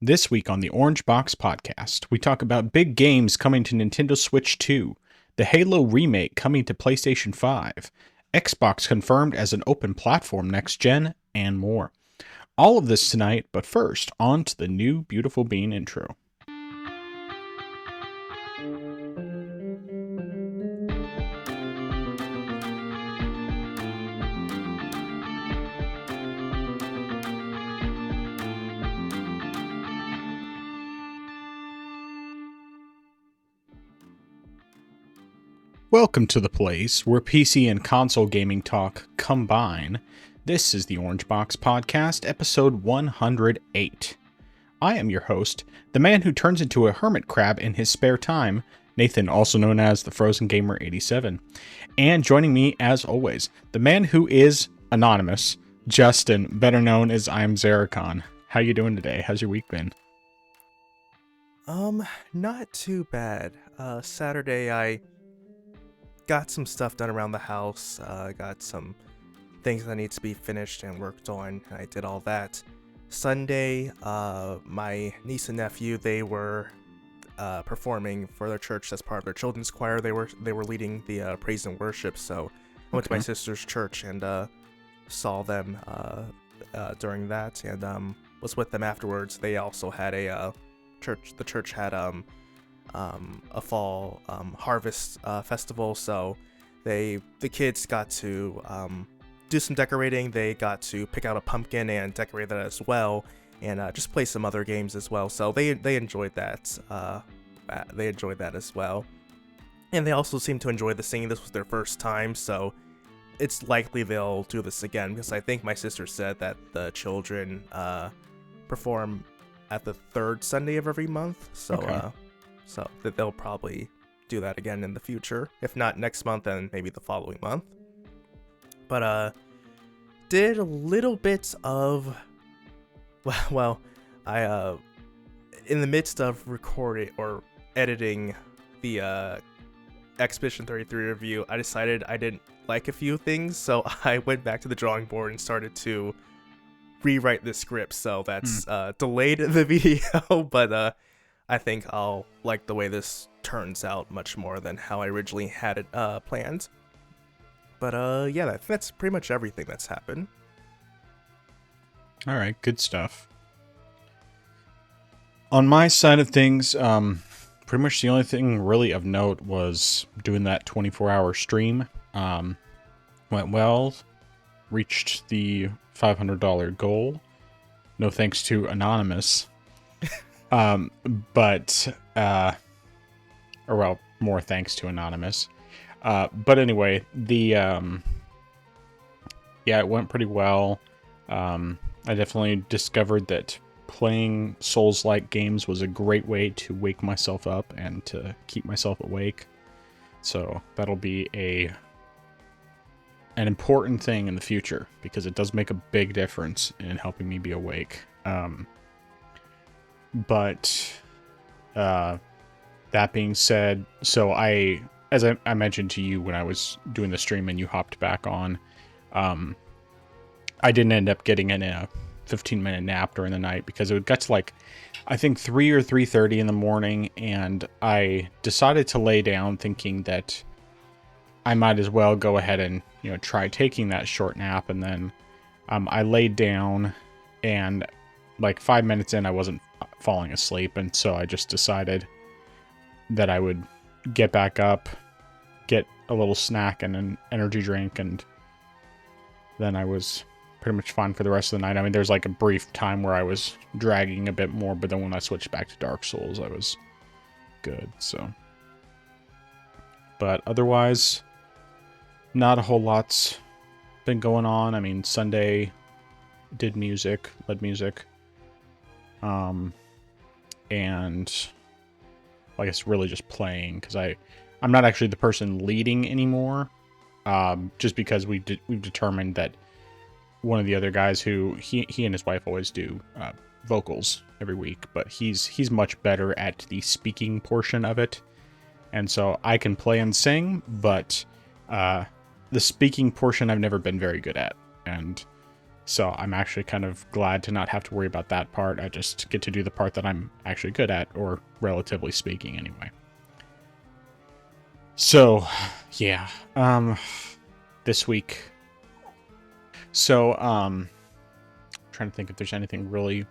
This week on the Orange Box Podcast, we talk about big games coming to Nintendo Switch 2, the Halo remake coming to PlayStation 5, Xbox confirmed as an open platform next gen, and more. All of this tonight, but first, on to the new Beautiful Bean intro. Welcome to the place where PC and console gaming talk combine. This is the Orange Box Podcast, episode 108. I am your host, the man who turns into a hermit crab in his spare time, Nathan, also known as the Frozen Gamer 87. And joining me, as always, the man who is anonymous, Justin, better known as I'm Zaracon. How you doing today? How's your week been? Not too bad. Saturday I got some stuff done around the house, got some things that need to be finished and worked on, and I did all that. Sunday, my niece and nephew, they were performing for their church as part of their children's choir. They were leading the praise and worship, so I went to my sister's church and saw them during that, and was with them afterwards. They also had a church. The church had a fall harvest festival, so the kids got to do some decorating. They got to pick out a pumpkin and decorate that as well, and just play some other games as well. So they enjoyed that. They enjoyed that as well, and they also seemed to enjoy the singing. This was their first time, so it's likely they'll do this again, because I think my sister said that the children perform at the third Sunday of every month. So Okay. So that they'll probably do that again in the future. If not next month, then maybe the following month. But did a little bit of I in the midst of recording or editing the Expedition 33 review, I decided I didn't like a few things, so I went back to the drawing board and started to rewrite the script. So that's delayed the video, but I think I'll like the way this turns out much more than how I originally had it planned. But yeah, that's pretty much everything that's happened. All right, good stuff. On my side of things, pretty much the only thing really of note was doing that 24-hour stream. Went well, reached the $500 goal. No thanks to Anonymous. More thanks to Anonymous. But anyway, it went pretty well. I definitely discovered that playing Souls-like games was a great way to wake myself up and to keep myself awake. So that'll be an important thing in the future, because it does make a big difference in helping me be awake. But that being said, so as I mentioned to you when I was doing the stream and you hopped back on, I didn't end up getting in a 15-minute nap during the night, because it got to I think 3 or 3:30 in the morning, and I decided to lay down thinking that I might as well go ahead and try taking that short nap. And then I laid down, and 5 minutes in, I wasn't falling asleep, and so I just decided that I would get back up, get a little snack and an energy drink, and then I was pretty much fine for the rest of the night. I mean, there's a brief time where I was dragging a bit more, but then when I switched back to Dark Souls, I was good. So, but otherwise, not a whole lot's been going on. I mean, Sunday led music. And I guess really just playing, because I'm not actually the person leading anymore, just because we've determined that one of the other guys who he and his wife always do vocals every week, but he's much better at the speaking portion of it, and so I can play and sing, but the speaking portion I've never been very good at, and So I'm actually kind of glad to not have to worry about that part. I just get to do the part that I'm actually good at, or relatively speaking anyway. So, yeah. This week. So, trying to think if there's anything really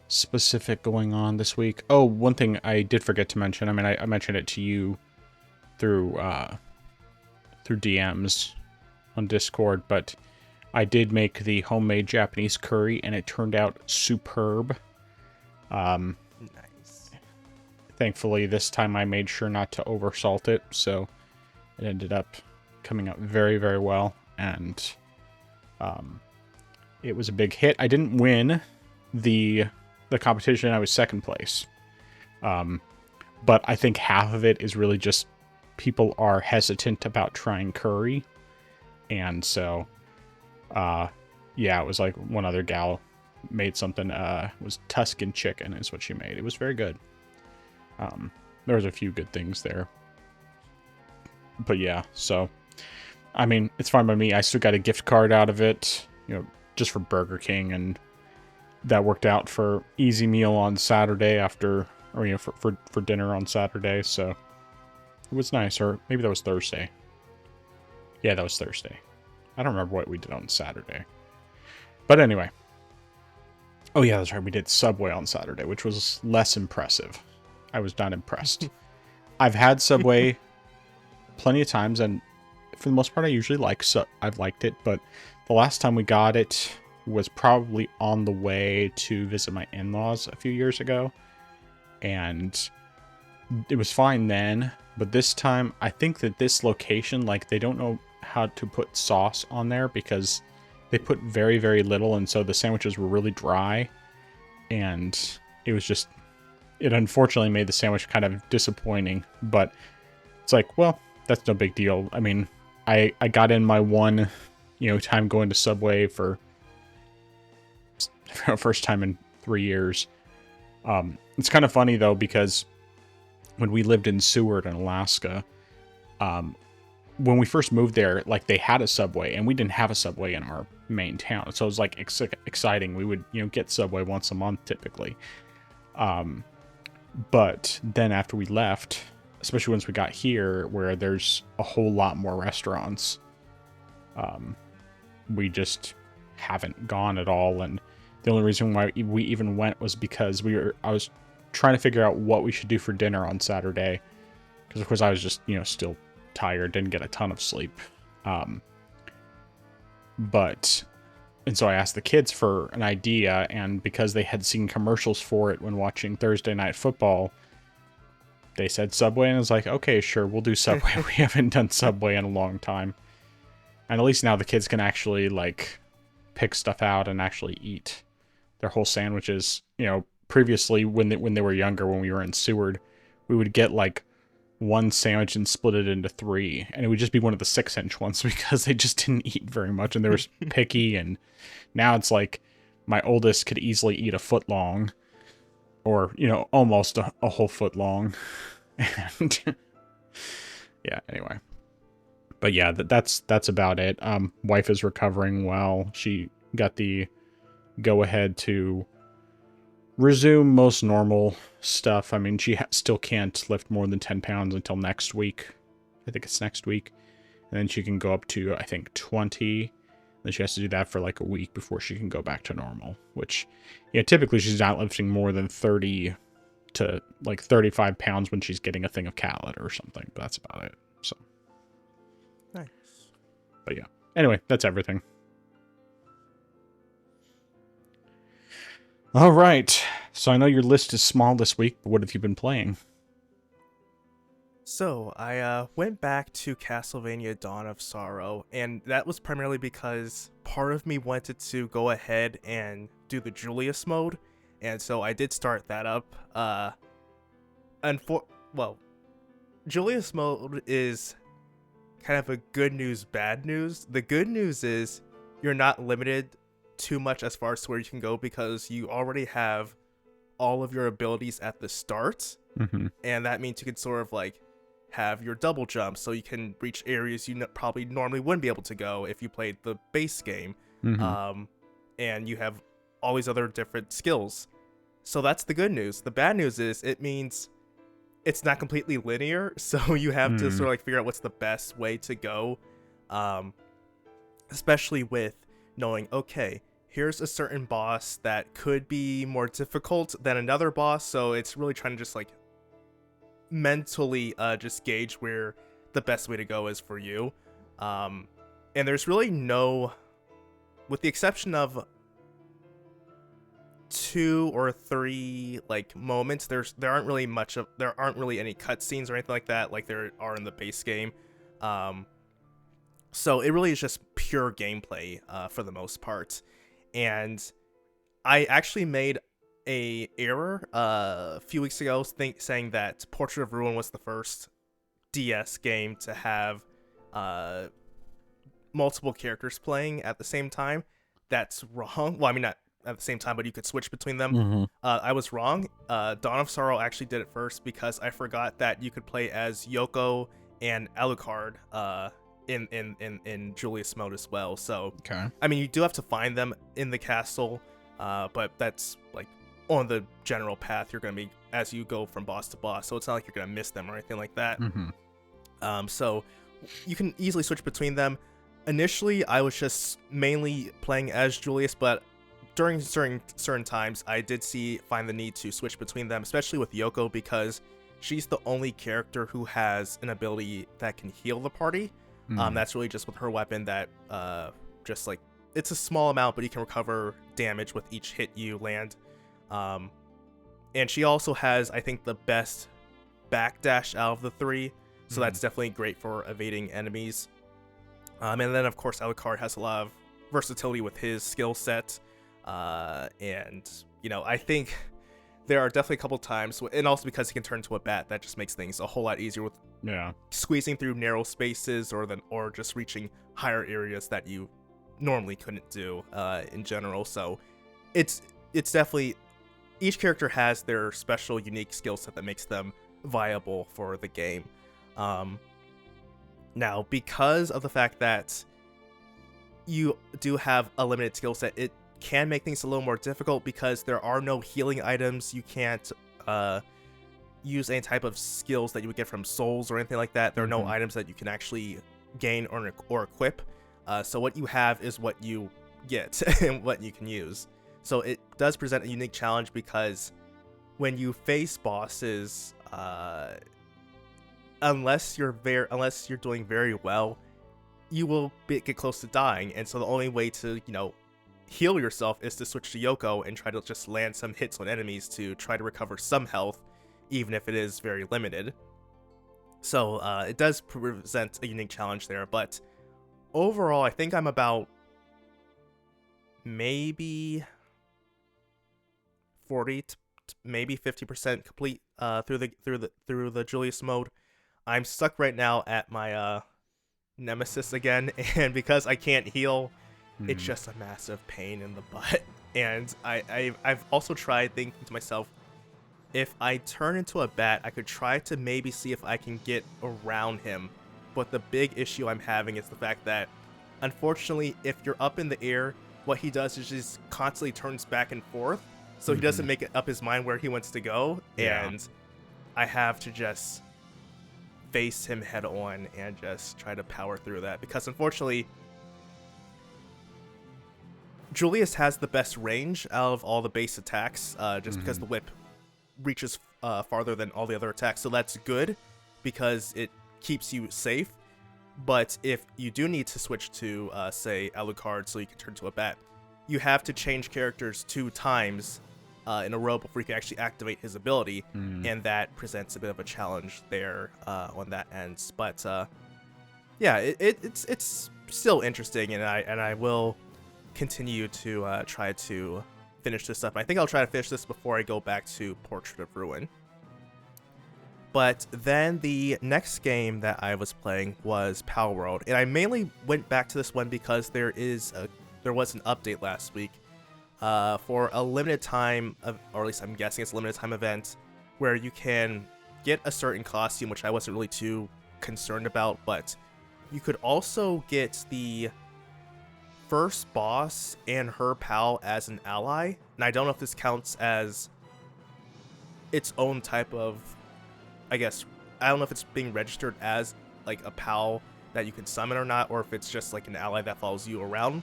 specific going on this week. Oh, one thing I did forget to mention. I mean, I mentioned it to you through DMs on Discord, but I did make the homemade Japanese curry, and it turned out superb. Nice. Thankfully, this time I made sure not to oversalt it, so it ended up coming out very, very well, and it was a big hit. I didn't win the competition. I was second place. But I think half of it is really just people are hesitant about trying curry. And so, yeah, it was like one other gal made something, it was Tuscan chicken is what she made. It was very good. There was a few good things there. But yeah, so, I mean, it's fine by me. I still got a gift card out of it, just for Burger King, and that worked out for easy meal on Saturday after, or, for dinner on Saturday, so it was nice. Or maybe that was Thursday. Yeah, that was Thursday. I don't remember what we did on Saturday. But anyway. Oh yeah, that's right. We did Subway on Saturday, which was less impressive. I was not impressed. I've had Subway plenty of times, and for the most part, I usually I've liked it, but the last time we got it was probably on the way to visit my in-laws a few years ago, and it was fine then, but this time, I think that this location, like, they don't know how to put sauce on there because they put very, very little, and so the sandwiches were really dry, and it was just, it unfortunately made the sandwich kind of disappointing, but it's like, well, that's no big deal. I mean, I got in my one, time going to Subway for first time in 3 years. It's kind of funny though, because when we lived in Seward in Alaska, when we first moved there, like, they had a Subway, and we didn't have a Subway in our main town. So it was like exciting. We would, get Subway once a month typically. But then after we left, especially once we got here where there's a whole lot more restaurants, we just haven't gone at all. And the only reason why we even went was because I was trying to figure out what we should do for dinner on Saturday. Because of course I was just, still tired, didn't get a ton of sleep. And so I asked the kids for an idea, and because they had seen commercials for it when watching Thursday Night Football, they said Subway, and I was like, okay, sure, we'll do Subway. We haven't done Subway in a long time. And at least now the kids can actually, like, pick stuff out and actually eat their whole sandwiches. Previously, when they were younger, when we were in Seward, we would get, like, one sandwich and split it into 3, and it would just be one of the 6-inch ones because they just didn't eat very much, and they were picky. And now it's like my oldest could easily eat a foot long, or almost a whole foot long. And yeah, anyway, but yeah, that's about it. Wife is recovering well. She got the go ahead to resume most normal stuff. I mean, she still can't lift more than 10 pounds until next week. I think it's next week. And then she can go up to, I think, 20. Then she has to do that for like a week before she can go back to normal. Which, typically she's not lifting more than 30 to like 35 pounds when she's getting a thing of cat litter or something. But that's about it. So. Nice. But yeah. Anyway, that's everything. All right. So I know your list is small this week, but what have you been playing? So, I went back to Castlevania Dawn of Sorrow, and that was primarily because part of me wanted to go ahead and do the Julius mode, and so I did start that up. Julius mode is kind of a good news, bad news. The good news is you're not limited too much as far as where you can go because you already have all of your abilities at the start, and that means you can sort of like have your double jump so you can reach areas you probably normally wouldn't be able to go if you played the base game. and you have all these other different skills. So that's the good news. The bad news is it means it's not completely linear, so you have to sort of like figure out what's the best way to go, especially with knowing, okay, here's a certain boss that could be more difficult than another boss, so it's really trying to just like mentally just gauge where the best way to go is for you. And there's really no, with the exception of 2 or 3 like moments, there aren't really any cutscenes or anything like that like there are in the base game. So it really is just pure gameplay for the most part. And I actually made a error a few weeks ago saying that Portrait of Ruin was the first DS game to have multiple characters playing at the same time. That's wrong. Well, I mean, not at the same time, but you could switch between them. I was wrong. Dawn of Sorrow actually did it first because I forgot that you could play as Yoko and Alucard in Julius mode as well. So, Okay. I mean, you do have to find them in the castle, but that's like on the general path you're going to be as you go from boss to boss. So it's not like you're going to miss them or anything like that. So you can easily switch between them. Initially, I was just mainly playing as Julius, but during certain times, I did find the need to switch between them, especially with Yoko, because she's the only character who has an ability that can heal the party. That's really just with her weapon that just like, it's a small amount, but you can recover damage with each hit you land. And she also has, I think, the best backdash out of the 3, so that's definitely great for evading enemies. And then, of course, Alucard has a lot of versatility with his skill set. And, you know, I think there are definitely a couple times, and also because he can turn into a bat, that just makes things a whole lot easier with squeezing through narrow spaces or just reaching higher areas that you normally couldn't do in general. So it's definitely, each character has their special, unique skill set that makes them viable for the game. Now, because of the fact that you do have a limited skill set, it can make things a little more difficult because there are no healing items. You can't use any type of skills that you would get from souls or anything like that. There are no items that you can actually gain or equip. So what you have is what you get and what you can use. So it does present a unique challenge because when you face bosses, unless you're doing very well, you will get close to dying. And so the only way to, you know, heal yourself is to switch to Yoko and try to just land some hits on enemies to try to recover some health, even if it is very limited. So it does present a unique challenge there, but overall, I think I'm about maybe 40 to maybe 50% complete through the Julius mode. I'm stuck right now at my Nemesis again, and because I can't heal, it's just a massive pain in the butt. And I've also tried thinking to myself, if I turn into a bat, I could try to maybe see if I can get around him. But the big issue I'm having is the fact that, unfortunately, if you're up in the air, what he does is just constantly turns back and forth. So he doesn't make it up his mind where he wants to go. Yeah. And I have to just face him head on and just try to power through that. Because unfortunately, Julius has the best range out of all the base attacks, just because the whip reaches farther than all the other attacks. So that's good because it keeps you safe. But if you do need to switch to, say, Alucard so you can turn to a bat, you have to change characters 2 times in a row before you can actually activate his ability, and that presents a bit of a challenge there on that end. But yeah, it's still interesting, and I will continue to try to finish this up. I think I'll try to finish this before I go back to Portrait of Ruin. But then the next game that I was playing was Power World, and I mainly went back to this one because there was an update last week for a limited time, or at least I'm guessing it's a limited time event, where you can get a certain costume, which I wasn't really too concerned about, but you could also get the first boss and her pal as an ally, and I don't know if this counts as its own type of, I guess, I don't know if it's being registered as like a pal that you can summon or not, or if it's just like an ally that follows you around.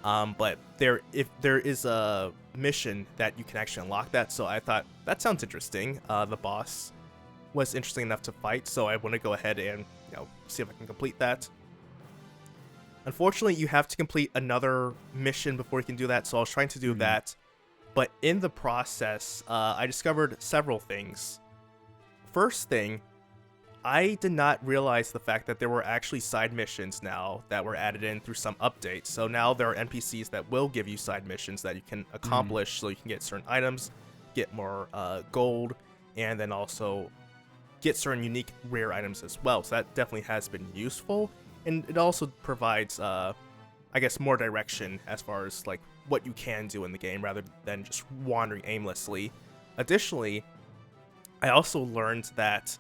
But if there is a mission that you can actually unlock that, so I thought that sounds interesting. The boss was interesting enough to fight, so I want to go ahead and see if I can complete that. Unfortunately, you have to complete another mission before you can do that, so I was trying to do that. But in the process, I discovered several things. First thing, I did not realize the fact that there were actually side missions now that were added in through some updates. So now there are NPCs that will give you side missions that you can accomplish so you can get certain items, get more gold, and then also get certain unique rare items as well. So that definitely has been useful. And it also provides, I guess, more direction as far as like what you can do in the game rather than just wandering aimlessly. Additionally, I also learned that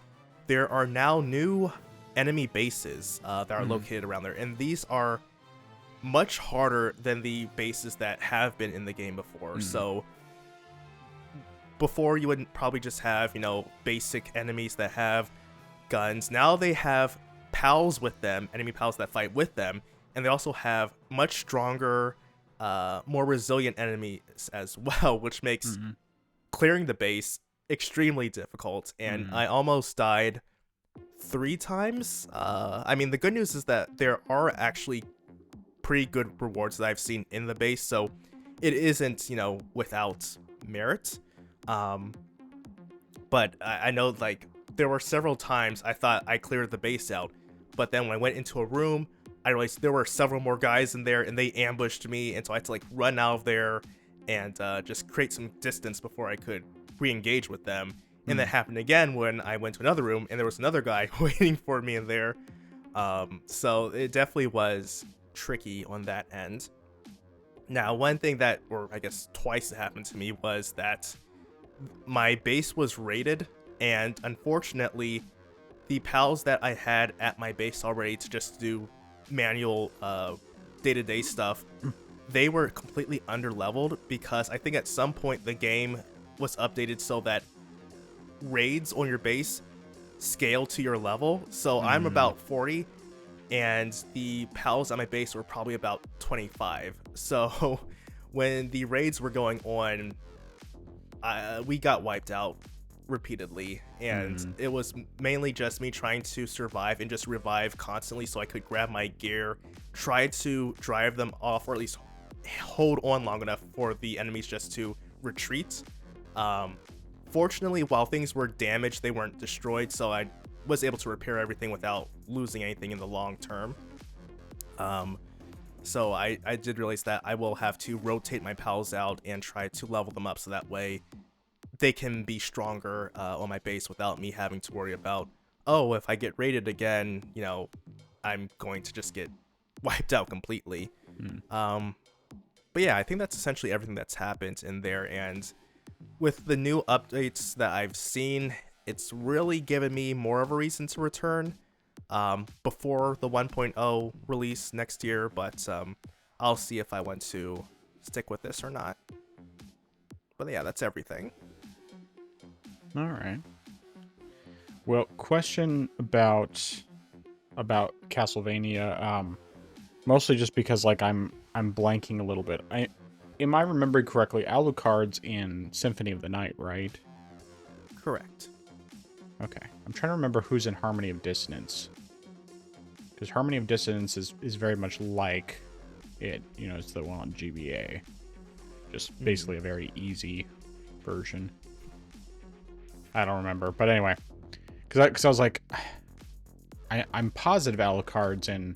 there are now new enemy bases that are located around there, and these are much harder than the bases that have been in the game before. So before you would probably just have, basic enemies that have guns. Now they have pals with them, enemy pals that fight with them, and they also have much stronger, more resilient enemies as well, which makes clearing the base extremely difficult. And I almost died 3 times. I mean, the good news is that there are actually pretty good rewards that I've seen in the base, so it isn't, without merit. But I know, like, there were several times I thought I cleared the base out, but then when I went into a room, I realized there were several more guys in there, and they ambushed me, and so I had to, like, run out of there and just create some distance before I could re-engage with them. And that happened again when I went to another room, and there was another guy waiting for me in there. So it definitely was tricky on that end. Now, one thing that, or I guess twice it happened to me, was that my base was raided, and unfortunately, the pals that I had at my base already to just do manual day-to-day stuff, they were completely underleveled, because I think at some point the game was updated so that raids on your base scale to your level. So I'm about 40, and the pals at my base were probably about 25. So when the raids were going on, we got wiped out repeatedly, and it was mainly just me trying to survive and just revive constantly so I could grab my gear, try to drive them off, or at least hold on long enough for the enemies just to retreat. Fortunately, while things were damaged, they weren't destroyed, so I was able to repair everything without losing anything in the long term. So I did realize that I will have to rotate my pals out and try to level them up so that way they can be stronger on my base without me having to worry about, oh, if I get raided again, I'm going to just get wiped out completely. But yeah, I think that's essentially everything that's happened in there, and with the new updates that I've seen, it's really given me more of a reason to return before the 1.0 release next year, but I'll see if I want to stick with this or not. But yeah, that's everything. All right. Well, question about Castlevania, mostly just because like I'm blanking a little bit. Am I remembering correctly? Alucard's in Symphony of the Night, right? Correct. Okay. I'm trying to remember who's in Harmony of Dissonance. Because Harmony of Dissonance is very much like it. It's the one on GBA. Just basically a very easy version. I don't remember. But anyway. Because I was like... I'm positive Alucard's in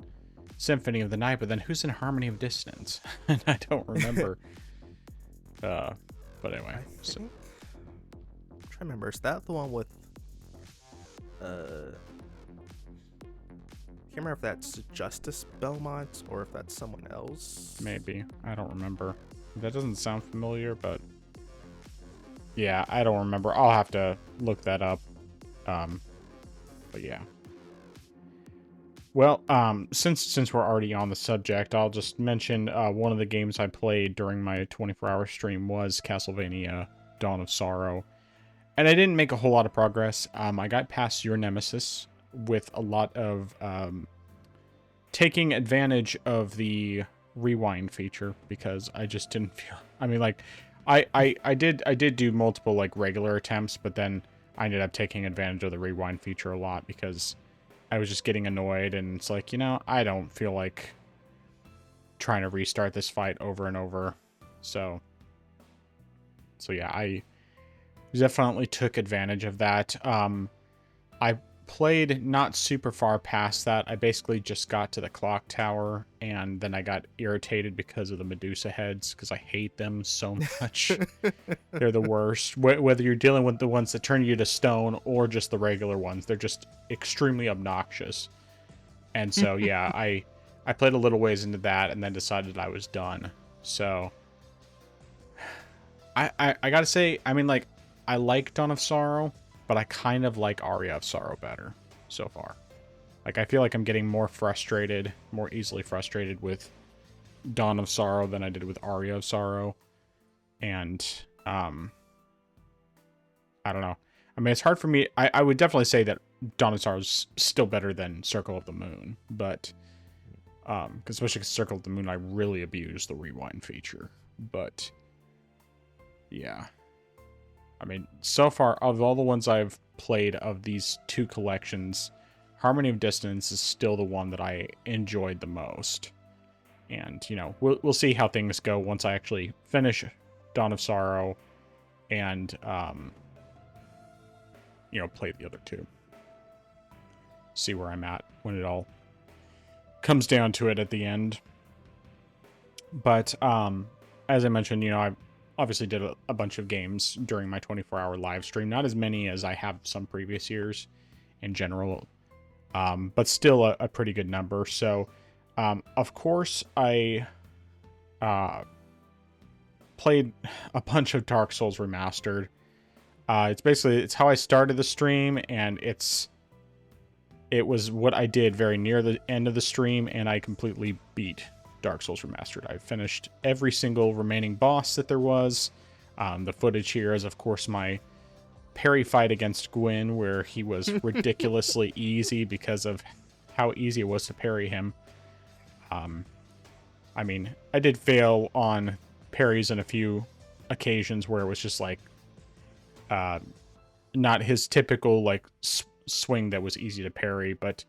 Symphony of the Night, but then who's in Harmony of Dissonance? And I don't remember. But anyway. I'm trying to remember. Is that the one with... can't remember if that's Justice Belmont or if that's someone else. Maybe. I don't remember. That doesn't sound familiar, but... Yeah, I don't remember. I'll have to look that up. But yeah. Well, since we're already on the subject, I'll just mention one of the games I played during my 24-hour stream was Castlevania Dawn of Sorrow. And I didn't make a whole lot of progress. I got past your nemesis with a lot of taking advantage of the rewind feature because I just didn't feel. I mean, like, I did do multiple like regular attempts, but then I ended up taking advantage of the rewind feature a lot because I was just getting annoyed, and it's like, I don't feel like trying to restart this fight over and over. So yeah, I definitely took advantage of that. I played not super far past that. I basically just got to the clock tower, and then I got irritated because of the Medusa heads, because I hate them so much. They're the worst. Whether you're dealing with the ones that turn you to stone or just the regular ones, they're just extremely obnoxious. And so, yeah, I played a little ways into that and then decided I was done. So, I gotta say, I mean, like, I like Dawn of Sorrow, but I kind of like Aria of Sorrow better so far. Like, I feel like I'm getting more easily frustrated with Dawn of Sorrow than I did with Aria of Sorrow. And, I don't know. I mean, it's hard for me. I would definitely say that Dawn of Sorrow is still better than Circle of the Moon, but, especially because Circle of the Moon, I really abused the rewind feature. But, yeah. I mean, so far, of all the ones I've played of these two collections, Harmony of Dissonance is still the one that I enjoyed the most. And, we'll see how things go once I actually finish Dawn of Sorrow and, play the other two. See where I'm at when it all comes down to it at the end. But, as I mentioned, I obviously did a bunch of games during my 24-hour live stream. Not as many as I have some previous years in general, but still a pretty good number. So, of course, I played a bunch of Dark Souls Remastered. It's how I started the stream, and it was what I did very near the end of the stream, and I completely beat Dark Souls Remastered. I finished every single remaining boss that there was. The footage here is, of course, my parry fight against Gwyn, where he was ridiculously easy because of how easy it was to parry him. I mean, I did fail on parries in a few occasions where it was just like not his typical like swing that was easy to parry, but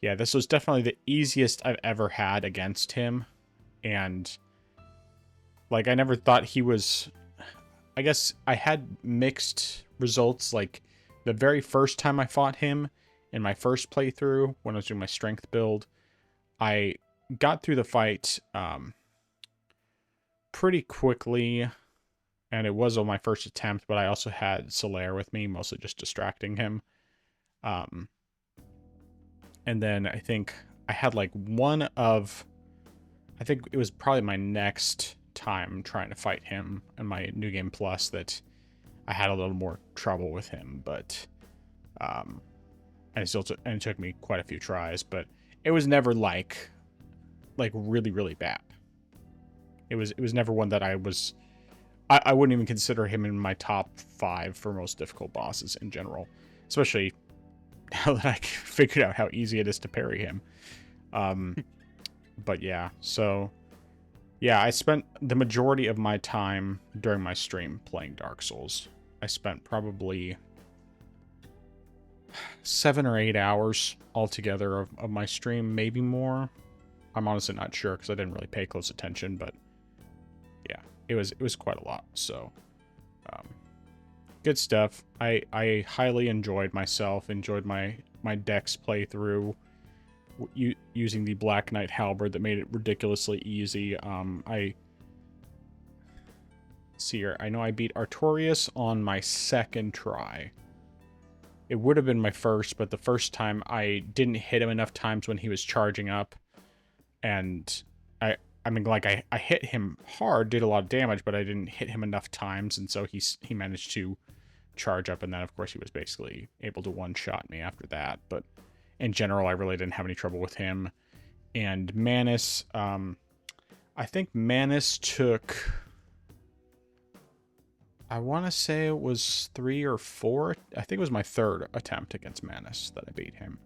yeah, this was definitely the easiest I've ever had against him. And like, I never thought he was, I guess I had mixed results. Like, the very first time I fought him in my first playthrough, when I was doing my strength build, I got through the fight pretty quickly, and it was on my first attempt, but I also had Solaire with me, mostly just distracting him. And then I think I had like I think it was probably my next time trying to fight him in my New Game Plus that I had a little more trouble with him, but and it took me quite a few tries, but it was never like really, really bad. It was never one that I wouldn't even consider him in my top 5 for most difficult bosses in general, especially now that I figured out how easy it is to parry him. But yeah, so yeah, I spent the majority of my time during my stream playing Dark Souls. I spent probably 7 or 8 hours altogether of my stream, maybe more. I'm honestly not sure because I didn't really pay close attention, but yeah, it was quite a lot. So good stuff. I highly enjoyed myself, enjoyed my Dex playthrough using the Black Knight Halberd that made it ridiculously easy. I see here, I know I beat Artorias on my second try. It would have been my first, but the first time I didn't hit him enough times when he was charging up, and I mean, like, I hit him hard, did a lot of damage, but I didn't hit him enough times, and so he managed to charge up, and then, of course, he was basically able to one-shot me after that. But in general, I really didn't have any trouble with him. And Manus, I think Manus took, I want to say it was 3 or 4. I think it was my 3rd attempt against Manus that I beat him.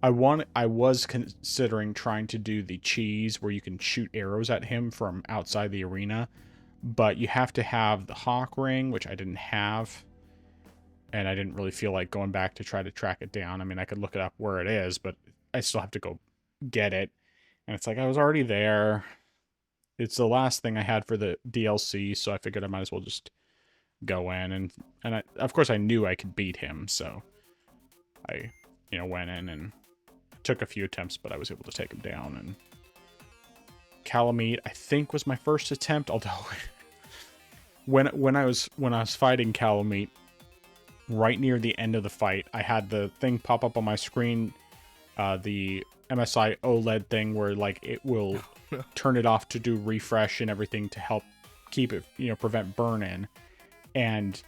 I was considering trying to do the cheese where you can shoot arrows at him from outside the arena, but you have to have the hawk ring, which I didn't have, and I didn't really feel like going back to try to track it down. I mean, I could look it up where it is, but I still have to go get it, and it's like I was already there. It's the last thing I had for the DLC, so I figured I might as well just go in, and of course I knew I could beat him, so I went in and took a few attempts, but I was able to take him down. And Calamite, I think, was my first attempt, although when I was fighting Calamite, right near the end of the fight, I had the thing pop up on my screen, the MSI OLED thing where like it will turn it off to do refresh and everything to help keep it, prevent burn-in. And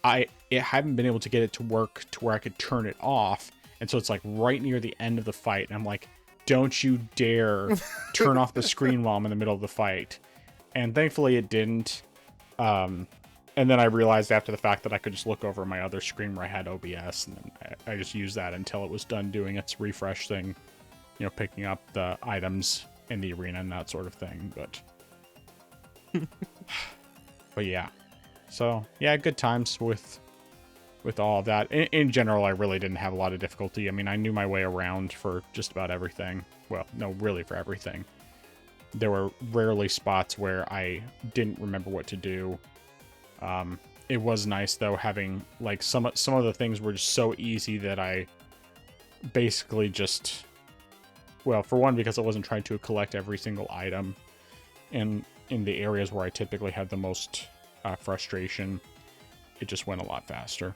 I haven't been able to get it to work to where I could turn it off. And so it's like right near the end of the fight. And I'm like, don't you dare turn off the screen while I'm in the middle of the fight. And thankfully it didn't. And then I realized after the fact that I could just look over my other screen where I had OBS. And then I just used that until it was done doing its refresh thing. Picking up the items in the arena and that sort of thing. But yeah. So yeah, good times with all of that. In general, I really didn't have a lot of difficulty. I mean, I knew my way around for just about everything. Well, no, really for everything. There were rarely spots where I didn't remember what to do. It was nice though having like some of the things were just so easy that I basically just, well, for one, because I wasn't trying to collect every single item in the areas where I typically had the most frustration, it just went a lot faster.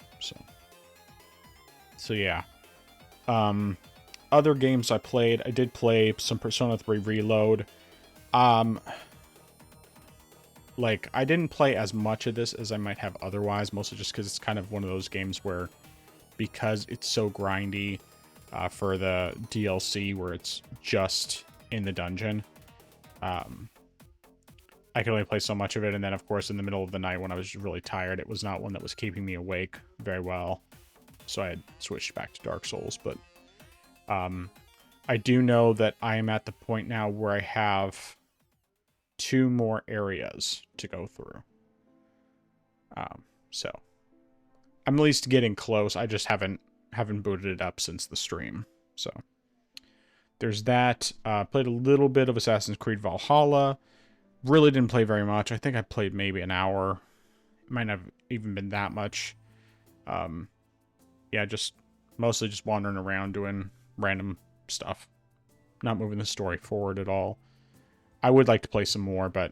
So yeah. Other games I played, I did play some Persona 3 Reload. Like, I didn't play as much of this as I might have otherwise, mostly just because it's kind of one of those games where, because it's so grindy for the DLC where it's just in the dungeon, I could only play so much of it, and then, of course, in the middle of the night when I was really tired, it was not one that was keeping me awake very well. So I had switched back to Dark Souls, but I do know that I am at the point now where I have 2 more areas to go through. So I'm at least getting close. I just haven't booted it up since the stream. So there's that. Played a little bit of Assassin's Creed Valhalla. Really didn't play very much. I think I played maybe an hour. It might not have even been that much. Yeah, just mostly just wandering around doing random stuff. Not moving the story forward at all. I would like to play some more, but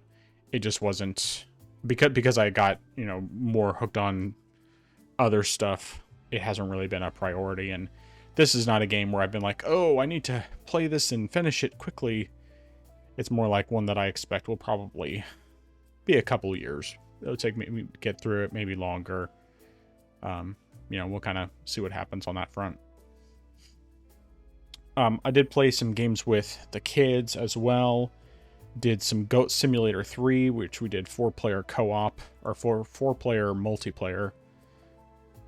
it just wasn't, because I got, more hooked on other stuff. It hasn't really been a priority, and this is not a game where I've been like, oh, I need to play this and finish it quickly. It's more like one that I expect will probably be a couple years. It'll take me to get through it, maybe longer. We'll kind of see what happens on that front. I did play some games with the kids as well. Did some Goat Simulator 3, which we did 4-player co-op, or 4-player multiplayer.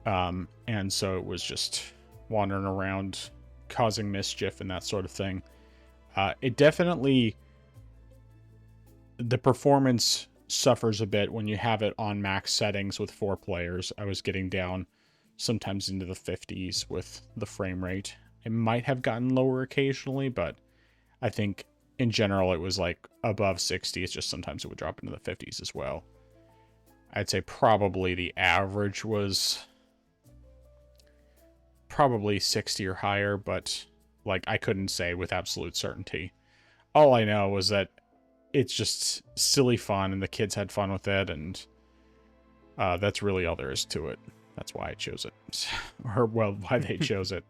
And so it was just wandering around, causing mischief and that sort of thing. It definitely, the performance suffers a bit when you have it on max settings with 4 players. I was getting down sometimes into the 50s with the frame rate. It might have gotten lower occasionally, but I think in general it was like above 60. It's just sometimes it would drop into the 50s as well. I'd say probably the average was probably 60 or higher, but like I couldn't say with absolute certainty. All I know was that it's just silly fun and the kids had fun with it, and that's really all there is to it. That's why I chose it. Or, well, why they chose it.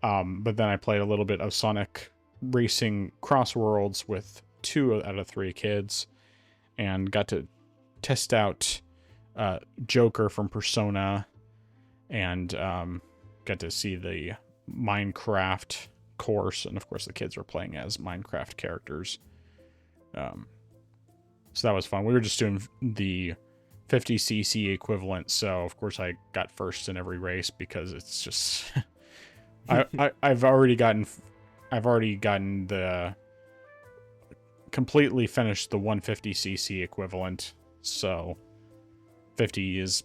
But then I played a little bit of Sonic Racing Cross Worlds with 2 out of 3 kids, and got to test out Joker from Persona, and got to see the Minecraft course, and of course the kids were playing as Minecraft characters. So that was fun. We were just doing the 50cc equivalent, so of course I got first in every race because it's just I've already gotten the completely finished the 150cc equivalent, so 50 is,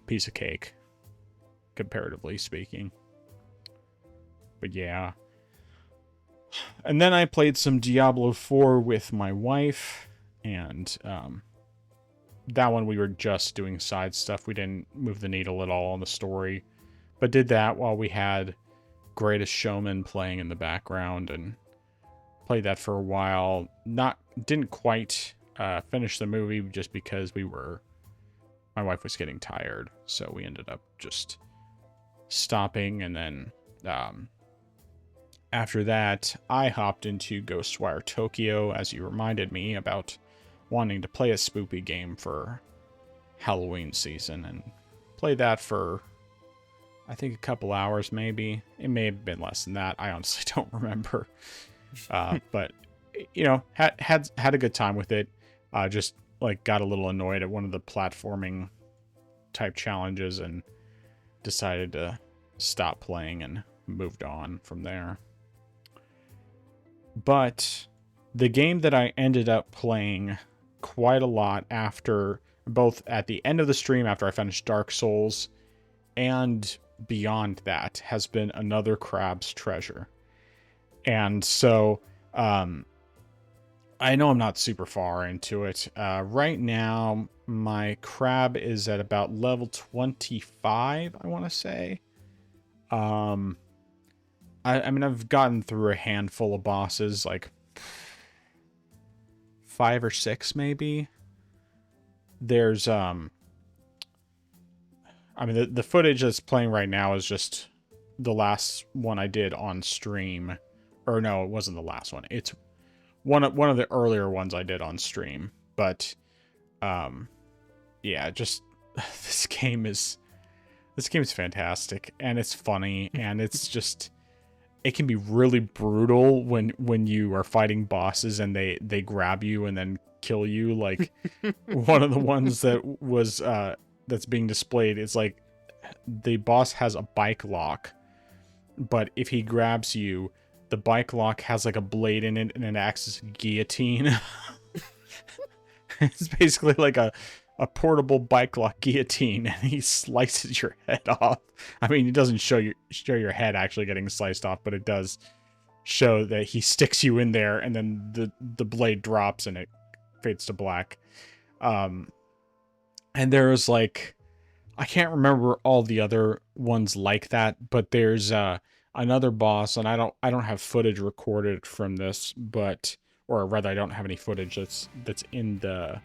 piece of cake comparatively speaking. But yeah. And then I played some Diablo 4 with my wife, and that one we were just doing side stuff. We didn't move the needle at all on the story, but did that while we had Greatest Showman playing in the background, and played that for a while. Didn't quite finish the movie just because my wife was getting tired, so we ended up just stopping, and then after that, I hopped into Ghostwire Tokyo, as you reminded me about wanting to play a spoopy game for Halloween season, and played that for, I think, a couple hours maybe. It may have been less than that. I honestly don't remember. But, had a good time with it. Just, got a little annoyed at one of the platforming type challenges and decided to stop playing and moved on from there. But the game that I ended up playing quite a lot after, both at the end of the stream after I finished Dark Souls and beyond that, has been another Crab's Treasure. And so I know I'm not super far into it. Right now, my crab is at about level 25, I want to say. I mean, I've gotten through a handful of bosses, like 5 or 6 maybe. There's I mean, the footage that's playing right now is just the last one I did on stream. Or no, it wasn't the last one. It's one of the earlier ones I did on stream. But yeah, just this game is fantastic, and it's funny, and it's just, it can be really brutal when you are fighting bosses and they grab you and then kill you. Like one of the ones that was that's being displayed, it's like the boss has a bike lock, but if he grabs you, the bike lock has like a blade in it and it acts as a guillotine. It's basically like a portable bike lock guillotine, and he slices your head off. I mean, it doesn't show your head actually getting sliced off, but it does show that he sticks you in there, and then the blade drops and it fades to black. And there's like, I can't remember all the other ones like that, but there's another boss, and I don't have footage recorded from this, but, or rather I don't have any footage that's in the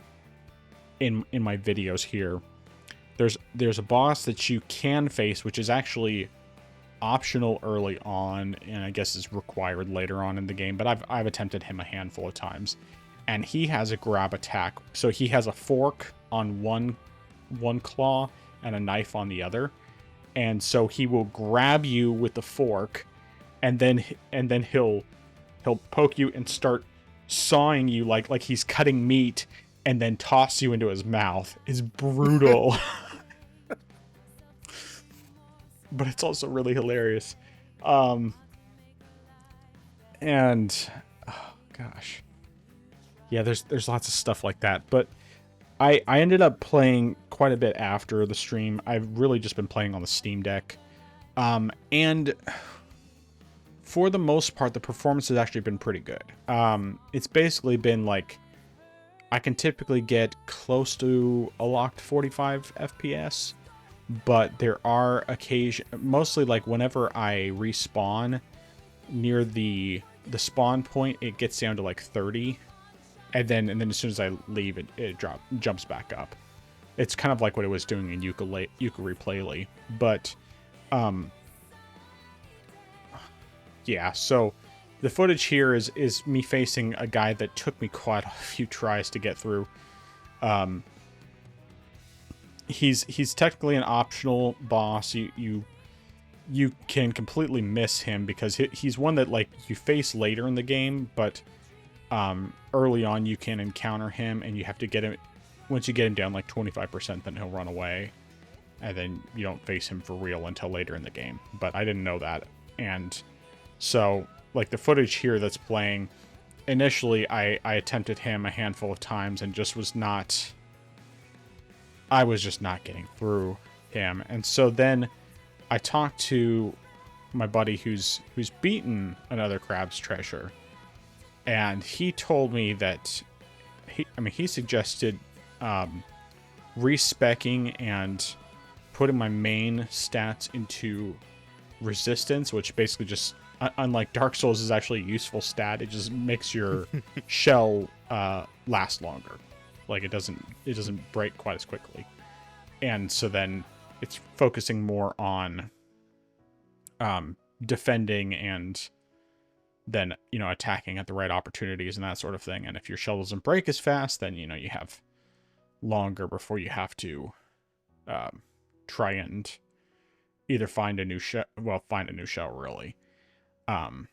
in my videos here. There's a boss that you can face, which is actually optional early on, and I guess is required later on in the game, but I've attempted him a handful of times, and he has a grab attack. So he has a fork on one claw and a knife on the other, and so he will grab you with the fork, and then he'll poke you and start sawing you like he's cutting meat, and then toss you into his mouth. Is brutal. But it's also really hilarious. And oh gosh. Yeah, there's lots of stuff like that. But I ended up playing quite a bit after the stream. I've really just been playing on the Steam Deck. And for the most part, the performance has actually been pretty good. It's basically been like, I can typically get close to a locked 45 FPS, but there are occasions, mostly like whenever I respawn near the spawn point, it gets down to like 30, and then as soon as I leave, it jumps back up. It's kind of like what it was doing in Yooka-Laylee, but yeah. So the footage here is me facing a guy that took me quite a few tries to get through. He's technically an optional boss. You you can completely miss him because he's one that like you face later in the game, but early on you can encounter him and you have to get him. Once you get him down like 25%, then he'll run away, and then you don't face him for real until later in the game. But I didn't know that, and so like the footage here that's playing, initially I attempted him a handful of times and just was not. I was just not getting through him, and so then I talked to my buddy who's beaten another Crab's Treasure, and he told me that he suggested respecking and putting my main stats into resistance, which basically just unlike Dark Souls is actually a useful stat. It just makes your shell last longer. Like it doesn't break quite as quickly, and so then it's focusing more on defending and then attacking at the right opportunities and that sort of thing. And if your shell doesn't break as fast, then you have longer before you have to try and either find a new shell. Well, find a new shell really. And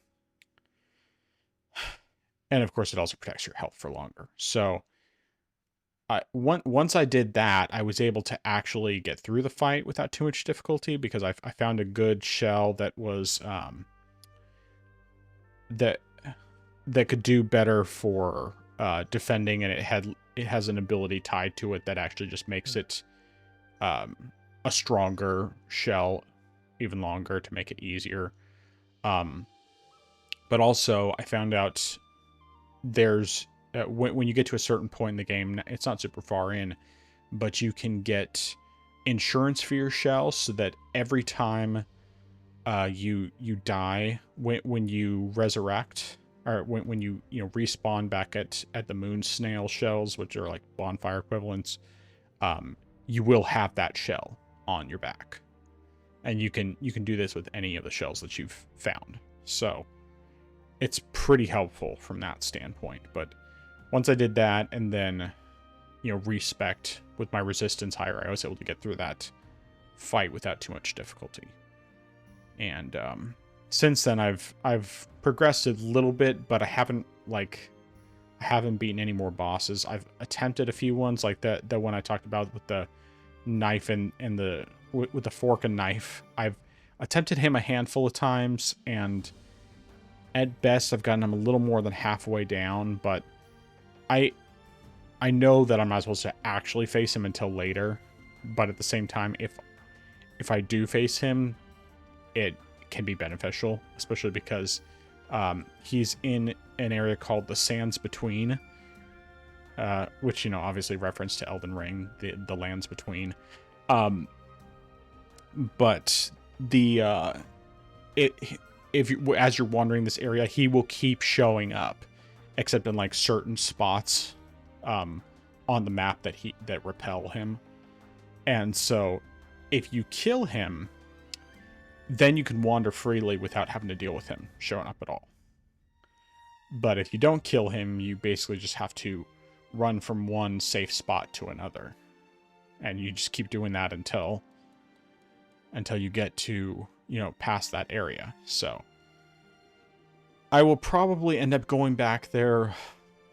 of course, it also protects your health for longer. So once I did that, I was able to actually get through the fight without too much difficulty because I found a good shell that was that could do better for defending, and it has an ability tied to it that actually just makes it a stronger shell even longer to make it easier. But also I found out there's when you get to a certain point in the game, it's not super far in, but you can get insurance for your shell so that every time you die when you resurrect, or when you respawn back at the moon snail shells, which are like bonfire equivalents, you will have that shell on your back, and you can do this with any of the shells that you've found. So it's pretty helpful from that standpoint. But once I did that, and then respect with my resistance higher, I was able to get through that fight without too much difficulty. And since then I've progressed a little bit, but I haven't beaten any more bosses. I've attempted a few ones, like the one I talked about with the knife and with the fork and knife. I've attempted him a handful of times, and at best I've gotten him a little more than halfway down, but I know that I'm not supposed to actually face him until later. But at the same time, if I do face him, it can be beneficial, especially because he's in an area called the Sands Between, which obviously reference to Elden Ring, the lands between. But as you're wandering this area, he will keep showing up, except in like certain spots on the map that repel him. And so if you kill him, then you can wander freely without having to deal with him showing up at all. But if you don't kill him, you basically just have to run from one safe spot to another. And you just keep doing that until you get to, past that area. So I will probably end up going back there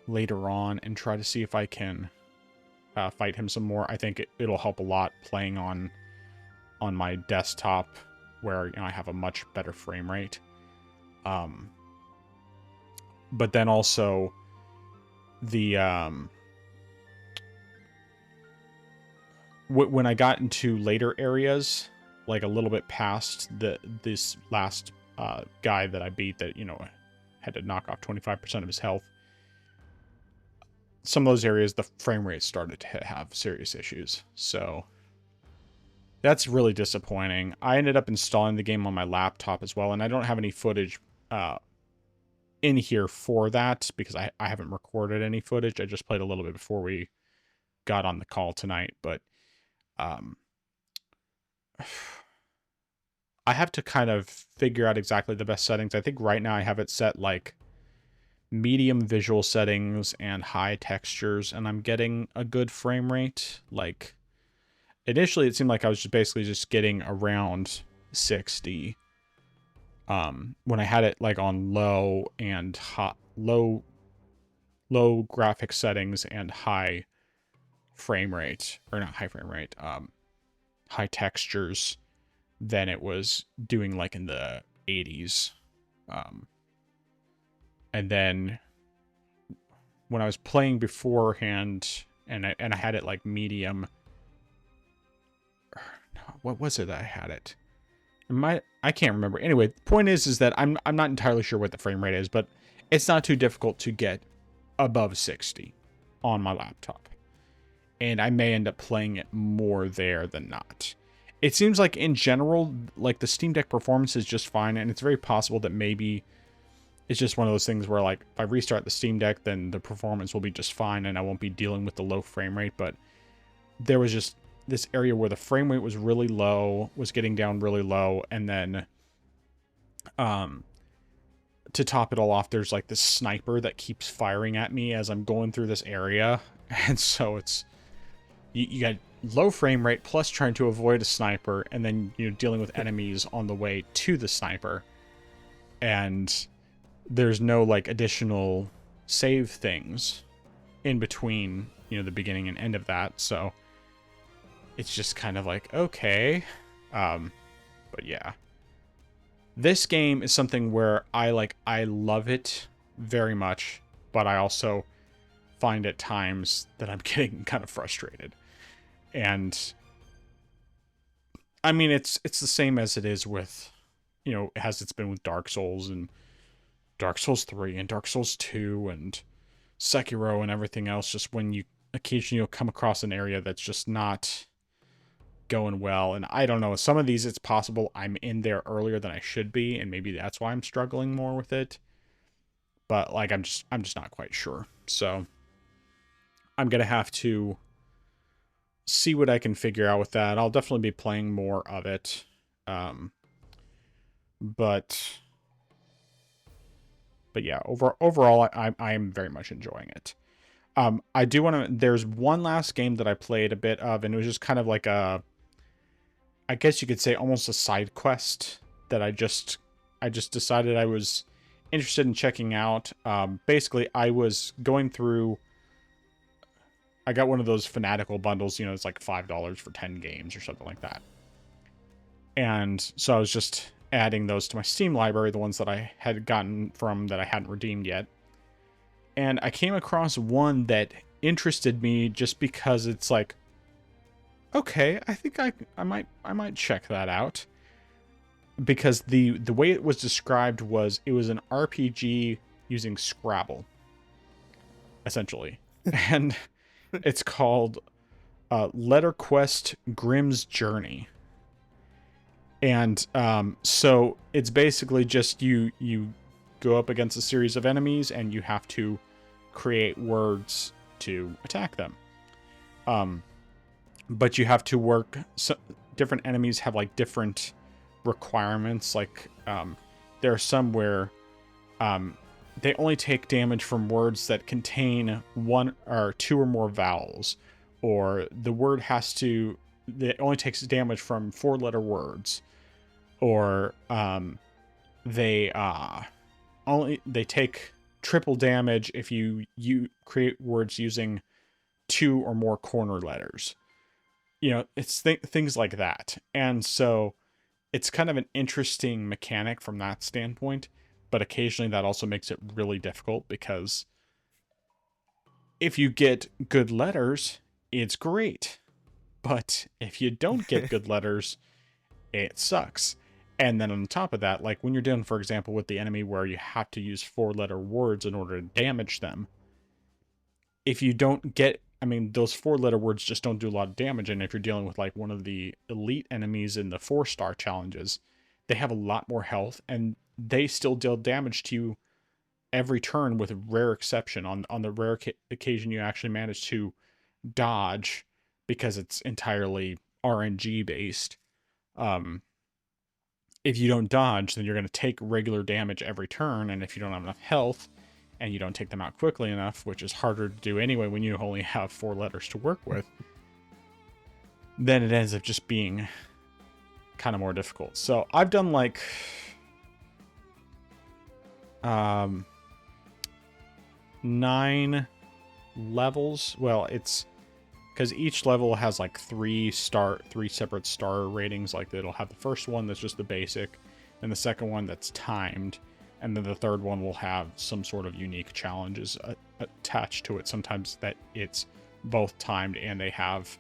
later on and try to see if I can fight him some more. I think it'll help a lot playing on my desktop, where I have a much better frame rate. But then also the when I got into later areas, like a little bit past this last guy that I beat, that had to knock off 25% of his health, some of those areas the frame rate started to have serious issues. So that's really disappointing. I ended up installing the game on my laptop as well, and I don't have any footage in here for that because I haven't recorded any footage. I just played a little bit before we got on the call tonight, but I have to kind of figure out exactly the best settings. I think right now I have it set like medium visual settings and high textures, and I'm getting a good frame rate. Like initially it seemed like I was just basically getting around 60. When I had it like on low and hot, low graphic settings and high frame rate, or not high frame rate, high textures, then it was doing like in the 80s. And then when I was playing beforehand, and I had it like medium. What was it that I had it? I can't remember. Anyway, the point is that I'm not entirely sure what the frame rate is, but it's not too difficult to get above 60 on my laptop. And I may end up playing it more there than not. It seems like in general, like the Steam Deck performance is just fine, and it's very possible that maybe it's just one of those things where, like, if I restart the Steam Deck, then the performance will be just fine and I won't be dealing with the low frame rate. But there was just this area where the frame rate was really low, was getting down really low, and then to top it all off, there's like this sniper that keeps firing at me as I'm going through this area. And so it's you got low frame rate plus trying to avoid a sniper, and then you're dealing with enemies on the way to the sniper, and there's no like additional save things in between, the beginning and end of that. So it's just kind of like, okay. But yeah, this game is something where I love it very much, but I also find at times that I'm getting kind of frustrated. And I mean, it's the same as it is with, as it's been with Dark Souls and Dark Souls 3 and Dark Souls 2 and Sekiro and everything else. Just when you occasionally you'll come across an area that's just not going well. And I don't know, some of these, it's possible I'm in there earlier than I should be, and maybe that's why I'm struggling more with it. But like, I'm just not quite sure. So I'm going to have to see what I can figure out with that. I'll definitely be playing more of it. But yeah, overall, I am very much enjoying it. I do want to, there's one last game that I played a bit of, and it was just kind of like I guess you could say almost a side quest that I just decided I was interested in checking out. Basically, I was going through, I got one of those Fanatical bundles, it's like $5 for 10 games or something like that. And so I was just adding those to my Steam library, the ones that I had gotten from that I hadn't redeemed yet. And I came across one that interested me just because it's like, okay, I think I might check that out. Because the way it was described was it was an RPG using Scrabble, essentially. And it's called Letter Quest Grimm's Journey. And so it's basically just you go up against a series of enemies and you have to create words to attack them. But you have to work, so different enemies have like different requirements. Like there are some where they only take damage from words that contain one or two or more vowels, or the word it only takes damage from 4-letter words, or they take triple damage if you create words using 2 or more corner letters. It's things like that. And so it's kind of an interesting mechanic from that standpoint, but occasionally that also makes it really difficult, because if you get good letters, it's great. But if you don't get good letters, it sucks. And then on top of that, like when you're dealing, for example, with the enemy where you have to use 4-letter words in order to damage them, if you don't get, those 4-letter words just don't do a lot of damage. And if you're dealing with like one of the elite enemies in the 4-star challenges, they have a lot more health and they still deal damage to you every turn, with a rare exception. On the rare occasion you actually manage to dodge, because it's entirely RNG based. If you don't dodge, then you're going to take regular damage every turn. And if you don't have enough health and you don't take them out quickly enough, which is harder to do anyway when you only have 4 letters to work with, then it ends up just being kind of more difficult. So I've done like 9 levels. Well, it's because each level has like 3 separate star ratings. Like it'll have the first one that's just the basic, and the second one that's timed, and then the third one will have some sort of unique challenges attached to it. Sometimes that it's both timed and they have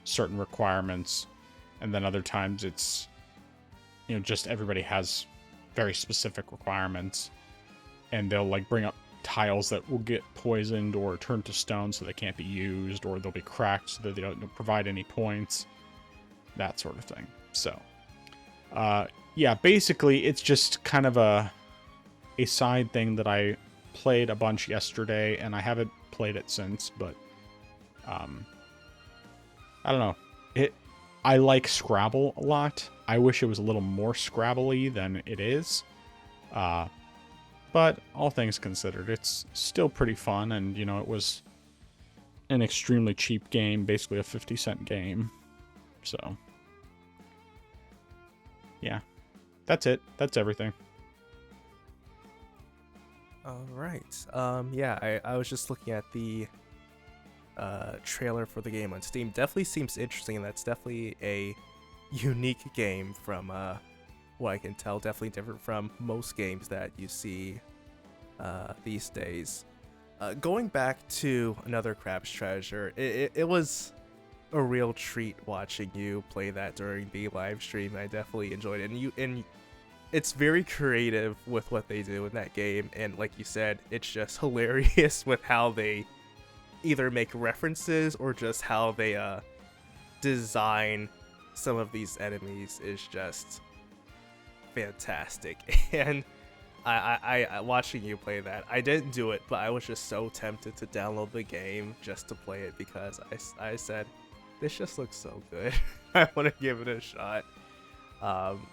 certain requirements, and then other times it's, you know, just everybody has very specific requirements, and they'll like bring up tiles that will get poisoned or turned to stone so they can't be used, or they'll be cracked so that they don't provide any points, that sort of thing. So yeah, basically it's just kind of a side thing that I played a bunch yesterday, and I haven't played it since, but I don't know. I like Scrabble a lot. I wish it was a little more Scrabble-y than it is. But all things considered, it's still pretty fun, and, you know, it was an extremely cheap game, basically a 50-cent game. So, yeah. That's it. That's everything. All right. Yeah, I was just looking at the trailer for the game on Steam. Definitely seems interesting, and that's definitely a unique game from what I can tell. Definitely different from most games that you see these days. Going back to another Crab's Treasure, it was a real treat watching you play that during the live stream. I definitely enjoyed it, and it's very creative with what they do in that game, and like you said, it's just hilarious with how they either make references or just how they design some of these enemies is just fantastic. And I watching you play that, I didn't do it, but I was just so tempted to download the game just to play it because I said, this just looks so good. I want to give it a shot.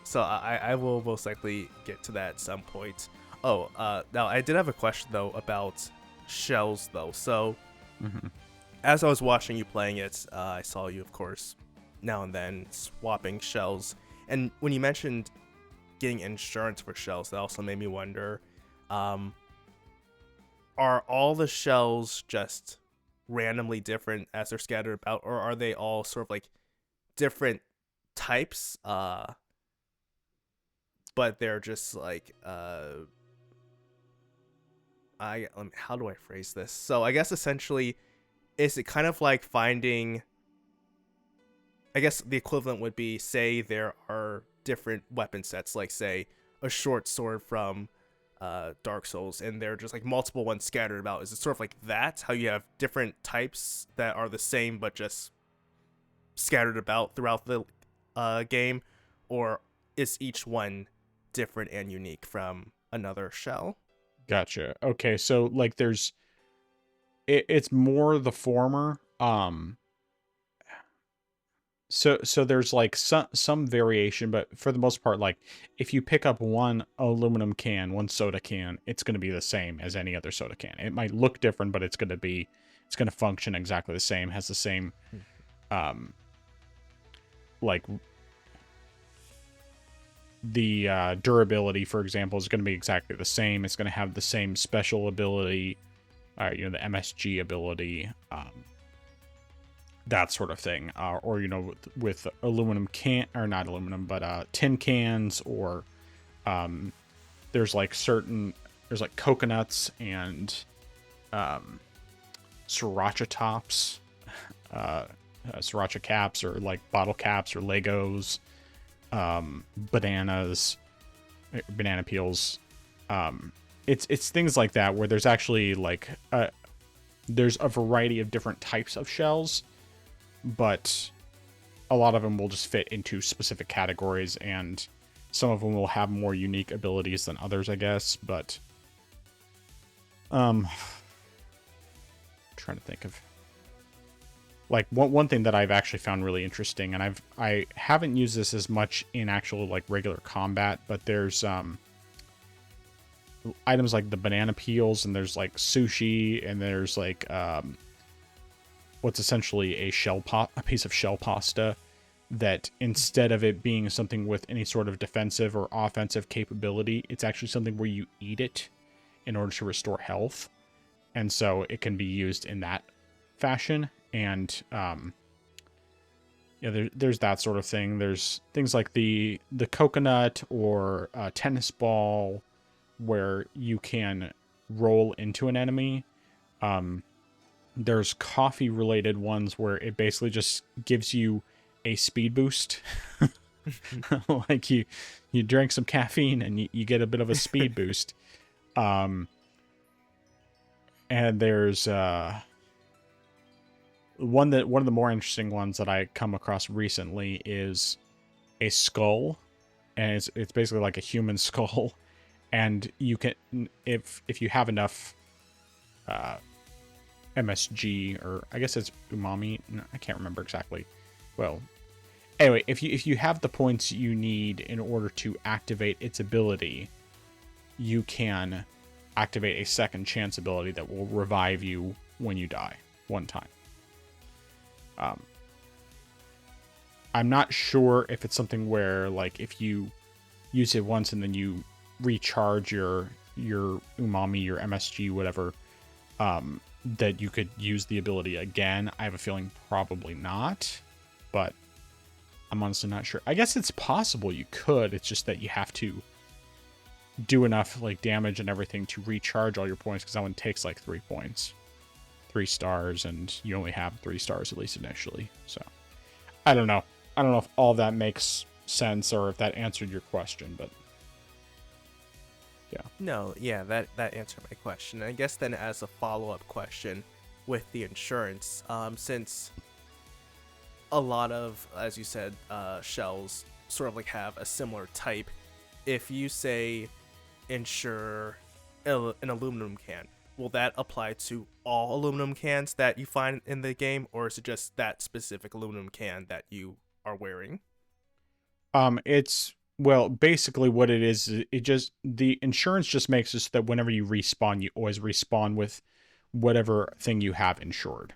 So I will most likely get to that at some point. Oh, now I did have a question though about shells though. So as I was watching you playing it, I saw you, of course, now and then swapping shells. And when you mentioned getting insurance for shells, that also made me wonder, are all the shells just randomly different as they're scattered about, or are they all sort of like different types, but they're just like how do I phrase this? So I guess essentially, is it kind of like finding, I guess the equivalent would be, say there are different weapon sets, like say a short sword from Dark Souls, and there are just like multiple ones scattered about. Is it sort of like that, how you have different types that are the same but just scattered about throughout the game, or is each one different and unique from another shell? Gotcha. Okay, so like it's more the former. So there's like some variation, but for the most part, like if you pick up one aluminum can, one soda can, it's going to be the same as any other soda can. It might look different, but it's going to function exactly the same, has the same like the durability, for example, is going to be exactly the same. It's going to have the same special ability, you know, the MSG ability, that sort of thing. Or, you know, with aluminum can, or not aluminum, but tin cans, or there's like coconuts and sriracha tops, sriracha caps, or like bottle caps, or Legos, bananas, banana peels. It's things like that where there's actually like there's a variety of different types of shells, but a lot of them will just fit into specific categories, and some of them will have more unique abilities than others, I guess. But trying to think of like one thing that I've actually found really interesting, and I haven't used this as much in actual like regular combat, but there's items like the banana peels, and there's like sushi, and there's like what's essentially a piece of shell pasta, that instead of it being something with any sort of defensive or offensive capability, it's actually something where you eat it in order to restore health. And so it can be used in that fashion. And there's that sort of thing. There's things like the coconut or tennis ball where you can roll into an enemy. There's coffee related ones where it basically just gives you a speed boost. Like you drink some caffeine and you get a bit of a speed boost. And there's one of the more interesting ones that I come across recently is a skull, and it's basically like a human skull, and you can, if you have enough MSG, or I guess it's umami, no, I can't remember exactly. Well, anyway, if you have the points you need in order to activate its ability, you can activate a second chance ability that will revive you when you die one time. I'm not sure if it's something where, like, if you use it once and then you recharge your umami, your MSG, whatever, that you could use the ability again. I have a feeling probably not, but I'm honestly not sure. I guess it's possible you could. It's just that you have to do enough like damage and everything to recharge all your points, because that one takes like 3 points. 3 stars, and you only have 3 stars at least initially. So I don't know if all that makes sense or if that answered your question, but yeah. No, yeah, that answered my question. I guess then as a follow-up question with the insurance, since a lot of, as you said, shells sort of like have a similar type, if you say insure an aluminum can, will that apply to all aluminum cans that you find in the game, or is it just that specific aluminum can that you are wearing? It's, well, basically what it is, the insurance just makes it so that whenever you respawn, you always respawn with whatever thing you have insured.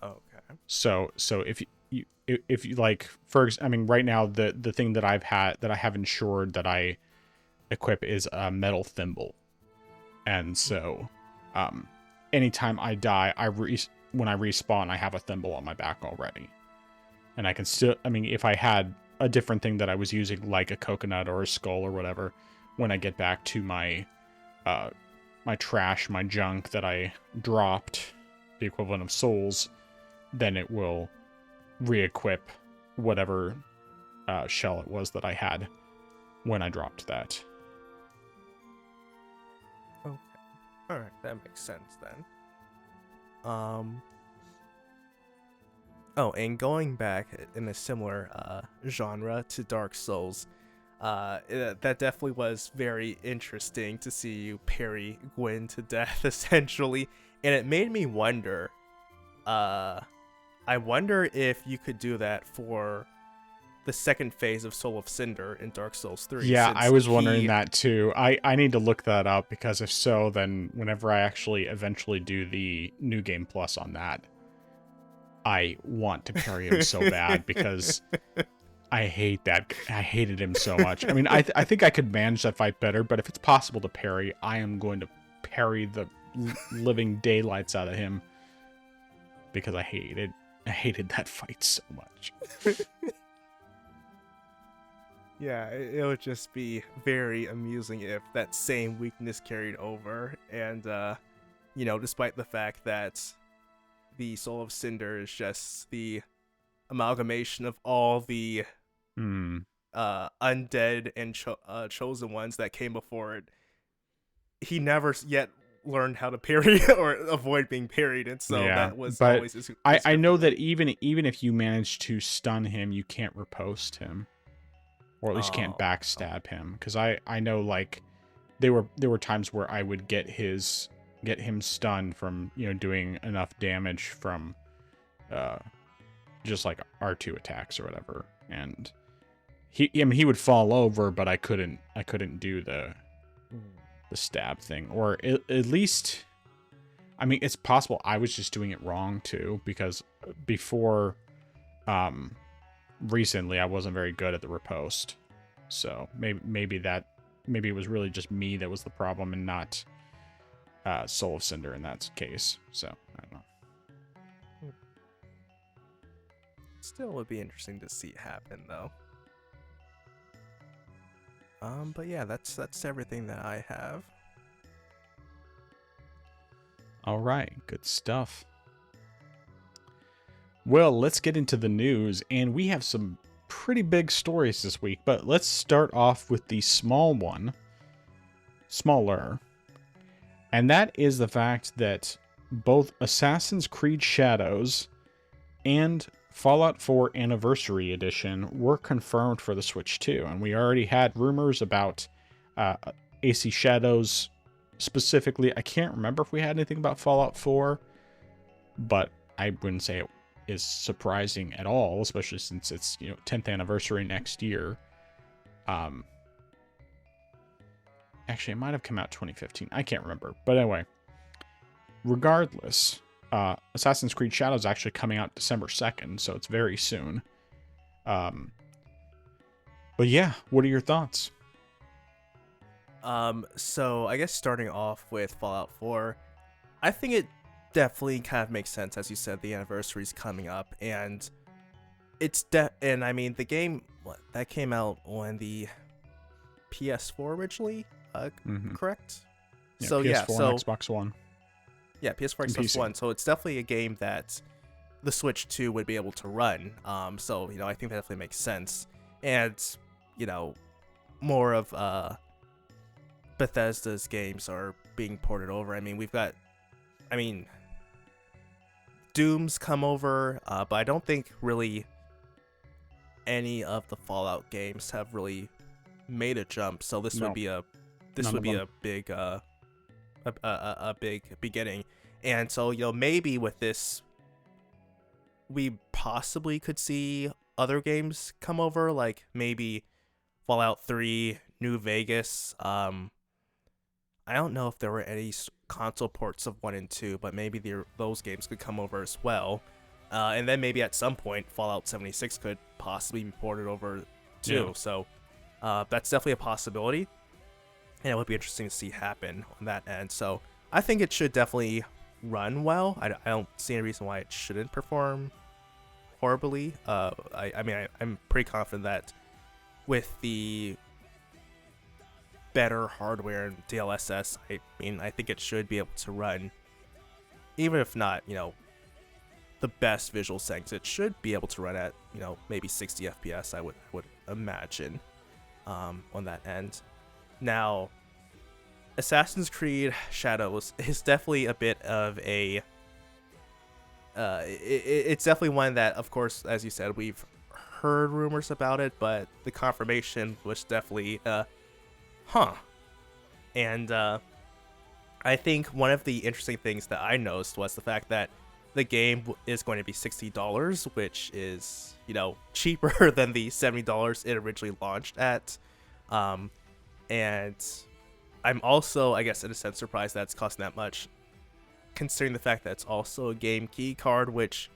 Okay. So if you like, right now the thing that I have insured that I equip is a metal thimble, and so anytime I die, when I respawn, I have a thimble on my back already, and I can still, if I had a different thing that I was using, like a coconut or a skull or whatever, when I get back to my my trash, my junk that I dropped, the equivalent of souls, then it will re-equip whatever shell it was that I had when I dropped that. Okay. All right, that makes sense then. Oh, and going back in a similar genre to Dark Souls, that definitely was very interesting to see you parry Gwyn to death, essentially. And it made me wonder, I wonder if you could do that for the second phase of Soul of Cinder in Dark Souls 3. Yeah, I was wondering that too. I need to look that up, because if so, then whenever I actually eventually do the New Game Plus on that, I want to parry him so bad, because I hate that. I hated him so much. I think I could manage that fight better, but if it's possible to parry, I am going to parry the living daylights out of him, because I hated that fight so much. Yeah, it would just be very amusing if that same weakness carried over, and despite the fact that the Soul of Cinder is just the amalgamation of all the undead and chosen ones that came before it, he never yet learned how to parry or avoid being parried, and so that was always his I know that even if you manage to stun him, you can't riposte him, or at least can't backstab him, because I know, like, there were times where I would get him stunned from doing enough damage from just like R2 attacks or whatever, and he would fall over, but I couldn't do the stab thing, or at least, it's possible I was just doing it wrong too, because before recently I wasn't very good at the riposte. So maybe it was really just me that was the problem and not Soul of Cinder in that case. So I don't know. Still would be interesting to see happen though. But yeah, that's everything that I have. All right, good stuff. Well, let's get into the news, and we have some pretty big stories this week, but let's start off with the smaller, and that is the fact that both Assassin's Creed Shadows and Fallout 4 Anniversary Edition were confirmed for the Switch 2, and we already had rumors about AC Shadows specifically. I can't remember if we had anything about Fallout 4, but I wouldn't say it is surprising at all, especially since it's 10th anniversary next year. Actually, it might have come out 2015. I can't remember, but anyway, regardless, Assassin's Creed Shadows is actually coming out December 2nd, so it's very soon. But yeah, what are your thoughts? So I guess starting off with Fallout 4, I think it definitely kind of makes sense, as you said, the anniversary's coming up, and and I mean the game that came out on the PS4 originally, correct? Yeah, so PS4 yeah, so and Xbox One. Yeah, PS4, and Xbox PC. One. So it's definitely a game that the Switch 2 would be able to run. So I think that definitely makes sense, and more of Bethesda's games are being ported over. I mean, Doom's come over, but I don't think really any of the Fallout games have really made a jump. So this would be a big a big beginning. And so maybe with this we possibly could see other games come over, like maybe Fallout 3, New Vegas. I don't know if there were any console ports of 1 and 2, but maybe those games could come over as well. And then maybe at some point, Fallout 76 could possibly be ported over too. Yeah. So that's definitely a possibility. And it would be interesting to see happen on that end. So I think it should definitely run well. I don't see any reason why it shouldn't perform horribly. I'm pretty confident that with the better hardware and DLSS, I think it should be able to run, even if not, the best visual settings. It should be able to run at, maybe 60 FPS, I would imagine, on that end. Now, Assassin's Creed Shadows is definitely a bit of a it's definitely one that, of course, as you said, we've heard rumors about it, but the confirmation was definitely and I think one of the interesting things that I noticed was the fact that the game is going to be $60, which is, cheaper than the $70 it originally launched at. And I'm also, I guess, in a sense, surprised that it's costing that much, considering the fact that it's also a game key card, which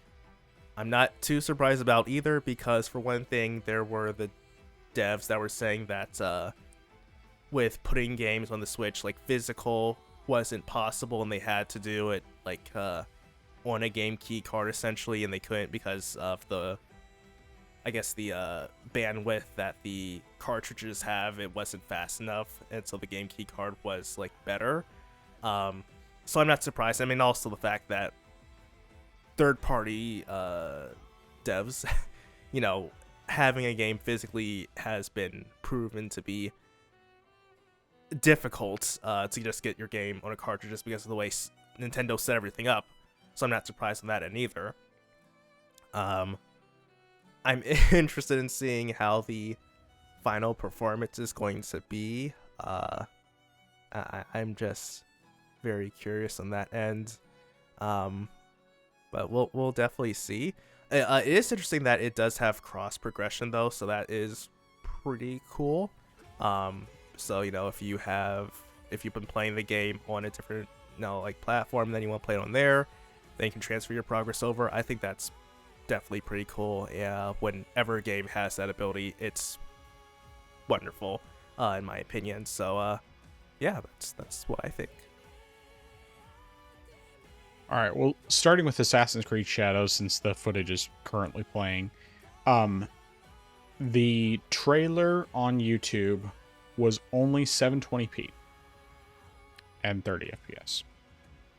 I'm not too surprised about either, because for one thing, there were the devs that were saying that with putting games on the Switch, like physical wasn't possible, and they had to do it like on a game key card essentially, and they couldn't because of the bandwidth that the cartridges have. It wasn't fast enough, and so the game key card was like better. So I'm not surprised. I mean, also the fact that third-party devs, having a game physically has been proven to be difficult to just get your game on a cartridge just because of the way Nintendo set everything up. So I'm not surprised on that end either. I'm interested in seeing how the final performance is going to be. I'm just very curious on that end. But we'll definitely see. It is interesting that it does have cross progression though, so that is pretty cool. So if you've been playing the game on a different platform, then you want to play it on there, then you can transfer your progress over. I think that's definitely pretty cool. Yeah, whenever a game has that ability, it's wonderful, in my opinion. So, yeah, that's what I think. All right, well, starting with Assassin's Creed Shadows, since the footage is currently playing, um, the trailer on YouTube was only 720p and 30 FPS,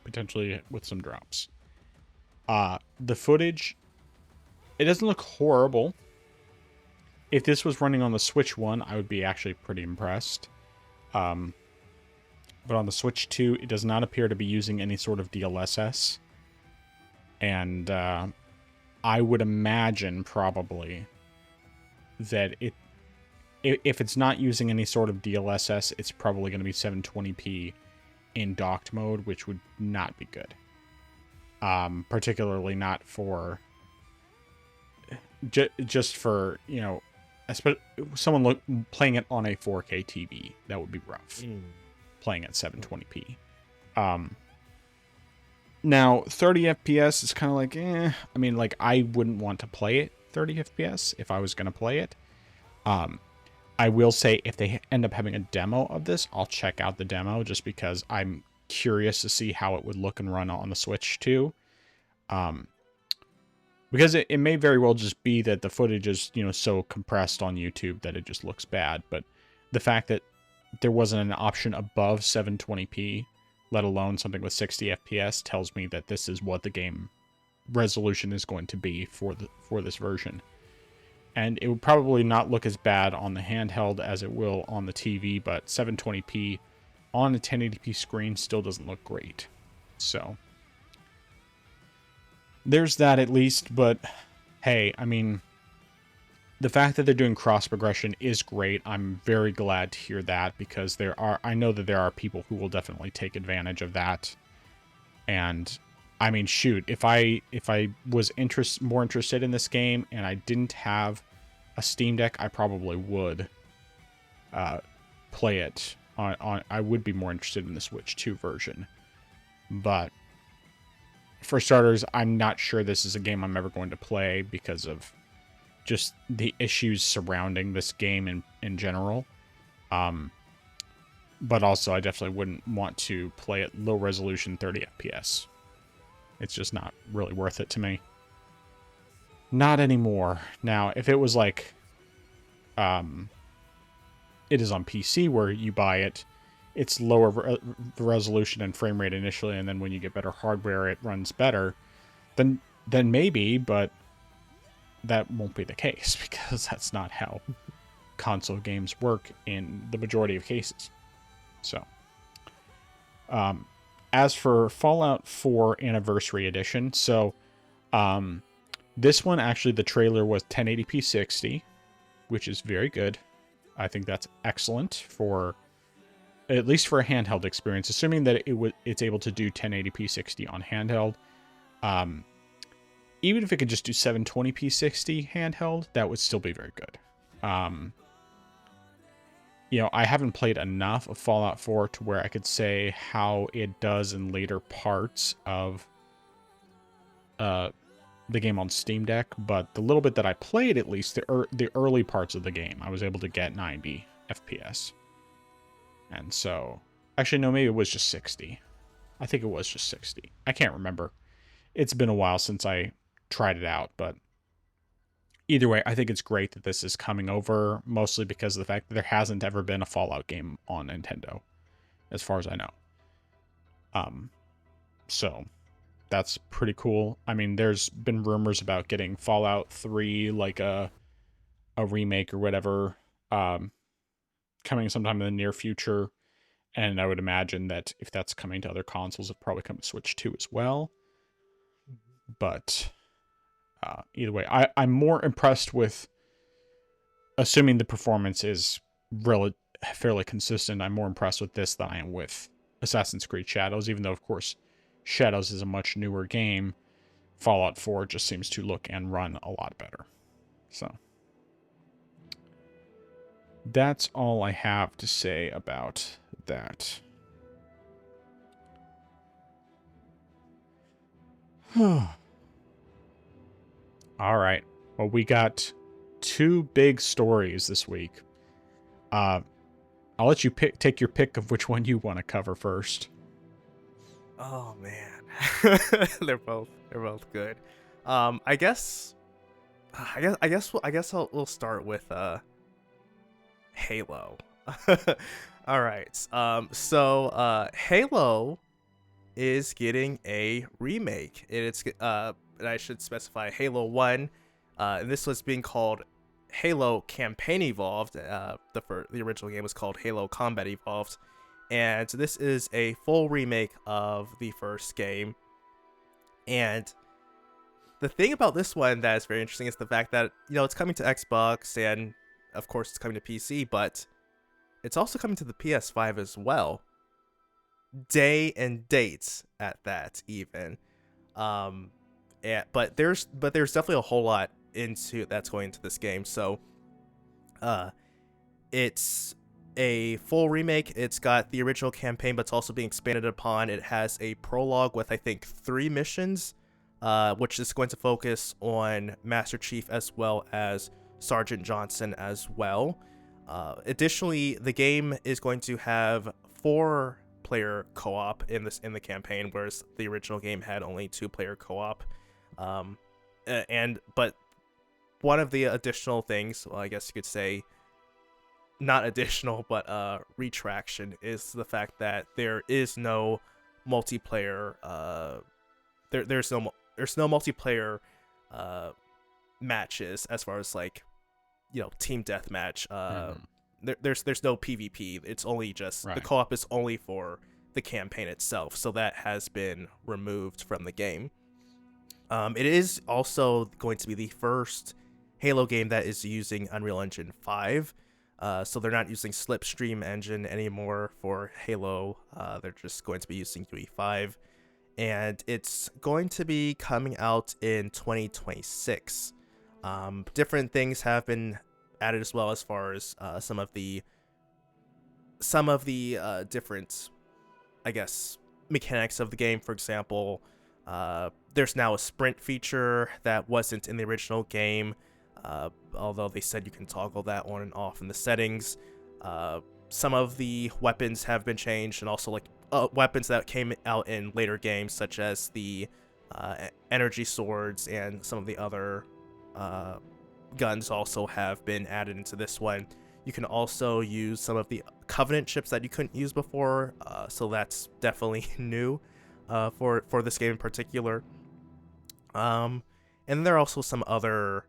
potentially with some drops. The footage, it doesn't look horrible. If this was running on the Switch 1, I would be actually pretty impressed. But on the Switch 2, it does not appear to be using any sort of DLSS. And I would imagine probably that if it's not using any sort of DLSS, it's probably going to be 720p in docked mode, which would not be good. Particularly not for just for, you know, someone playing it on a 4K TV. That would be rough. Playing at 720p. Now 30 FPS is kind of like, I mean, like, I wouldn't want to play it 30 FPS if I was going to play it. I will say if they end up having a demo of this, I'll check out the demo just because I'm curious to see how it would look and run on the Switch too. Because it may very well just be that the footage is, you know, so compressed on YouTube that it just looks bad. But the fact that there wasn't an option above 720p, let alone something with 60 FPS, tells me that this is what the game resolution is going to be for this version. And it would probably not look as bad on the handheld as it will on the TV, but 720p on a 1080p screen still doesn't look great. So there's that at least, but hey, I mean, the fact that they're doing cross progression is great. I'm very glad to hear that because I know that there are people who will definitely take advantage of that. And I mean, shoot, if I was more interested in this game and I didn't have a Steam Deck, I probably would play it on. I would be more interested in the Switch 2 version, but for starters, I'm not sure this is a game I'm ever going to play because of just the issues surrounding this game in general. But also, I definitely wouldn't want to play at low resolution 30 FPS. It's just not really worth it to me. Not anymore. Now, if it was like, it is on PC where you buy it, it's lower resolution and frame rate initially, and then when you get better hardware, it runs better. Then maybe, but that won't be the case because that's not how console games work in the majority of cases. So, as for Fallout 4 Anniversary Edition, so this one actually the trailer was 1080p 60, which is very good. I think that's excellent for at least for a handheld experience, assuming that it's able to do 1080p 60 on handheld. Even if it could just do 720p 60 handheld, that would still be very good. You know, I haven't played enough of Fallout 4 to where I could say how it does in later parts of the game on Steam Deck, but the little bit that I played, at least the early parts of the game, I was able to get 90 FPS. And so, actually, no, maybe it was just 60. I think it was just 60. I can't remember. It's been a while since I tried it out, but either way, I think it's great that this is coming over, mostly because of the fact that there hasn't ever been a Fallout game on Nintendo, as far as I know. So that's pretty cool. I mean, there's been rumors about getting Fallout 3, like a remake or whatever, coming sometime in the near future. And I would imagine that if that's coming to other consoles, it'll probably come to Switch 2 as well. But either way, I'm more impressed with, assuming the performance is fairly consistent, I'm more impressed with this than I am with Assassin's Creed Shadows, even though, of course, Shadows is a much newer game. Fallout 4 just seems to look and run a lot better. So that's all I have to say about that. All right. Well, we got two big stories this week. Uh, I'll let you take your pick of which one you want to cover first. Oh man, they're both good. I guess we'll start with Halo. All right. Halo is getting a remake. And I should specify Halo 1. And this was being called Halo Campaign Evolved. The original game was called Halo Combat Evolved. And this is a full remake of the first game. And the thing about this one that is very interesting is the fact that, it's coming to Xbox and of course it's coming to PC, but it's also coming to the PS5 as well. Day and dates at that even. But there's definitely a whole lot into that's going into this game. So it's a full remake. It's got the original campaign, but it's also being expanded upon. It has a prologue with I think 3 missions, which is going to focus on Master Chief as well as Sergeant Johnson as well. Additionally, the game is going to have 4-player co-op in the campaign, whereas the original game had only 2-player co-op. But one of the additional things, well, I guess you could say, not additional, but retraction, is the fact that there is no multiplayer. There's no multiplayer matches as far as like, team deathmatch. There's no PvP. It's only just Right. The co-op is only for the campaign itself, so that has been removed from the game. It is also going to be the first Halo game that is using Unreal Engine 5. So they're not using Slipstream engine anymore for Halo. They're just going to be using UE5. And it's going to be coming out in 2026. Different things have been added as well, as far as some of the different, I guess, mechanics of the game. For example, there's now a sprint feature that wasn't in the original game, although they said you can toggle that on and off in the settings. Some of the weapons have been changed, and also like weapons that came out in later games, such as the energy swords and some of the other guns also have been added into this one. You can also use some of the Covenant ships that you couldn't use before, so that's definitely new for this game in particular. And there are also some other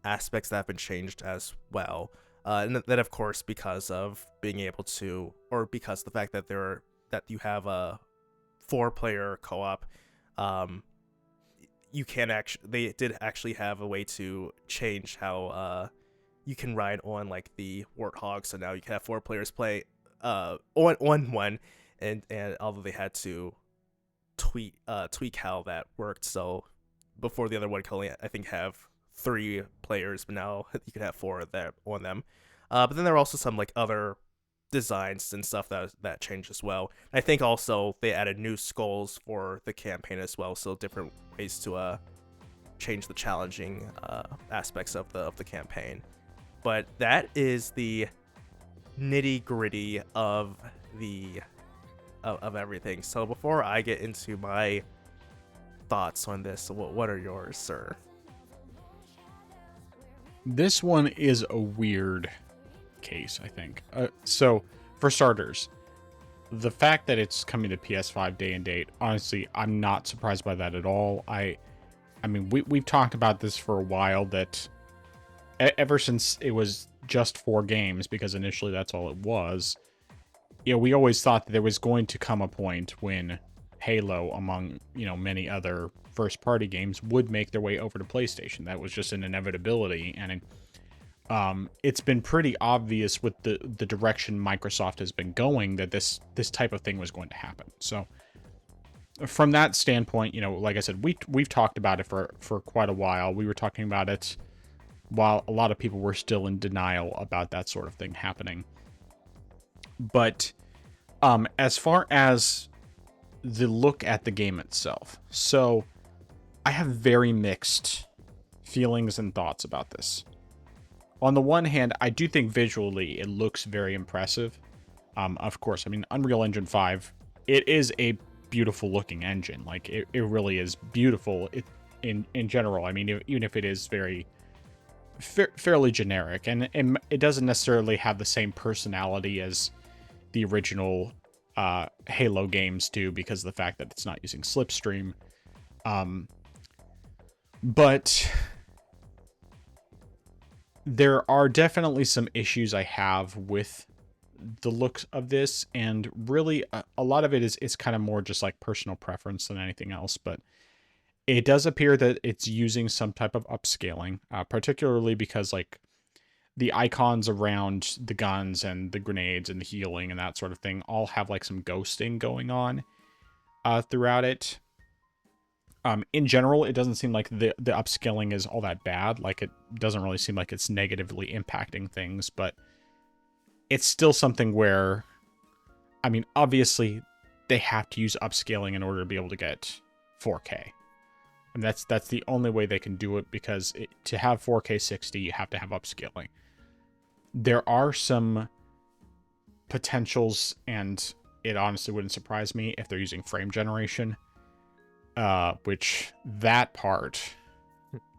aspects that have been changed as well. And that, of course, because of being able to, or because the fact that that you have a 4-player co-op, you can they did actually have a way to change how you can ride on like the Warthog. So now you can have 4 players play on one, and although they had to tweak how that worked. So before, the other one could only, I think, have 3 players, but now you can have 4 there on them. But then there are also some like other designs and stuff that changed as well. I think also they added new skulls for the campaign as well, so different ways to change the challenging aspects of the campaign. But that is the nitty gritty of everything. So before I get into my thoughts on this, what are yours, sir? This one is a weird case, I think. So, for starters, the fact that it's coming to PS5 day and date, honestly, I'm not surprised by that at all. I mean, we've talked about this for a while, that ever since it was just 4 games, because initially that's all it was, we always thought that there was going to come a point when Halo, among, many other first-party games, would make their way over to PlayStation. That was just an inevitability, and it's been pretty obvious with the direction Microsoft has been going that this type of thing was going to happen. So from that standpoint, like I said, we've talked about it for quite a while. We were talking about it while a lot of people were still in denial about that sort of thing happening. But as far as the look at the game itself, so I have very mixed feelings and thoughts about this. On the one hand, I do think visually it looks very impressive. Of course, I mean, Unreal Engine 5, it is a beautiful looking engine. Like, it really is beautiful in general. I mean, even if it is fairly generic, and it doesn't necessarily have the same personality as the original Halo games do because of the fact that it's not using Slipstream. But there are definitely some issues I have with the looks of this, and really a lot of it is kind of more just like personal preference than anything else. But it does appear that it's using some type of upscaling, particularly because like the icons around the guns and the grenades and the healing and that sort of thing all have like some ghosting going on throughout it. In general, it doesn't seem like the upscaling is all that bad. Like, it doesn't really seem like it's negatively impacting things, but it's still something where, I mean, obviously they have to use upscaling in order to be able to get 4K. And that's the only way they can do it, because to have 4K 60, you have to have upscaling. There are some potentials, and it honestly wouldn't surprise me if they're using frame generation. Which that part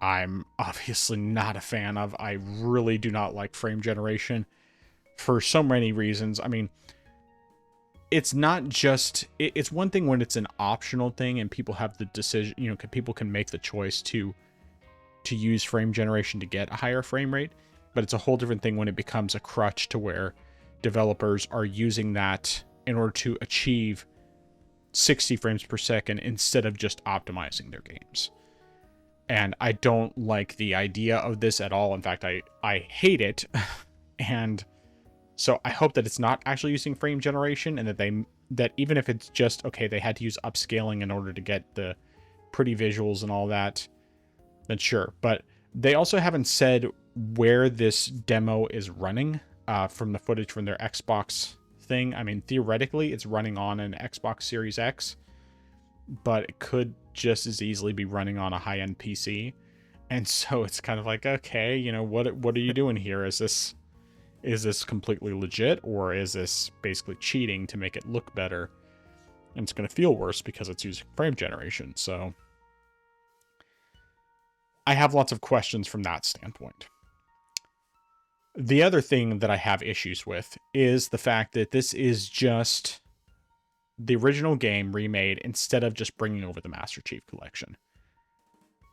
I'm obviously not a fan of. I really do not like frame generation for so many reasons. I mean, it's not just, it's one thing when it's an optional thing and people have the decision, you know, people can make the choice to use frame generation to get a higher frame rate, but it's a whole different thing when it becomes a crutch to where developers are using that in order to achieve 60 frames per second instead of just optimizing their games. And I don't like the idea of this at all. In fact, I hate it. And so I hope that it's not actually using frame generation, and that even if it's just, okay, they had to use upscaling in order to get the pretty visuals and all that, then sure. But they also haven't said where this demo is running from the footage from their Xbox thing. I mean, theoretically, it's running on an Xbox Series X, but it could just as easily be running on a high-end PC. And so it's kind of like, okay, you know, what are you doing here? Is this completely legit, or is this basically cheating to make it look better? And it's going to feel worse because it's using frame generation. So I have lots of questions from that standpoint. The other thing that I have issues with is the fact that this is just the original game remade instead of just bringing over the Master Chief Collection.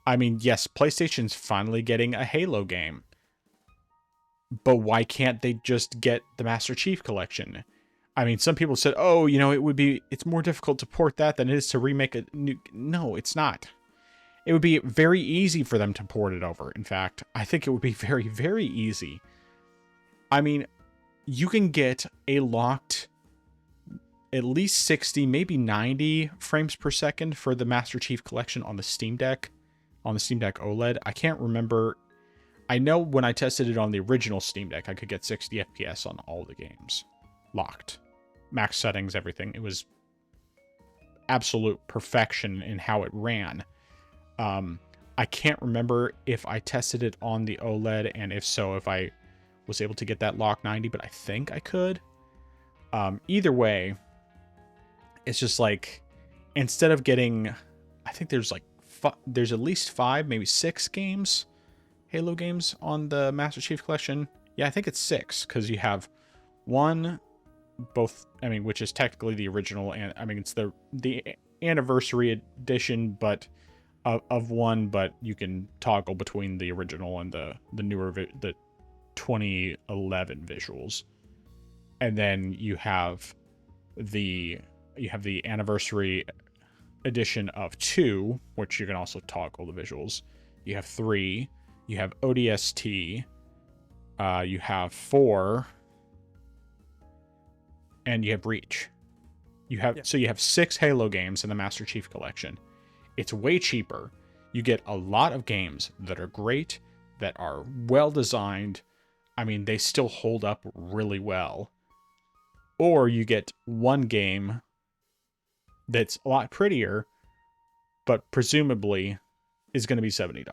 I mean, yes, PlayStation's finally getting a Halo game, but why can't they just get the Master Chief Collection? I mean, some people said, oh, you know, it's more difficult to port that than it is to remake a new... No, it's not. It would be very easy for them to port it over. In fact, I think it would be very, very easy. I mean, you can get a locked at least 60, maybe 90 frames per second for the Master Chief Collection on the Steam Deck OLED. I can't remember. I know when I tested it on the original Steam Deck, I could get 60 FPS on all the games. Locked. Max settings, everything. It was absolute perfection in how it ran. I can't remember if I tested it on the OLED, and if so, if I was able to get that lock 90, but I think I could. Either way, it's just like, instead of getting, I think there's like, there's at least 5, maybe 6 games, Halo games on the Master Chief Collection. Yeah, I think it's 6, because you have one, both, I mean, which is technically the original, and I mean, it's the anniversary edition, but of one, but you can toggle between the original and the newer, the 2011 visuals. And then you have the anniversary edition of 2, which you can also toggle the visuals. You have 3, you have ODST, you have 4, and you have Reach. So you have 6 Halo games in the Master Chief Collection. It's way cheaper. You get a lot of games that are great, that are well designed. I mean, they still hold up really well. Or you get one game that's a lot prettier, but presumably is going to be $70.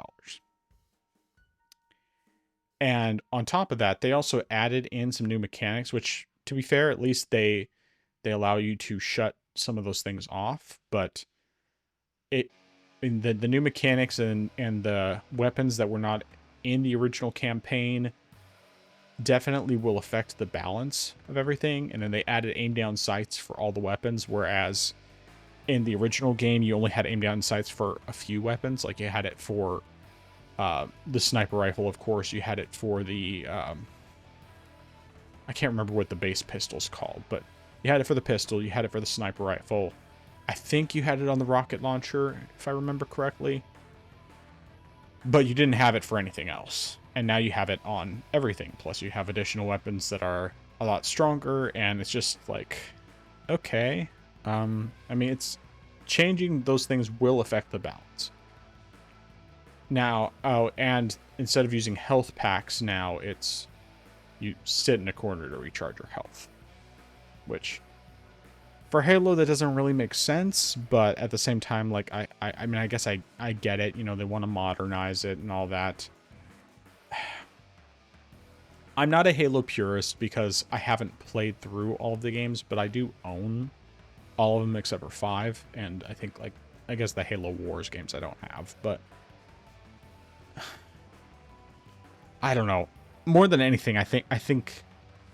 And on top of that, they also added in some new mechanics, which, to be fair, at least they allow you to shut some of those things off. But it in the new mechanics and the weapons that were not in the original campaign definitely will affect the balance of everything. And then they added aim down sights for all the weapons, whereas in the original game you only had aim down sights for a few weapons. Like you had it for the sniper rifle, of course. You had it for the I can't remember what the base pistol's called, but you had it for the pistol, you had it for the sniper rifle. I think you had it on the rocket launcher, if I remember correctly. But you didn't have it for anything else. And now you have it on everything. Plus you have additional weapons that are a lot stronger, and it's just like, okay. I mean, it's changing those things will affect the balance. Now, oh, and instead of using health packs, now it's you sit in a corner to recharge your health. Which, for Halo, that doesn't really make sense, but at the same time, like, I mean, I guess I get it. You know, they want to modernize it and all that. I'm not a Halo purist because I haven't played through all of the games, but I do own all of them except for 5, and I think, like, I guess the Halo Wars games I don't have, but I don't know. More than anything, I think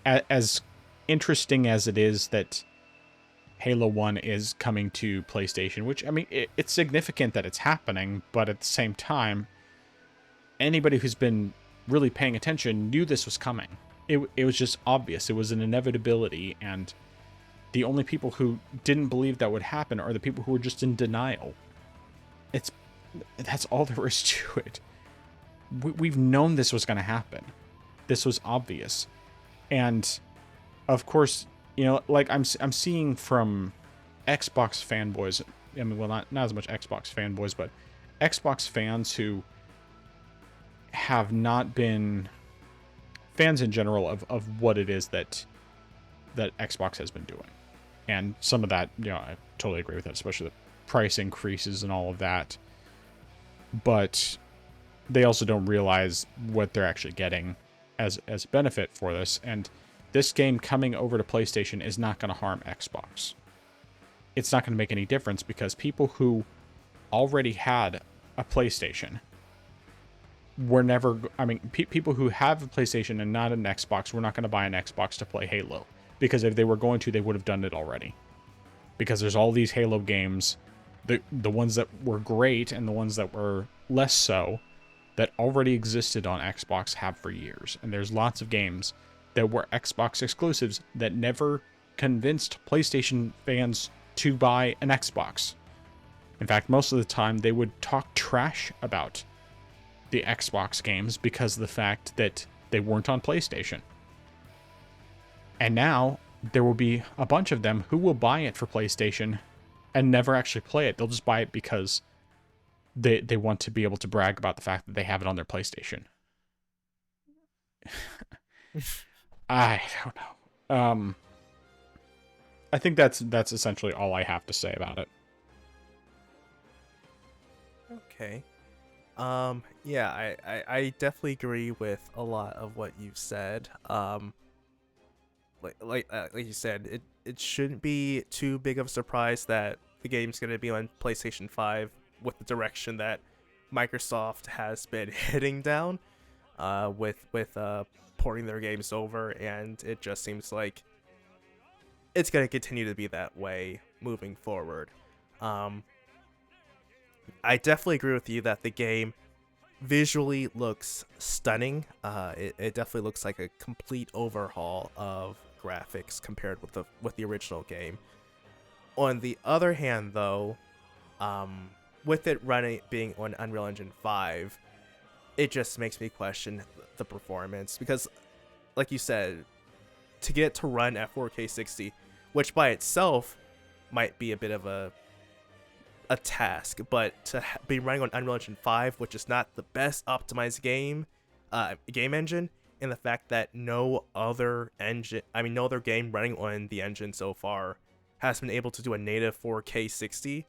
as interesting as it is that Halo 1 is coming to PlayStation, which, I mean, it's significant that it's happening, but at the same time, anybody who's been really paying attention knew this was coming. It was just obvious. It was an inevitability, and the only people who didn't believe that would happen are the people who were just in denial. That's all there is to it. We've known this was going to happen. This was obvious. And of course, you know, like I'm seeing from Xbox fanboys, I mean, well, not as much Xbox fanboys, but Xbox fans who have not been fans in general of what it is that Xbox has been doing. And some of that, you know, I totally agree with that, especially the price increases and all of that. But they also don't realize what they're actually getting as benefit for this. And this game coming over to PlayStation is not going to harm Xbox. It's not going to make any difference because people who already had a PlayStation were never, I mean, people who have a PlayStation and not an Xbox were not going to buy an Xbox to play Halo. Because if they were going to, they would have done it already. Because there's all these Halo games, the ones that were great and the ones that were less so, that already existed on Xbox have for years. And there's lots of games that were Xbox exclusives that never convinced PlayStation fans to buy an Xbox. In fact, most of the time they would talk trash about the Xbox games because of the fact that they weren't on PlayStation. And now there will be a bunch of them who will buy it for PlayStation and never actually play it. They'll just buy it because they want to be able to brag about the fact that they have it on their PlayStation. I don't know. I think that's essentially all I have to say about it. Okay. Yeah, I definitely agree with a lot of what you've said. Like you said, it shouldn't be too big of a surprise that the game's going to be on PlayStation 5 with the direction that Microsoft has been heading down with porting their games over, and it just seems like it's going to continue to be that way moving forward. I definitely agree with you that the game visually looks stunning. It definitely looks like a complete overhaul of graphics compared with the original game. On the other hand, though, with it being on Unreal Engine 5, it just makes me question the performance because, like you said, to get it to run at 4K 60, which by itself might be a bit of a task, but to be running on Unreal Engine 5, which is not the best optimized game engine, and the fact that no other game running on the engine so far has been able to do a native 4K 60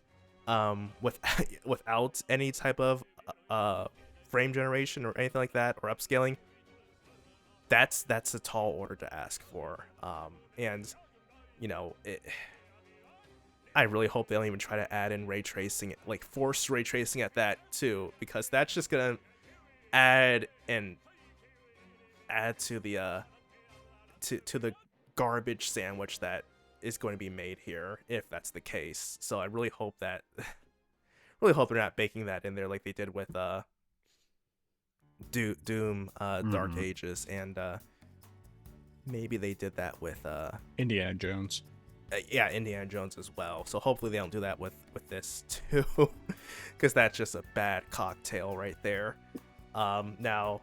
without any type of frame generation or anything like that or upscaling, that's a tall order to ask for. And you know, I really hope they don't even try to add in ray tracing, like forced ray tracing at that too, because that's just gonna add to the to the garbage sandwich that is going to be made here if that's the case. So I really hope that really hope they're not baking that in there like they did with Doom Dark Ages, and maybe they did that with Indiana Jones. Yeah, Indiana Jones as well. So hopefully they don't do that with this too, because that's just a bad cocktail right there. Now,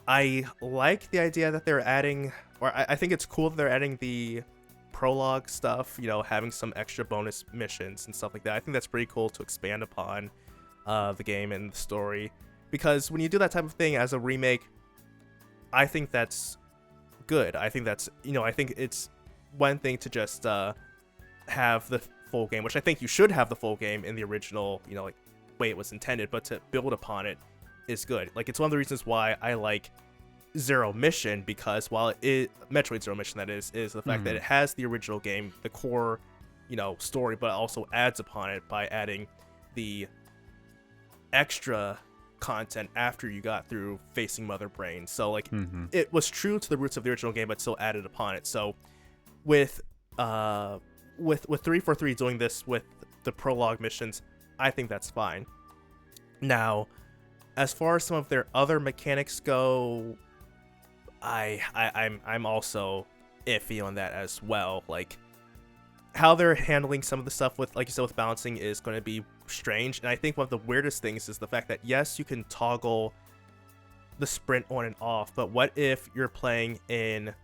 I like the idea that they're adding, or I think it's cool that they're adding the prologue stuff, you know, having some extra bonus missions and stuff like that. I think that's pretty cool to expand upon the game and the story, because when you do that type of thing as a remake, I think that's good. I think that's, you know, I think it's one thing to just have the full game, which I think you should have the full game in the original, you know, like way it was intended, but to build upon it is good. Like, it's one of the reasons why I like Zero Mission, because while Metroid Zero Mission, that is the fact that it has the original game, the core, you know, story, but also adds upon it by adding the extra content after you got through facing Mother Brain. So like it was true to the roots of the original game, but still added upon it. So with 343 doing this with the prologue missions, I think that's fine. Now, as far as some of their other mechanics go, I'm also iffy on that as well. Like, how they're handling some of the stuff with, like you said, with balancing is going to be strange. And I think one of the weirdest things is the fact that, yes, you can toggle the sprint on and off, but what if you're playing in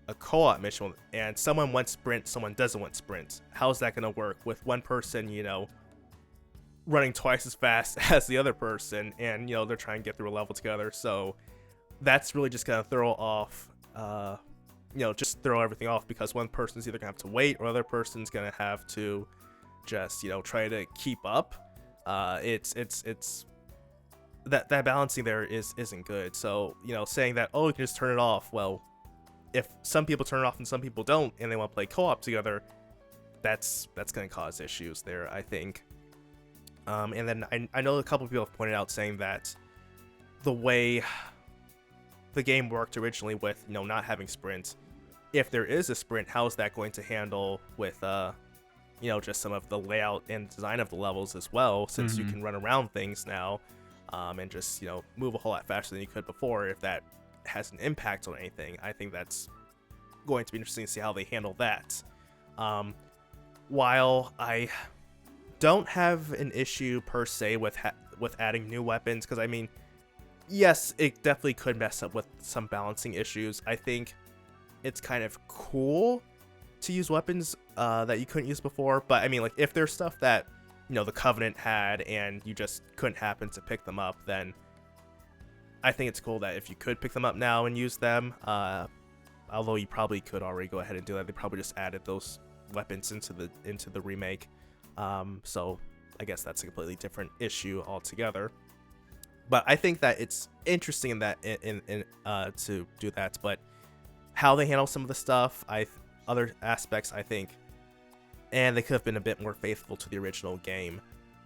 a co-op mission and someone wants sprint, someone doesn't want sprint? How's that going to work with one person, you know, running twice as fast as the other person, and, you know, they're trying to get through a level together? So that's really just going to throw off, you know, just throw everything off, because one person's either gonna have to wait or other person's gonna have to just, you know, try to keep up. It's that balancing there isn't good. So, you know, saying that, oh, you can just turn it off. Well, if some people turn it off and some people don't, and they want to play co-op together, that's gonna cause issues there, I think. And then I know a couple of people have pointed out saying that the way the game worked originally with, you know, not having sprints, if there is a sprint, how is that going to handle with you know, just some of the layout and design of the levels as well, since you can run around things now, and just, you know, move a whole lot faster than you could before. If that has an impact on anything, I think that's going to be interesting to see how they handle that. While I don't have an issue per se with adding new weapons, because I mean, yes, it definitely could mess up with some balancing issues. I think it's kind of cool to use weapons that you couldn't use before, but I mean, like, if there's stuff that, you know, the Covenant had and you just couldn't happen to pick them up, then I think it's cool that if you could pick them up now and use them, although you probably could already go ahead and do that, they probably just added those weapons into the remake, so I guess that's a completely different issue altogether. But I think that it's interesting in that in to do that. But how they handle some of the stuff, other aspects, I think, and they could have been a bit more faithful to the original game.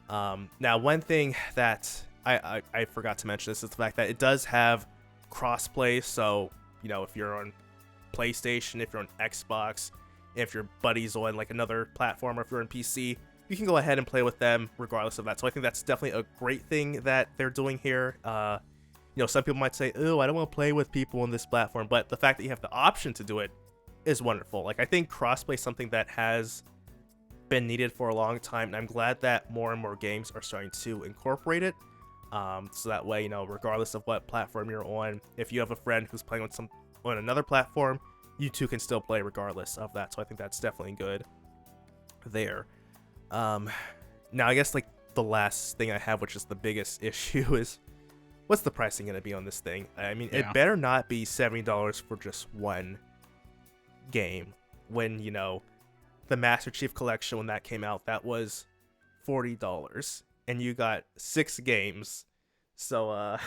Now, one thing that I forgot to mention is the fact that it does have crossplay. So, you know, if you're on PlayStation, if you're on Xbox, if your buddy's on like another platform, or if you're on PC, you can go ahead and play with them regardless of that. So I think that's definitely a great thing that they're doing here. You know, some people might say, oh, I don't want to play with people on this platform, but the fact that you have the option to do it is wonderful. Like, I think crossplay is something that has been needed for a long time, and I'm glad that more and more games are starting to incorporate it. So that way, you know, regardless of what platform you're on, if you have a friend who's playing on another platform, you two can still play regardless of that. So I think that's definitely good there. Now I guess, like, the last thing I have, which is the biggest issue, is what's the pricing going to be on this thing? I mean, it better not be $70 for just one game, when, you know, the Master Chief Collection, when that came out, that was $40, and you got 6 games. So, I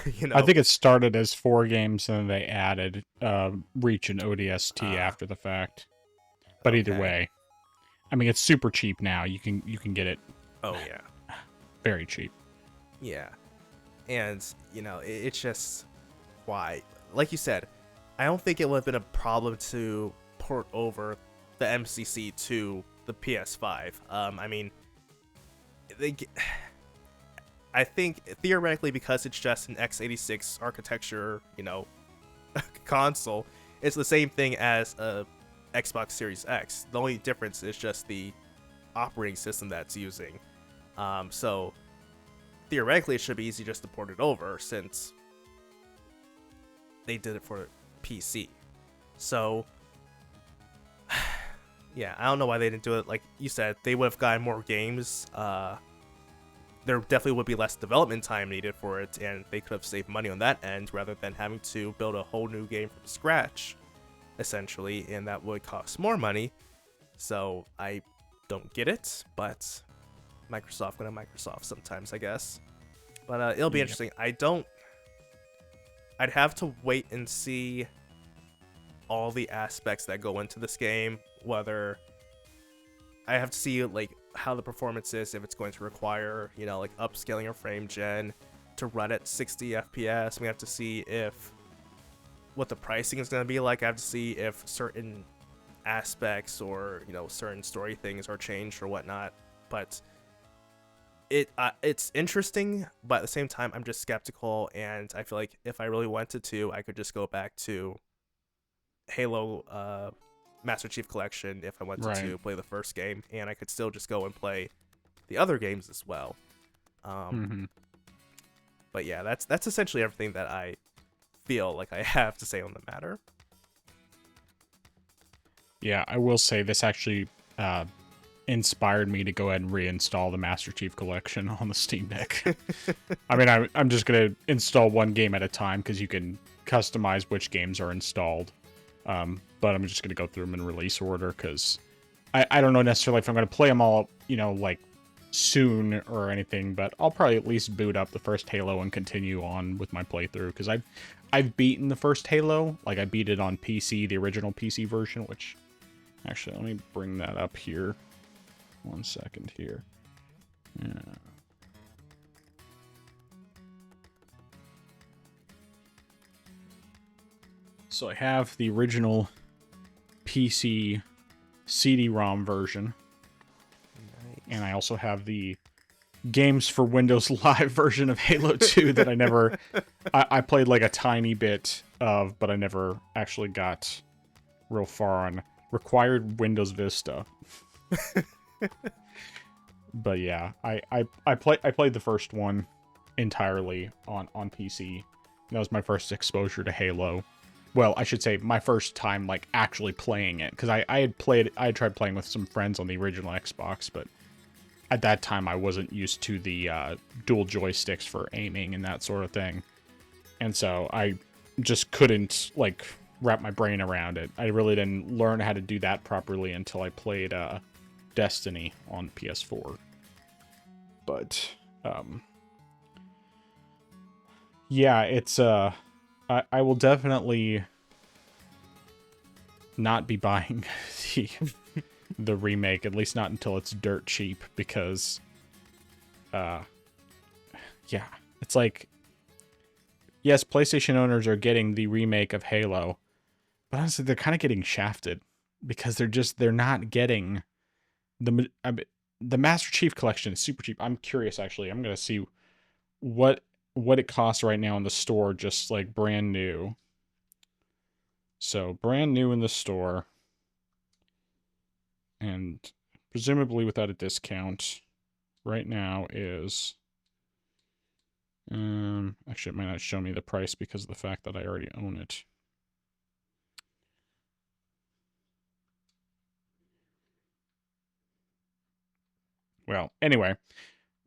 think it started as 4 games and then they added Reach and ODST uh, after the fact. But either okay. way, I mean it's super cheap now. You can get it Oh yeah, very cheap. yeah. And it's just why, like you said, I don't think it would have been a problem to port over the MCC to the PS5. I mean, they, I think theoretically because it's just an x86 architecture, console, it's the same thing as a Xbox Series X. The only difference is just the operating system that's using. So theoretically, it should be easy just to port it over since they did it for PC. So yeah, I don't know why they didn't do it. Like you said, they would have gotten more games. There definitely would be less development time needed for it, and they could have saved money on that end rather than having to build a whole new game from scratch, essentially, and that would cost more money. So I don't get it, but Microsoft gonna Microsoft sometimes, I guess. But it'll be interesting. I'd have to wait and see all the aspects that go into this game, whether I have to see like how the performance is, if it's going to require, like upscaling or frame gen to run at 60 FPS. We have to see if what the pricing is going to be like. I have to see if certain aspects or, certain story things are changed or whatnot. But it's interesting, but at the same time, I'm just skeptical, and I feel like if I really wanted to, I could just go back to Halo Master Chief Collection if I wanted Right. to play the first game, and I could still just go and play the other games as well. Mm-hmm. But yeah, that's essentially everything that I feel like I have to say on the matter. Yeah, I will say this actually inspired me to go ahead and reinstall the Master Chief Collection on the Steam Deck. I mean, I'm just going to install one game at a time because you can customize which games are installed. But I'm just going to go through them in release order because I don't know necessarily if I'm going to play them all, like soon or anything, but I'll probably at least boot up the first Halo and continue on with my playthrough because I've beaten the first Halo. Like, I beat it on PC, the original PC version, which actually, let me bring that up here. 1 second here. Yeah. So I have the original PC CD-ROM version, and I also have the games for Windows Live version of Halo 2 that I never... I played like a tiny bit of, but I never actually got real far on. Required Windows Vista. But yeah, I played the first one entirely on PC. That was my first exposure to Halo. Well, I should say my first time like actually playing it, because I had tried playing with some friends on the original Xbox, but at that time I wasn't used to the dual joysticks for aiming and that sort of thing, and so I just couldn't like wrap my brain around it. I really didn't learn how to do that properly until I played Destiny on PS4. But yeah, it's I will definitely not be buying the the remake, at least not until it's dirt cheap, because yeah, it's like, yes, PlayStation owners are getting the remake of Halo, but honestly they're kind of getting shafted because they're not getting the Master Chief Collection is super cheap. I'm curious, actually. I'm gonna see what it costs right now in the store, just like brand new. So brand new in the store, and presumably without a discount, right now is actually it might not show me the price because of the fact that I already own it. Well, anyway,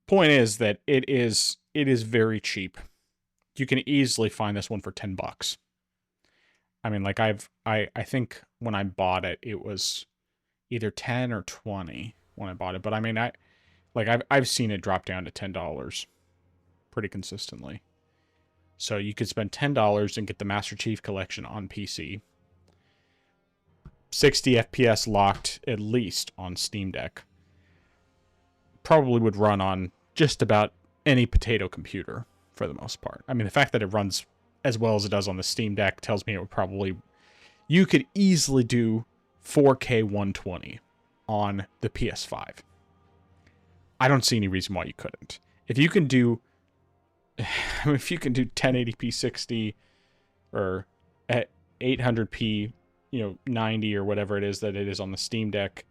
point is that it is very cheap. You can easily find this one for $10. I mean, like I think when I bought it, it was either 10 or 20 when I bought it. But I mean, I've seen it drop down to $10 pretty consistently. So you could spend $10 and get the Master Chief Collection on PC. 60 FPS locked at least on Steam Deck. Probably would run on just about any potato computer for the most part. I mean, the fact that it runs as well as it does on the Steam Deck tells me it would probably... You could easily do 4K 120 on the PS5. I don't see any reason why you couldn't. If you can do 1080p 60 or at 800p, 90 or whatever it is that it is on the Steam Deck,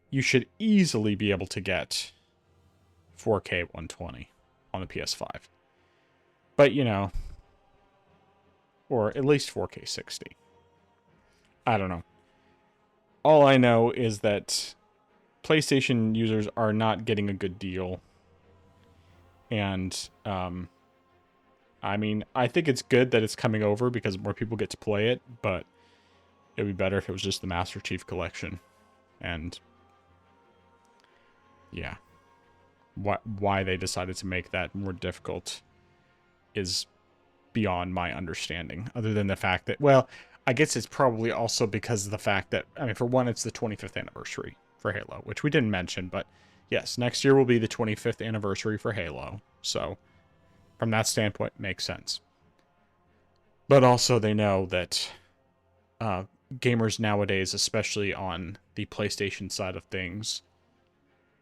you should easily be able to get 4K 120 on the PS5. But, or at least 4K 60. I don't know. All I know is that PlayStation users are not getting a good deal. And, I mean, I think it's good that it's coming over because more people get to play it, but it would be better if it was just the Master Chief Collection. And, yeah. Why they decided to make that more difficult is beyond my understanding. Other than the fact that, well, I guess it's probably also because of the fact that, I mean, for one, it's the 25th anniversary for Halo, which we didn't mention, but yes, next year will be the 25th anniversary for Halo. So, from that standpoint, it makes sense. But also, they know that gamers nowadays, especially on the PlayStation side of things,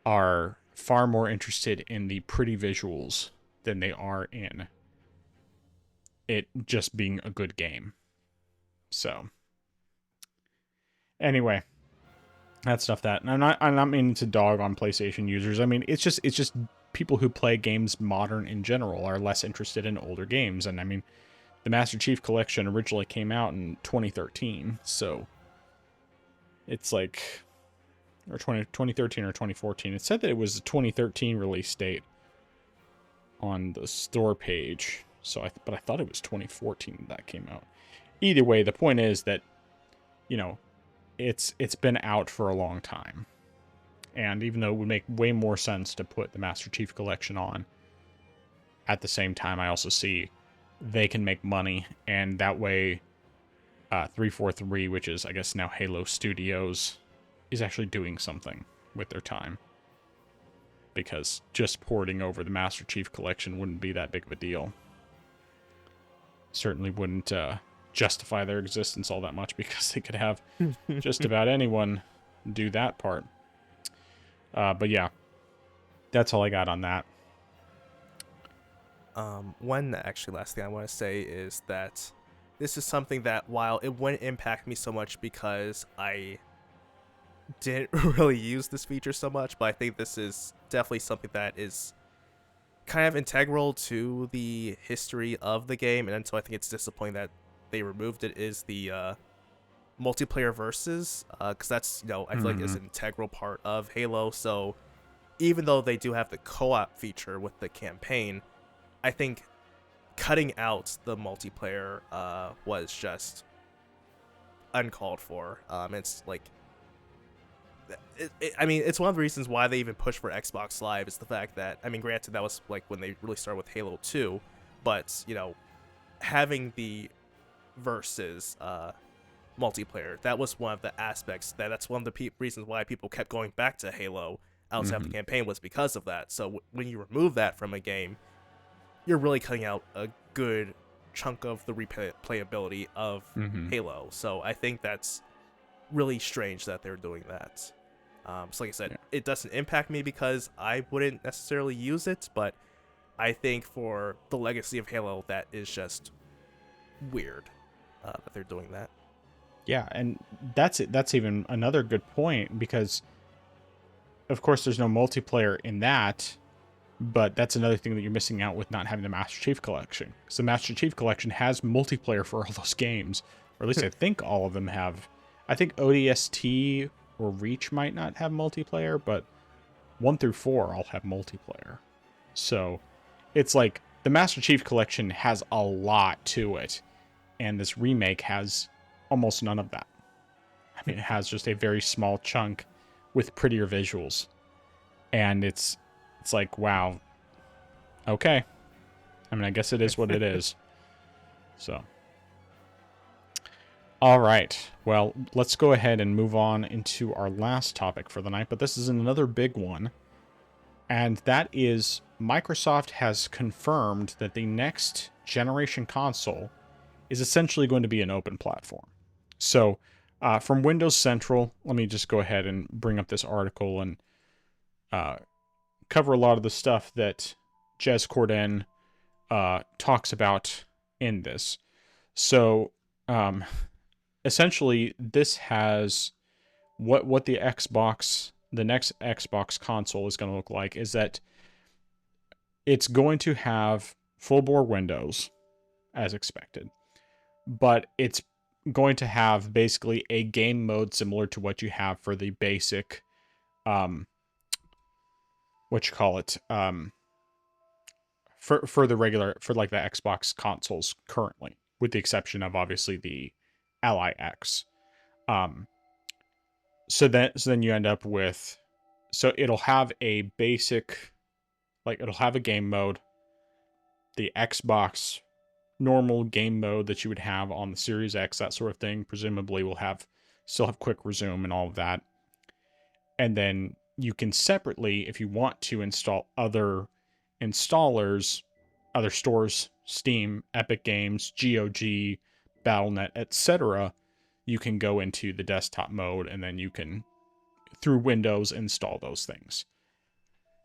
are far more interested in the pretty visuals than they are in it just being a good game. So, anyway, that's stuff that, and I'm not meaning to dog on PlayStation users. I mean, it's just people who play games modern in general are less interested in older games. And I mean, the Master Chief Collection originally came out in 2013, so it's like, or 2013 or 2014. It said that it was a 2013 release date on the store page. So but I thought it was 2014 that came out. Either way, the point is that, it's been out for a long time. And even though it would make way more sense to put the Master Chief Collection on, at the same time, I also see they can make money. And that way, 343, which is, I guess, now Halo Studios, is actually doing something with their time. Because just porting over the Master Chief Collection wouldn't be that big of a deal. Certainly wouldn't justify their existence all that much, because they could have just about anyone do that part. But yeah, that's all I got on that. One actually last thing I want to say is that this is something that, while it wouldn't impact me so much because I didn't really use this feature so much, but I think this is definitely something that is kind of integral to the history of the game, and so I think it's disappointing that they removed it, is the multiplayer versus, because that's, I feel like is an integral part of Halo. So even though they do have the co-op feature with the campaign, I think cutting out the multiplayer was just uncalled for. It's like, I mean, it's one of the reasons why they even push for Xbox Live, is the fact that, I mean, granted, that was like when they really started with Halo 2, but, having the versus multiplayer, that was one of the aspects that's one of the reasons why people kept going back to Halo outside of the campaign, was because of that. So when you remove that from a game, you're really cutting out a good chunk of the replayability of Halo. So I think that's really strange that they're doing that. So like I said, It doesn't impact me because I wouldn't necessarily use it, but I think for the legacy of Halo, that is just weird that they're doing that. Yeah, and that's even another good point, because of course there's no multiplayer in that, but that's another thing that you're missing out with not having the Master Chief Collection. So the Master Chief Collection has multiplayer for all those games, or at least I think all of them have. I think ODST or Reach might not have multiplayer, but 1 through 4 all have multiplayer. So it's like the Master Chief Collection has a lot to it, and this remake has almost none of that. I mean, it has just a very small chunk with prettier visuals. And it's like, wow. Okay. I mean, I guess it is what it is. So, all right. Well, let's go ahead and move on into our last topic for the night, but this is another big one. And that is Microsoft has confirmed that the next generation console is essentially going to be an open platform. So, from Windows Central, let me just go ahead and bring up this article and cover a lot of the stuff that Jez Corden talks about in this. So, essentially, this has what the next Xbox console is going to look like is that it's going to have full bore Windows as expected, but it's going to have basically a game mode similar to what you have for the basic, what you call it, for the regular, for like the Xbox consoles currently, with the exception of obviously the Ally X. So then you end up with, so it'll have a basic, like it'll have a game mode, the Xbox normal game mode that you would have on the Series X, that sort of thing. Presumably will still have quick resume and all of that. And then you can separately, if you want to install other installers, other stores, Steam, Epic Games, GOG, Battle.net, etc., you can go into the desktop mode and then you can, through Windows, install those things.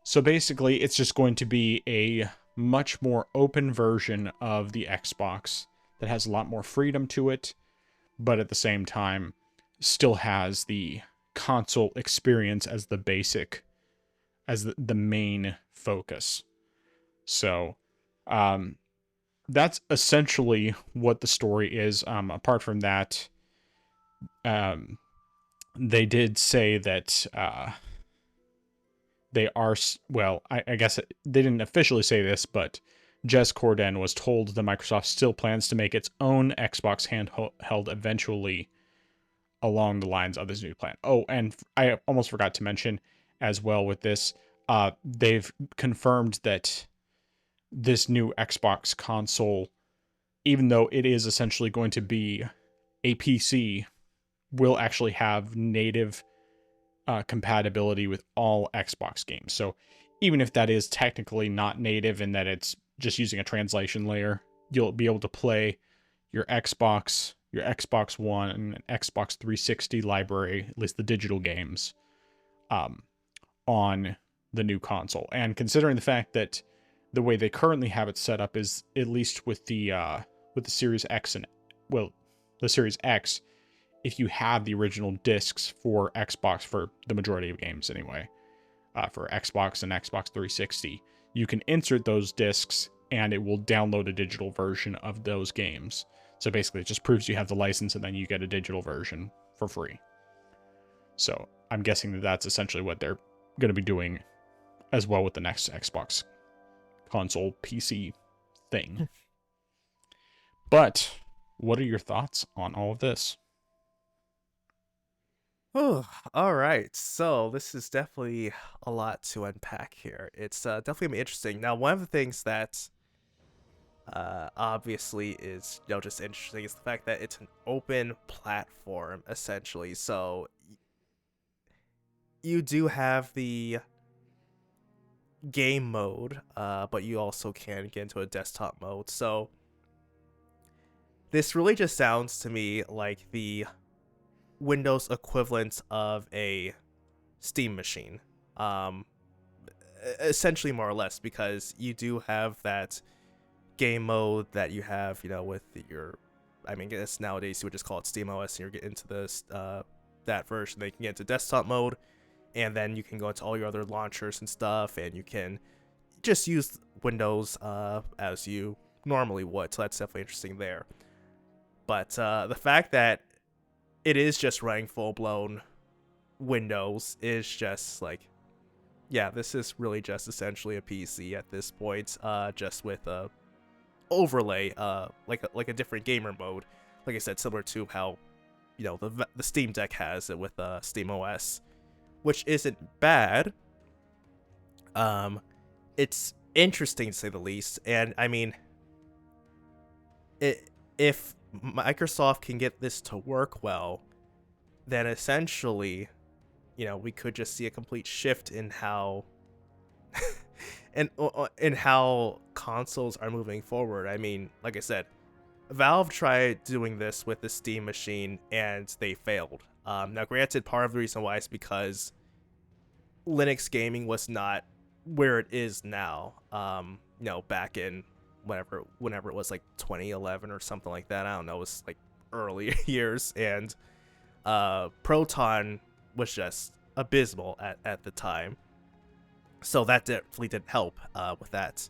So basically, it's just going to be a much more open version of the Xbox that has a lot more freedom to it, but at the same time, still has the console experience as the basic, as the main focus. So, that's essentially what the story is. Apart from that, they did say that they are, well, I guess they didn't officially say this, but Jez Corden was told that Microsoft still plans to make its own Xbox handheld eventually along the lines of this new plan. Oh, and I almost forgot to mention as well with this, they've confirmed that this new Xbox console, even though it is essentially going to be a PC, will actually have native compatibility with all Xbox games. So even if that is technically not native in that it's just using a translation layer, you'll be able to play your Xbox One, and Xbox 360 library, at least the digital games, on the new console. And considering the fact that the way they currently have it set up is, at least with the Series X and, well, the Series X, if you have the original discs for Xbox, for the majority of games anyway, for Xbox and Xbox 360, you can insert those discs and it will download a digital version of those games. So basically, it just proves you have the license and then you get a digital version for free. So I'm guessing that that's essentially what they're going to be doing as well with the next Xbox console PC thing. But what are your thoughts on all of this? Oh, all right. So this is definitely a lot to unpack here. It's definitely gonna be interesting. Now, one of the things that obviously is just interesting is the fact that it's an open platform essentially. So you do have the game mode, but you also can get into a desktop mode. So this really just sounds to me like the Windows equivalent of a Steam machine, essentially, more or less, because you do have that game mode that you have, with your, I mean, I guess nowadays you would just call it SteamOS, and you're getting into this that version. They can get into desktop mode, and then you can go into all your other launchers and stuff, and you can just use Windows as you normally would. So that's definitely interesting there. But the fact that it is just running full-blown Windows is just like, yeah, this is really just essentially a PC at this point, just with a overlay, like a different gamer mode. Like I said, similar to how, the Steam Deck has it with SteamOS, which isn't bad. It's interesting to say the least, and I mean, if Microsoft can get this to work well, then essentially, we could just see a complete shift in how and in how consoles are moving forward. I mean, like I said, Valve tried doing this with the Steam machine and they failed. Now, granted, part of the reason why is because Linux gaming was not where it is now. Back in whenever it was like 2011 or something like that. I don't know. It was like early years, and Proton was just abysmal at the time. So that definitely didn't help with that.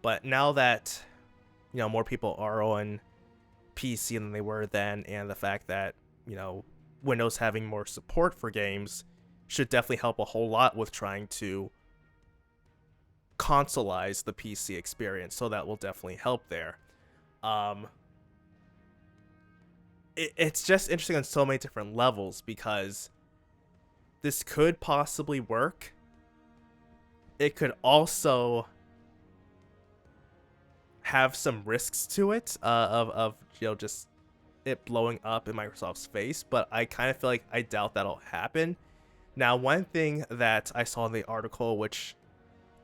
But now that more people are on PC than they were then, and the fact that Windows having more support for games should definitely help a whole lot with trying to consoleize the PC experience. So that will definitely help there. It's just interesting on so many different levels, because this could possibly work. It could also have some risks to it of just it blowing up in Microsoft's face, but I kind of feel like I doubt that'll happen. Now, one thing that I saw in the article,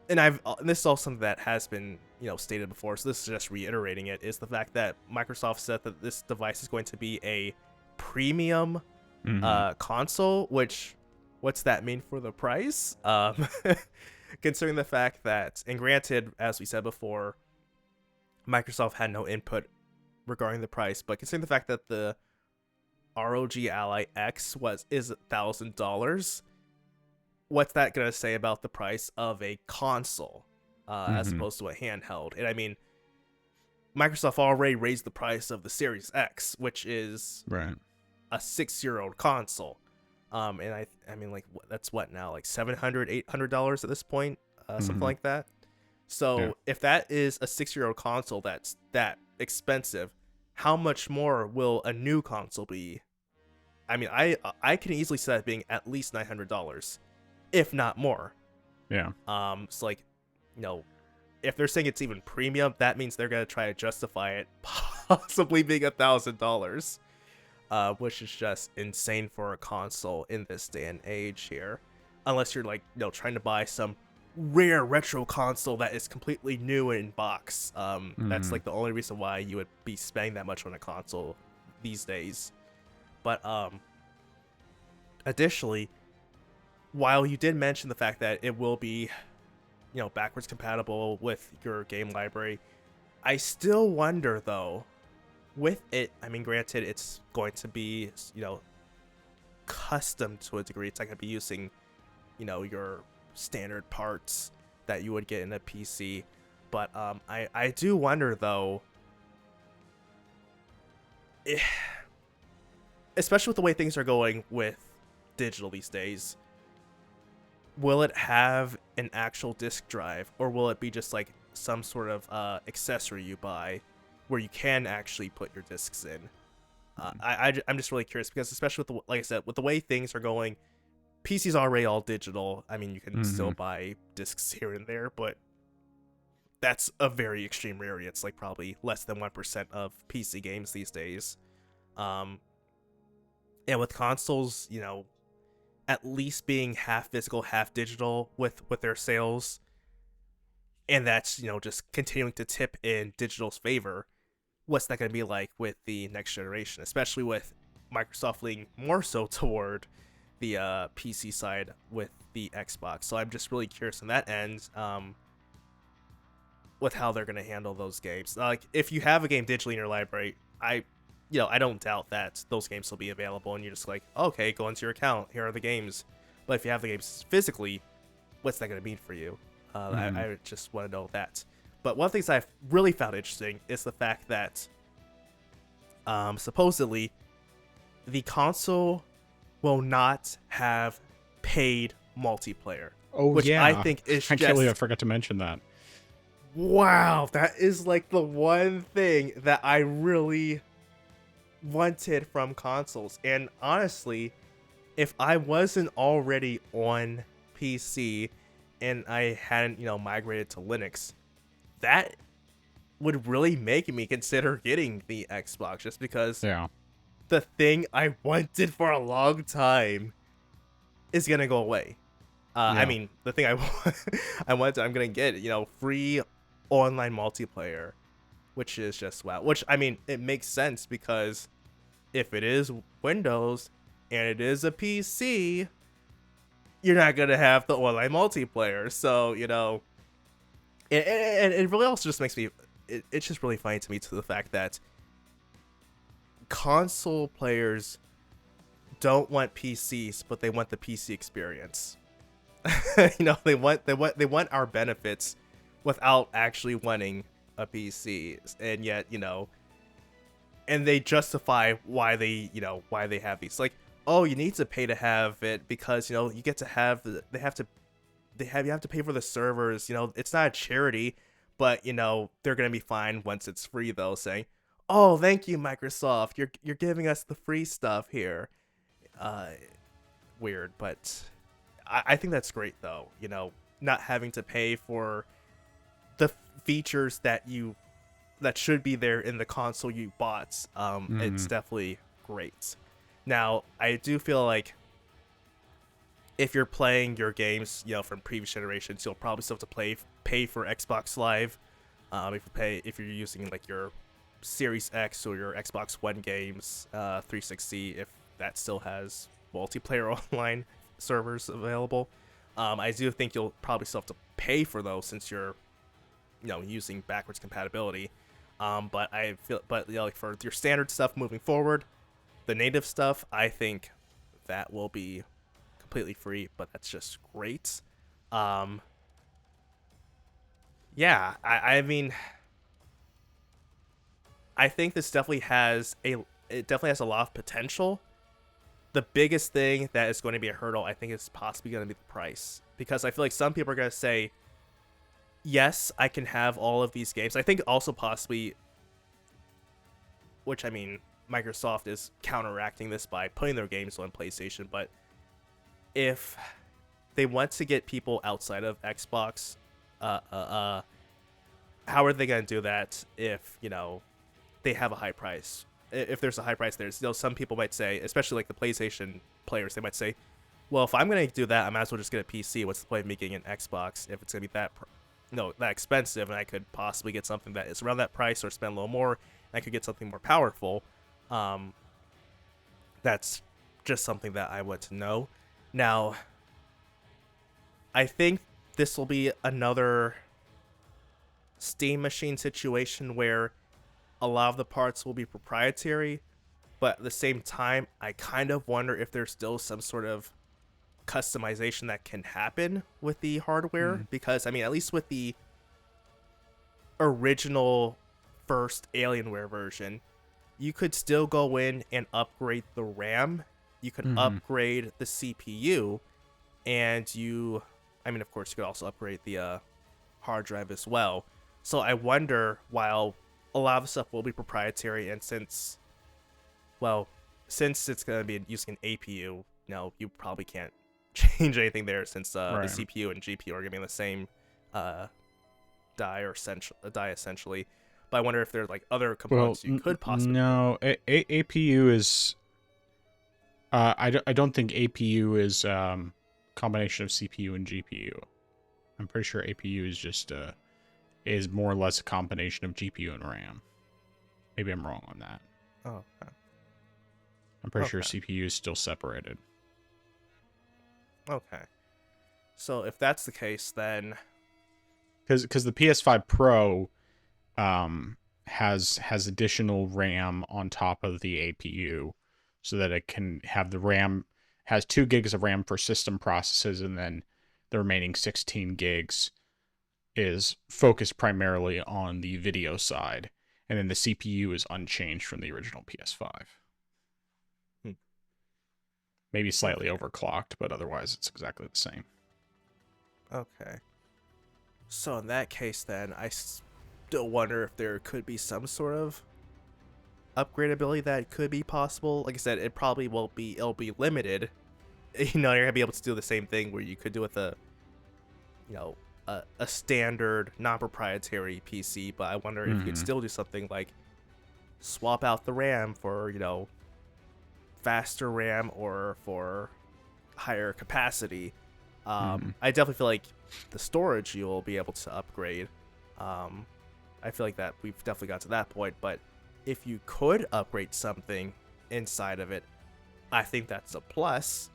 and this is also something that has been stated before, so this is just reiterating it, is the fact that Microsoft said that this device is going to be a premium console. Which, what's that mean for the price? Considering the fact that, and granted, as we said before, Microsoft had no input regarding the price, but considering the fact that the ROG Ally X is $1,000, what's that gonna say about the price of a console as opposed to a handheld? And I mean, Microsoft already raised the price of the Series X, which is a 6-year-old console. And I mean, like, that's what now, like $700-$800 at this point, something like that. So if that is a 6-year-old console that's that expensive, how much more will a new console be? I mean, I can easily see that being at least $900, if not more. Yeah. So like, if they're saying it's even premium, that means they're gonna try to justify it possibly being $1,000. Which is just insane for a console in this day and age here. Unless you're like, trying to buy some rare retro console that is completely new in box. That's like the only reason why you would be spending that much on a console these days. But additionally, while you did mention the fact that it will be, backwards compatible with your game library, I still wonder though, with it, I mean, granted, it's going to be, custom to a degree. It's not going to be using, your standard parts that you would get in a PC. But I do wonder, though, especially with the way things are going with digital these days, will it have an actual disk drive, or will it be just like some sort of accessory you buy where you can actually put your discs in? I'm just really curious, because especially with like I said, with the way things are going, PC's already all digital. I mean, you can still buy discs here and there, but that's a very extreme rarity. It's like probably less than 1% of PC games these days. And with consoles, at least being half physical, half digital with their sales, and that's, just continuing to tip in digital's favor, what's that going to be like with the next generation, especially with Microsoft leaning more so toward the PC side with the Xbox. So I'm just really curious on that end, with how they're going to handle those games. Like, if you have a game digitally in your library, I don't doubt that those games will be available, and you're just like, okay, go into your account, here are the games. But if you have the games physically, what's that going to mean for you? I just want to know that. But one of the things I've really found interesting is the fact that supposedly the console will not have paid multiplayer. Oh, which yeah. I think is I can't believe I forgot to mention that. Wow, that is like the one thing that I really wanted from consoles. And honestly, if I wasn't already on PC and I hadn't, migrated to Linux, that would really make me consider getting the Xbox, just because Yeah. the thing I wanted for a long time is gonna go away. I Yeah. mean, the thing I I'm gonna get, free online multiplayer, which is just wow. Which, I mean, it makes sense because if it is Windows and it is a PC, you're not gonna have the online multiplayer. So, it really also just makes me. It's just really funny to me, to the fact that console players don't want PCs, but they want the PC experience. They want our benefits without actually wanting a PC, and yet, and they justify why they have these, like, oh, you need to pay to have it because you get to have you have to pay for the servers. It's not a charity, but they're gonna be fine once it's free, though, saying, oh, thank you, Microsoft, you're giving us the free stuff here. uh Weird, but I think that's great, though, not having to pay for the features that should be there in the console you bought. It's Mm. definitely great. Now, I do feel like if you're playing your games, from previous generations, you'll probably still have to pay for Xbox Live. If you're using like your Series X or your Xbox One games, 360, if that still has multiplayer online servers available. I do think you'll probably still have to pay for those, since you're using backwards compatibility. Like, for your standard stuff moving forward, the native stuff, I think that will be completely free, but that's just great. Um, yeah, I mean, I think this definitely has a lot of potential. The biggest thing that is going to be a hurdle, I think, is possibly going to be the price, because I feel like some people are going to say, yes, I can have all of these games. I think also possibly, which, I mean, Microsoft is counteracting this by putting their games on PlayStation, but if they want to get people outside of Xbox, how are they going to do that if, they have a high price? If there's a high price there, some people might say, especially like the PlayStation players, they might say, well, if I'm going to do that, I might as well just get a PC. What's the point of me getting an Xbox if it's going to be that expensive, and I could possibly get something that is around that price, or spend a little more, and I could get something more powerful. That's just something that I want to know. Now, I think this will be another Steam machine situation where a lot of the parts will be proprietary, but at the same time, I kind of wonder if there's still some sort of customization that can happen with the hardware, Mm. because, I mean, at least with the original first Alienware version, you could still go in and upgrade the RAM, you could Mm-hmm. upgrade the CPU, and I mean, of course, you could also upgrade the hard drive as well. So I wonder, while a lot of the stuff will be proprietary, and since it's going to be using an APU, you probably can't change anything there, since the Right. CPU and GPU are going to be in the same die essentially. But I wonder if there's like other Well, components you could possibly. no. APU is. I don't think APU is combination of CPU and GPU. I'm pretty sure APU is just is more or less a combination of GPU and RAM. Maybe I'm wrong on that. Oh, okay. I'm pretty sure Okay. CPU is still separated. Okay. So if that's the case, then Because the PS5 Pro has additional RAM on top of the APU, so that it can have the RAM, has 2 gigs of RAM for system processes, and then the remaining 16 gigs is focused primarily on the video side, and then the CPU is unchanged from the original PS5. Hmm. Maybe slightly Okay. overclocked, but otherwise it's exactly the same. Okay. So in that case, then I still wonder if there could be some sort of upgradability that could be possible. Like I said, it probably it'll be limited. You're gonna be able to do the same thing where you could do with a a standard non-proprietary PC, but I wonder if you could still do something like swap out the RAM for, faster RAM or for higher capacity. I definitely feel like the storage you'll be able to upgrade. I feel like that we've definitely got to that point, but if you could upgrade something inside of it, I think that's a plus.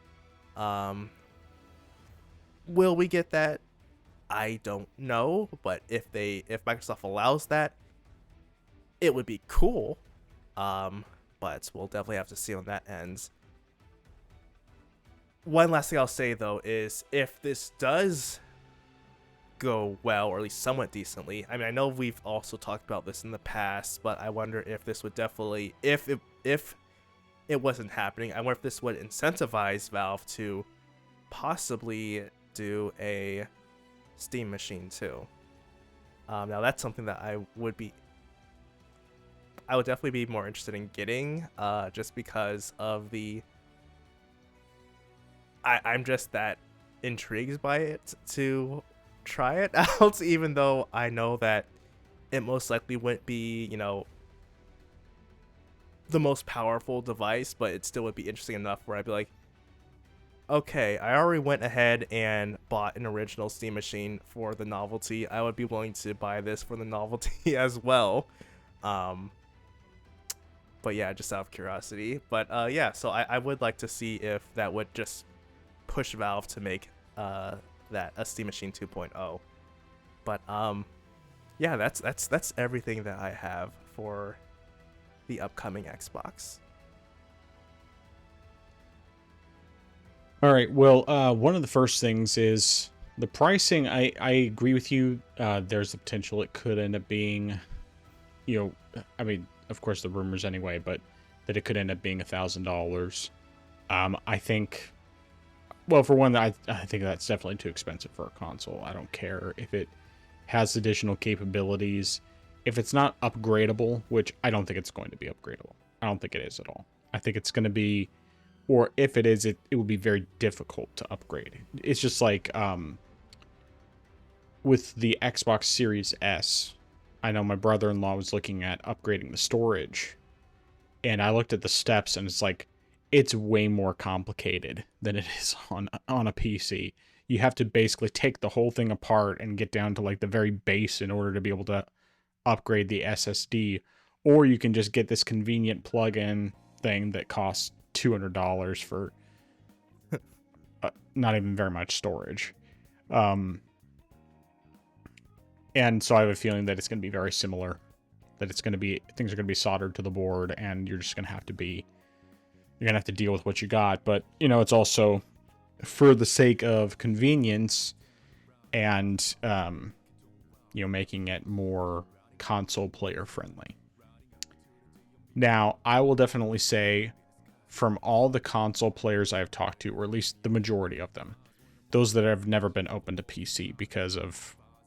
Will we get that? I don't know, but if Microsoft allows that, it would be cool. But we'll definitely have to see on that end. One last thing I'll say though is if this does go well, or at least somewhat decently. I mean, I know we've also talked about this in the past, but I wonder if this would definitely, if it wasn't happening, I wonder if this would incentivize Valve to possibly do a Steam machine too. Now that's something that I would definitely be more interested in getting, just because of I'm just that intrigued by it to try it out, even though I know that it most likely wouldn't be, the most powerful device, but it still would be interesting enough where I'd be like, okay, I already went ahead and bought an original Steam machine for the novelty. I would be willing to buy this for the novelty as well. But yeah, just out of curiosity. But yeah, so I would like to see if that would just push Valve to make that a Steam Machine 2.0. But yeah, that's everything that I have for the upcoming Xbox. All right. Well, one of the first things is the pricing. I agree with you. There's the potential it could end up being, I mean, of course the rumors anyway, but that it could end up being $1,000. I think, well, for one, I think that's definitely too expensive for a console. I don't care if it has additional capabilities. If it's not upgradable, which I don't think it's going to be upgradable. I don't think it is at all. I think it's going to be, or if it is, it will be very difficult to upgrade. It's just like with the Xbox Series S, I know my brother-in-law was looking at upgrading the storage, and I looked at the steps, and it's like, it's way more complicated than it is on a PC. You have to basically take the whole thing apart and get down to like the very base in order to be able to upgrade the SSD, or you can just get this convenient plug-in thing that costs $200 for not even very much storage. And so I have a feeling that it's going to be very similar, that it's going to be, things are going to be soldered to the board, and you're just going to have to deal with what you got. But it's also for the sake of convenience and making it more console player friendly. Now, I will definitely say, from all the console players I've talked to, or at least the majority of them, those that have never been open to PC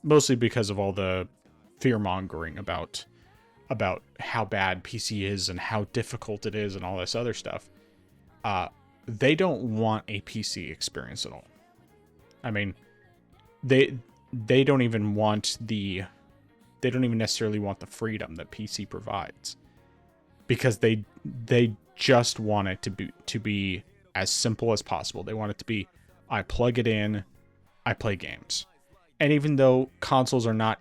mostly because of all the fear mongering about how bad PC is and how difficult it is and all this other stuff, they don't want a PC experience at all. I mean, they don't even necessarily want the freedom that PC provides, because they just want it to be as simple as possible. They want it to be, I plug it in, I play games. And even though consoles are not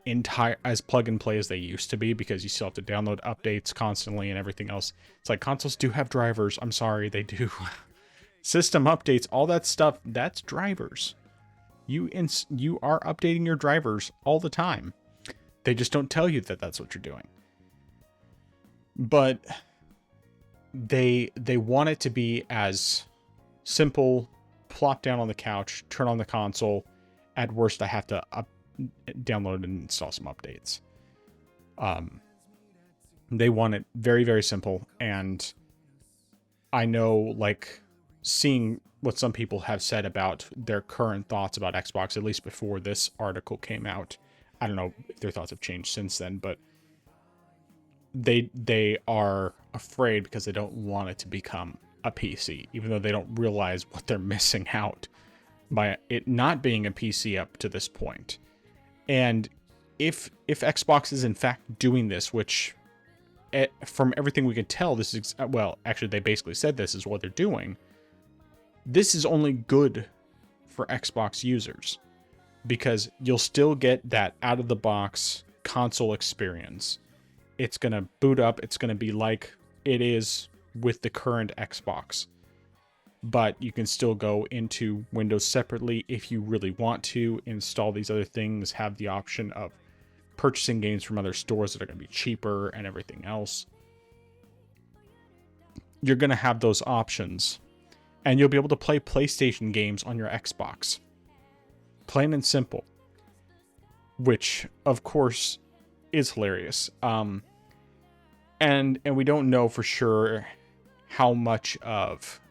as plug and play as they used to be, because you still have to download updates constantly and everything else, it's like consoles do have drivers. I'm sorry, they do. System updates, all that stuff, that's drivers. You are updating your drivers all the time. They just don't tell you that that's what you're doing. But they want it to be as simple, plop down on the couch, turn on the console. At worst, I have to download and install some updates. They want it very, very simple. And I know, like, seeing what some people have said about their current thoughts about Xbox, at least before this article came out. I don't know if their thoughts have changed since then, but they are afraid because they don't want it to become a PC, even though they don't realize what they're missing out by it not being a PC up to this point. And if Xbox is in fact doing this, which from everything we could tell, this is, well, actually they basically said this is what they're doing. This is only good for Xbox users because you'll still get that out of the box console experience. It's going to boot up. It's going to be like it is with the current Xbox. But you can still go into Windows separately if you really want to, install these other things, have the option of purchasing games from other stores that are going to be cheaper and everything else. You're going to have those options. And you'll be able to play PlayStation games on your Xbox. Plain and simple. Which, of course, is hilarious. And we don't know for sure how much of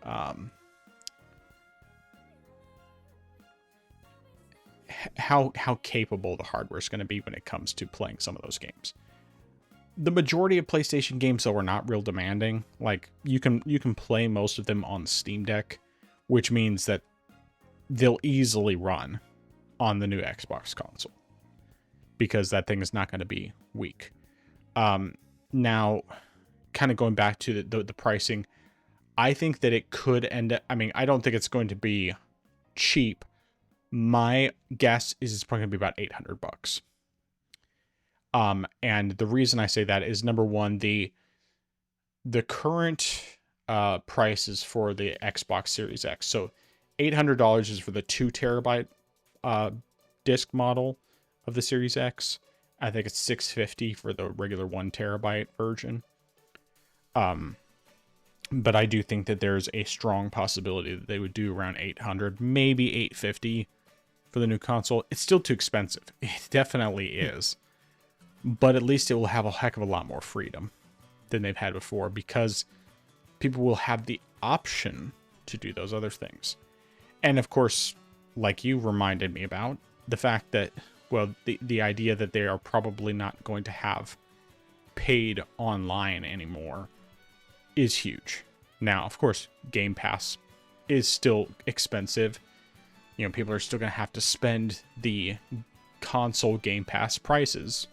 how capable the hardware is going to be when it comes to playing some of those games. The majority of PlayStation games, though, are not real demanding. Like, you can play most of them on the Steam Deck, which means that they'll easily run on the new Xbox console because that thing is not going to be weak. Now, kind of going back to the pricing, I think that it could end up, I mean, I don't think it's going to be cheap. My guess is it's probably going to be about $800. And the reason I say that is, number one, the current prices for the Xbox Series X. So $800 is for the 2 terabyte disc model of the Series X. I think it's $650 for the regular 1 terabyte version. But I do think that there's a strong possibility that they would do around $800, maybe $850 for the new console. It's still too expensive. It definitely is. But at least it will have a heck of a lot more freedom than they've had before because people will have the option to do those other things. And of course, like you reminded me about, the fact that, well, the idea that they are probably not going to have paid online anymore is huge. Now, of course, Game Pass is still expensive. You know, people are still going to have to spend the console Game Pass prices.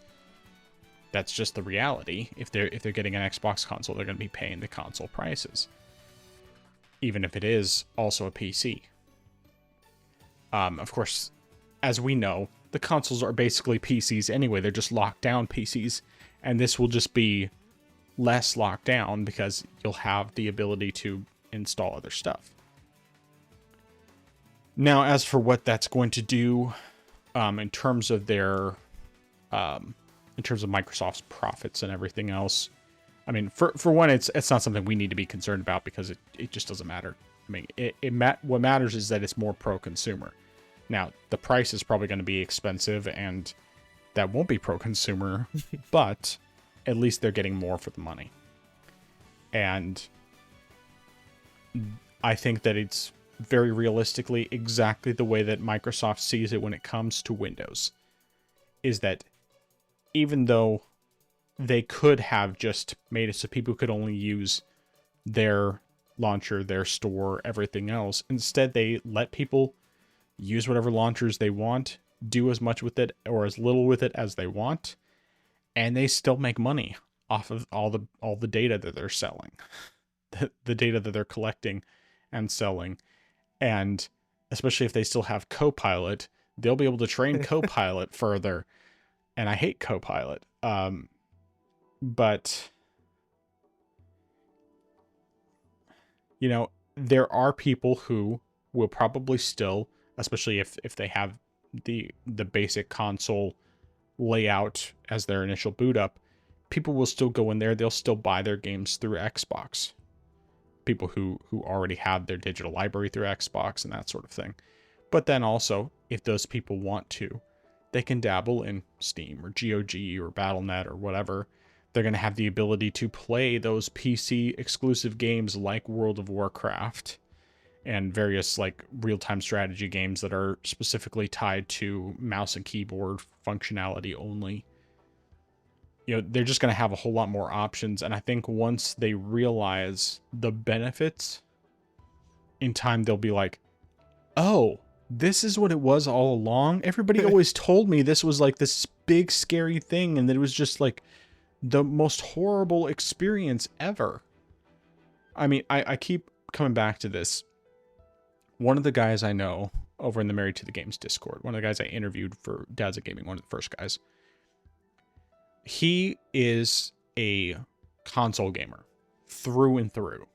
That's just the reality. If they're getting an Xbox console, they're going to be paying the console prices, even if it is also a PC. Of course, as we know, the consoles are basically PCs anyway. They're just locked down PCs, and this will just be less locked down because you'll have the ability to install other stuff. Now, as for what that's going to do in terms of their in terms of Microsoft's profits and everything else, I mean, for one, it's not something we need to be concerned about because it just doesn't matter. I mean, what matters is that it's more pro-consumer. Now, the price is probably going to be expensive, and that won't be pro-consumer, but at least they're getting more for the money. And I think that it's very realistically exactly the way that Microsoft sees it when it comes to Windows, is that even though they could have just made it so people could only use their launcher, their store, everything else, instead they let people use whatever launchers they want, do as much with it or as little with it as they want, and they still make money off of all the data that they're selling, the data that they're collecting and selling. And especially if they still have Copilot, they'll be able to train Copilot further. And I hate Copilot. But, you know, there are people who will probably still, especially if they have the basic console layout as their initial boot up, people will still go in there. They'll still buy their games through Xbox. People who already have their digital library through Xbox and that sort of thing. But then also, if those people want to, they can dabble in Steam or GOG or Battle.net or whatever. They're going to have the ability to play those PC exclusive games like World of Warcraft and various like real-time strategy games that are specifically tied to mouse and keyboard functionality only. You know, they're just going to have a whole lot more options. And I think once they realize the benefits in time, they'll be like, oh, this is what it was all along. Everybody always told me this was like this big scary thing and that it was just like the most horrible experience ever. I mean, I keep coming back to this. One of the guys I know over in the Married to the Games Discord, one of the guys I interviewed for Dad's at Gaming, one of the first guys, he is a console gamer through and through.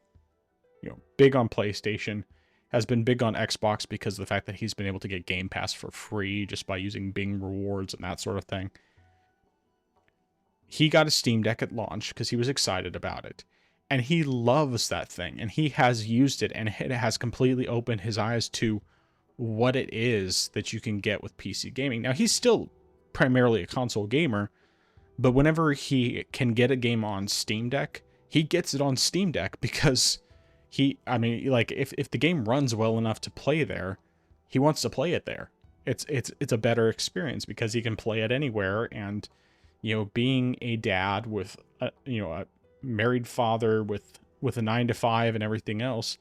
You know, big on PlayStation, has been big on Xbox because of the fact that he's been able to get Game Pass for free just by using Bing rewards and that sort of thing. He got a Steam Deck at launch because he was excited about it. And he loves that thing. And he has used it, and it has completely opened his eyes to what it is that you can get with PC gaming. Now, he's still primarily a console gamer, but whenever he can get a game on Steam Deck, he gets it on Steam Deck because if the game runs well enough to play there, he wants to play it there. It's a better experience because he can play it anywhere. And, you know, being a dad with a married father with a 9-to-5 and everything else,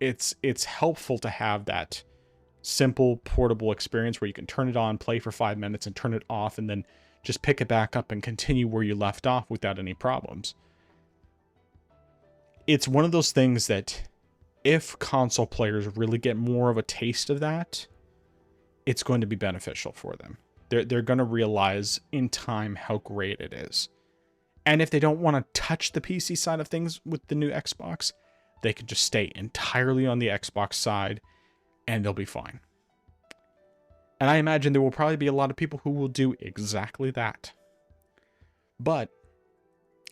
it's helpful to have that simple portable experience where you can turn it on, play for 5 minutes, and turn it off, and then just pick it back up and continue where you left off without any problems. It's one of those things that if console players really get more of a taste of that, it's going to be beneficial for them. They're going to realize in time how great it is. And if they don't want to touch the PC side of things with the new Xbox, they can just stay entirely on the Xbox side and they'll be fine. And I imagine there will probably be a lot of people who will do exactly that. But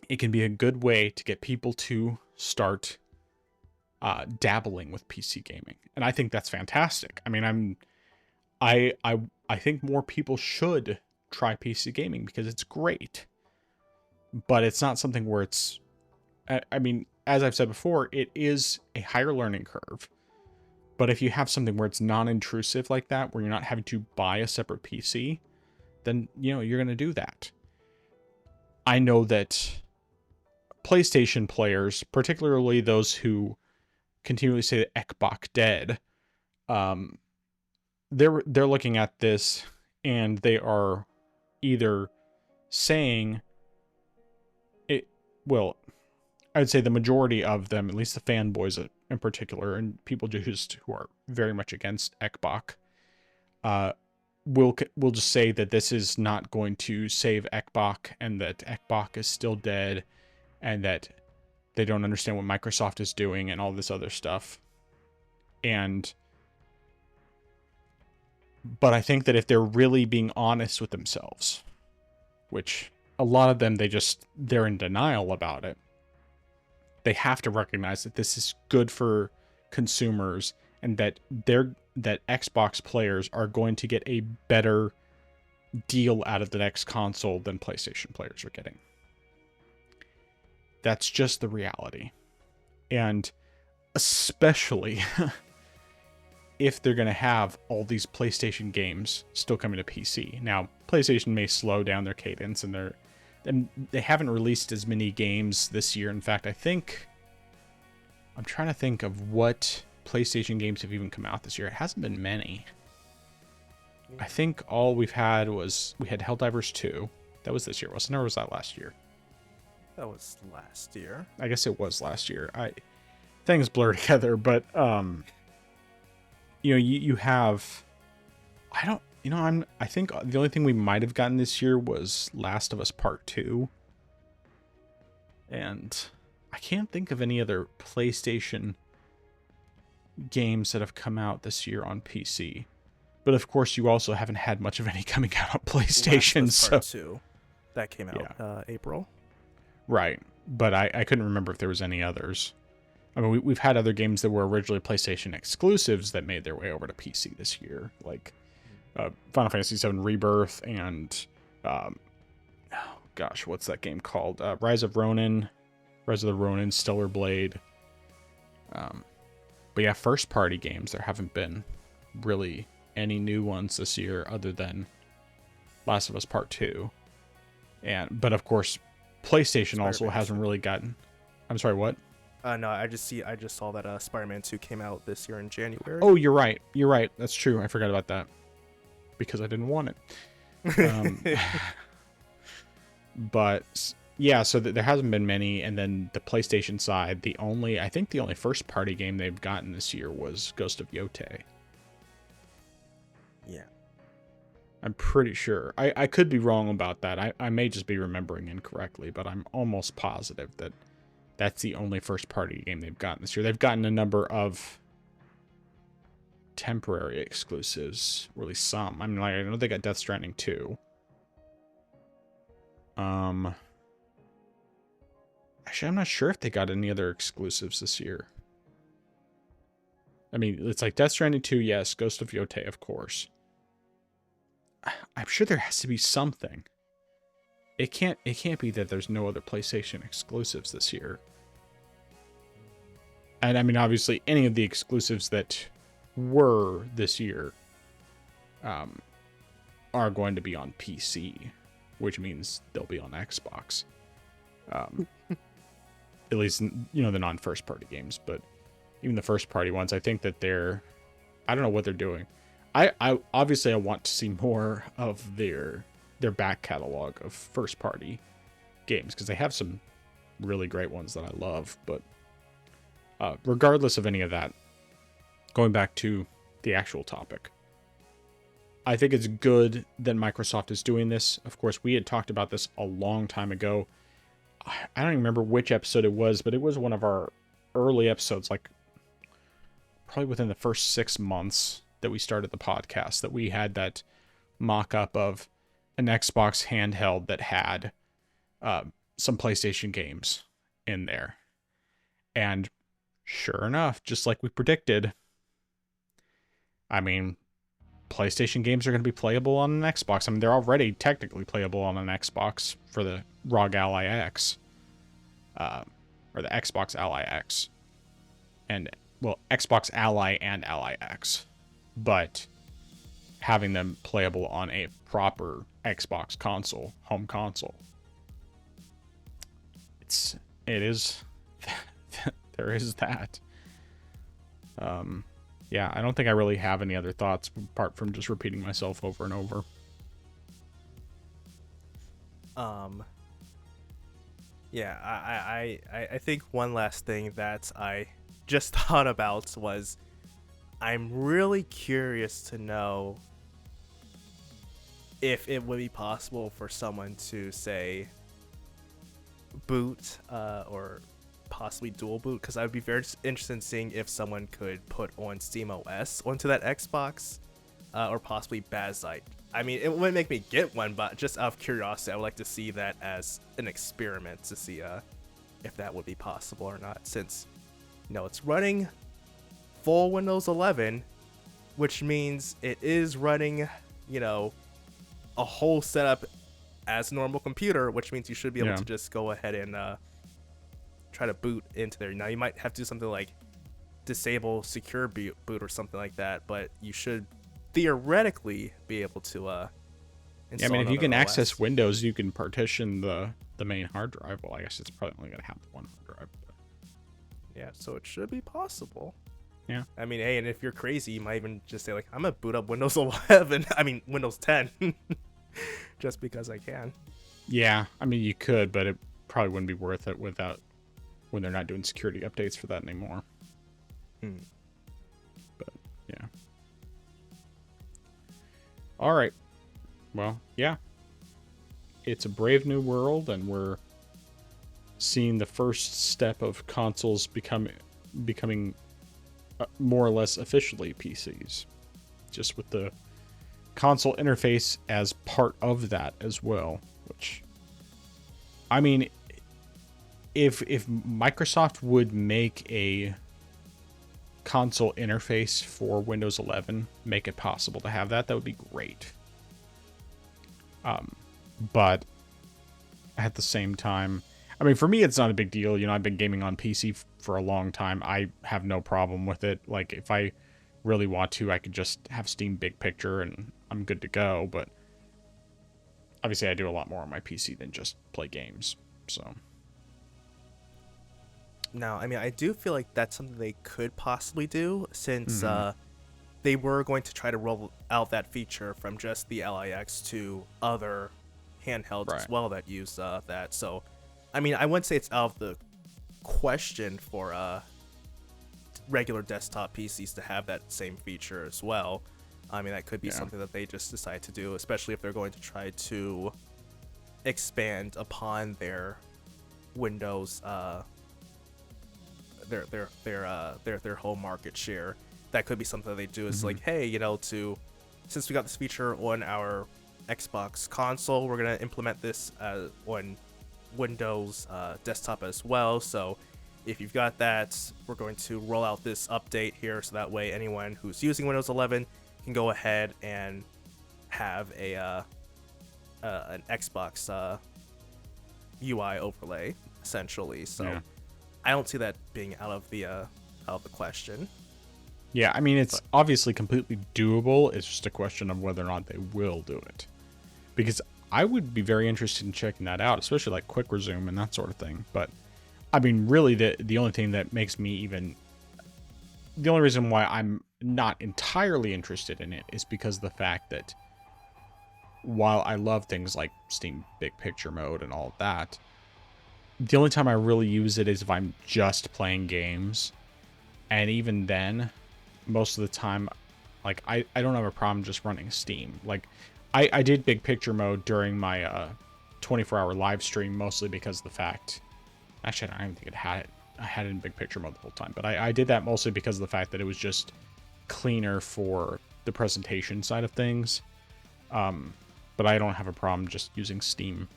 it can be a good way to get people to start dabbling with PC gaming. And I think that's fantastic. I mean, I think more people should try PC gaming because it's great. But it's not something where it's, I mean, as I've said before, it is a higher learning curve. But if you have something where it's non-intrusive like that, where you're not having to buy a separate PC, then, you know, you're going to do that. I know that PlayStation players, particularly those who continually say that Ekbok dead, they're looking at this and they are either saying it, well, I would say the majority of them, at least the fanboys in particular, and people just who are very much against Ekbok, will just say that this is not going to save Ekbok and that Ekbok is still dead and that they don't understand what Microsoft is doing and all this other stuff. But I think that if they're really being honest with themselves, which a lot of them, they're in denial about it, they have to recognize that this is good for consumers and that Xbox players are going to get a better deal out of the next console than PlayStation players are getting. That's just the reality. And especially if they're going to have all these PlayStation games still coming to PC. Now, PlayStation may slow down their cadence and they haven't released as many games this year. In fact, I'm trying to think of what PlayStation games have even come out this year. It hasn't been many. I think all we had Helldivers 2. That was this year, wasn't it? Or was that last year? That was last year. I guess it was last year. Things blur together, but you have, I think the only thing we might have gotten this year was Last of Us Part 2. And I can't think of any other PlayStation games that have come out this year on PC. But of course, you also haven't had much of any coming out on PlayStation. Last of Us Part 2. That came out April. Right. But I couldn't remember if there was any others. I mean, we've had other games that were originally PlayStation exclusives that made their way over to PC this year, like Final Fantasy VII Rebirth and, what's that game called? Rise of the Ronin, Stellar Blade. But yeah, first-party games, there haven't been really any new ones this year other than Last of Us Part 2. But of course, PlayStation also hasn't really gotten... I'm sorry, what? No, I just saw that Spider-Man 2 came out this year in January. Oh, you're right. You're right. That's true. I forgot about that because I didn't want it. Um, but yeah, so there hasn't been many. And then the PlayStation side, I think the only first party game they've gotten this year was Ghost of Yotei. Yeah. I'm pretty sure. I could be wrong about that. I may just be remembering incorrectly, but I'm almost positive that that's the only first party game they've gotten this year. They've gotten a number of temporary exclusives, or at least some. I mean, like, I know they got Death Stranding 2. Actually, I'm not sure if they got any other exclusives this year. I mean, it's like Death Stranding 2, yes. Ghost of Yotei, of course. I'm sure there has to be something. It can't be that there's no other PlayStation exclusives this year. And I mean, obviously, any of the exclusives that were this year are going to be on PC, which means they'll be on Xbox. At least, you know, the non-first party games, but even the first party ones, I think that I don't know what they're doing. I obviously I want to see more of their back catalog of first party games, because they have some really great ones that I love. But regardless of any of that, going back to the actual topic, I think it's good that Microsoft is doing this. Of course, we had talked about this a long time ago. I don't even remember which episode it was, but it was one of our early episodes, like probably within the first 6 months that we started the podcast, that we had that mock-up of an Xbox handheld that had some PlayStation games in there. And sure enough, just like we predicted, I mean, PlayStation games are going to be playable on an Xbox. I mean, they're already technically playable on an Xbox for the ROG Ally X, or the Xbox Ally X, and, well, Xbox Ally and Ally X, but having them playable on a proper Xbox console, home console, it is, there is that. Yeah, I don't think I really have any other thoughts apart from just repeating myself over and over. Yeah, I think one last thing that I just thought about was, I'm really curious to know if it would be possible for someone to, say, boot or possibly dual boot, because I would be very interested in seeing if someone could put on SteamOS onto that Xbox, or possibly Bazite. I mean, it wouldn't make me get one, but just out of curiosity, I would like to see that as an experiment to see if that would be possible or not, since, you know, it's running full Windows 11, which means it is running, you know, a whole setup as a normal computer, which means you should be able to just go ahead and try to boot into there. Now, you might have to do something like disable secure boot or something like that, but you should theoretically be able to install. Yeah, I mean, if you can OS. access Windows, you can partition the main hard drive. Well, I guess it's probably only going to have the one hard drive. But... yeah, so it should be possible. Yeah. I mean, hey, and if you're crazy, you might even just say, like, I'm going to boot up Windows 11. I mean, Windows 10. Just because I can. Yeah, I mean, you could, but it probably wouldn't be worth it when they're not doing security updates for that anymore. But, yeah. All right. Well, yeah. It's a brave new world, and we're seeing the first step of consoles becoming more or less officially PCs, just with the console interface as part of that as well. Which, I mean, if Microsoft would make a console interface for Windows 11, make it possible to have that would be great. But at the same time, I mean, for me, it's not a big deal. You know, I've been gaming on PC for a long time. I have no problem with it. Like, if I really want to, I could just have Steam Big Picture and I'm good to go. But obviously, I do a lot more on my PC than just play games. So, Now, I mean, I do feel like that's something they could possibly do, since Hmm. they were going to try to roll out that feature from just the LIX to other handhelds as Right. well that use that. So, I mean, I wouldn't say it's out of the question for regular desktop PCs to have that same feature as well. I mean, that could be Yeah. something that they just decide to do, especially if they're going to try to expand upon their Windows their whole market share. That could be something that they do. Is Hmm. like, hey, since we got this feature on our Xbox console, we're gonna implement this on Windows desktop as well. So if you've got that, we're going to roll out this update here, so that way anyone who's using Windows 11 can go ahead and have an Xbox UI overlay, essentially. So Yeah. I don't see that being out of the question. Yeah, I mean, it's But obviously completely doable. It's just a question of whether or not they will do it. Because I would be very interested in checking that out, especially like quick resume and that sort of thing. But I mean, really, the only thing that makes me even the only reason why I'm not entirely interested in it is because of the fact that while I love things like Steam Big Picture Mode and all of that, the only time I really use it is if I'm just playing games. And even then, most of the time, like I don't have a problem just running Steam. Like I did Big Picture Mode during my 24-hour live stream, mostly because of the fact, actually I don't even think I had it in Big Picture Mode the whole time, but I did that mostly because of the fact that it was just cleaner for the presentation side of things. But I don't have a problem just using Steam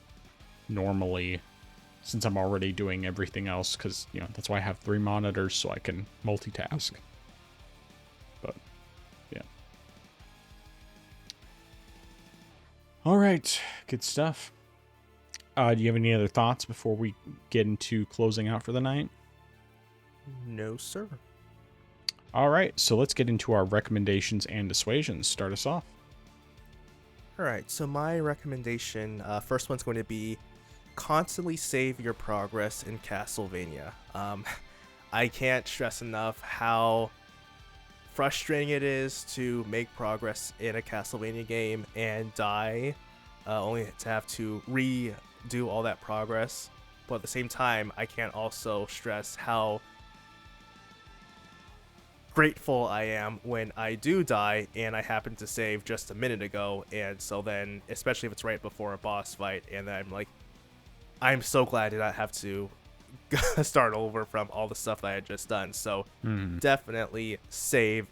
normally, since I'm already doing everything else, because that's why I have 3 monitors, so I can multitask. But yeah. All right, good stuff. Do you have any other thoughts before we get into closing out for the night? no, sir. All right, so let's get into our recommendations and dissuasions. Start us off. All right. So my recommendation, first one's going to be constantly save your progress in Castlevania. I can't stress enough how frustrating it is to make progress in a Castlevania game and die, only to have to redo all that progress. But at the same time, I can't also stress how grateful I am when I do die and I happen to save just a minute ago. And so then, especially if it's right before a boss fight, and then I'm like, I'm so glad I did not have to start over from all the stuff that I had just done. So Hmm. definitely save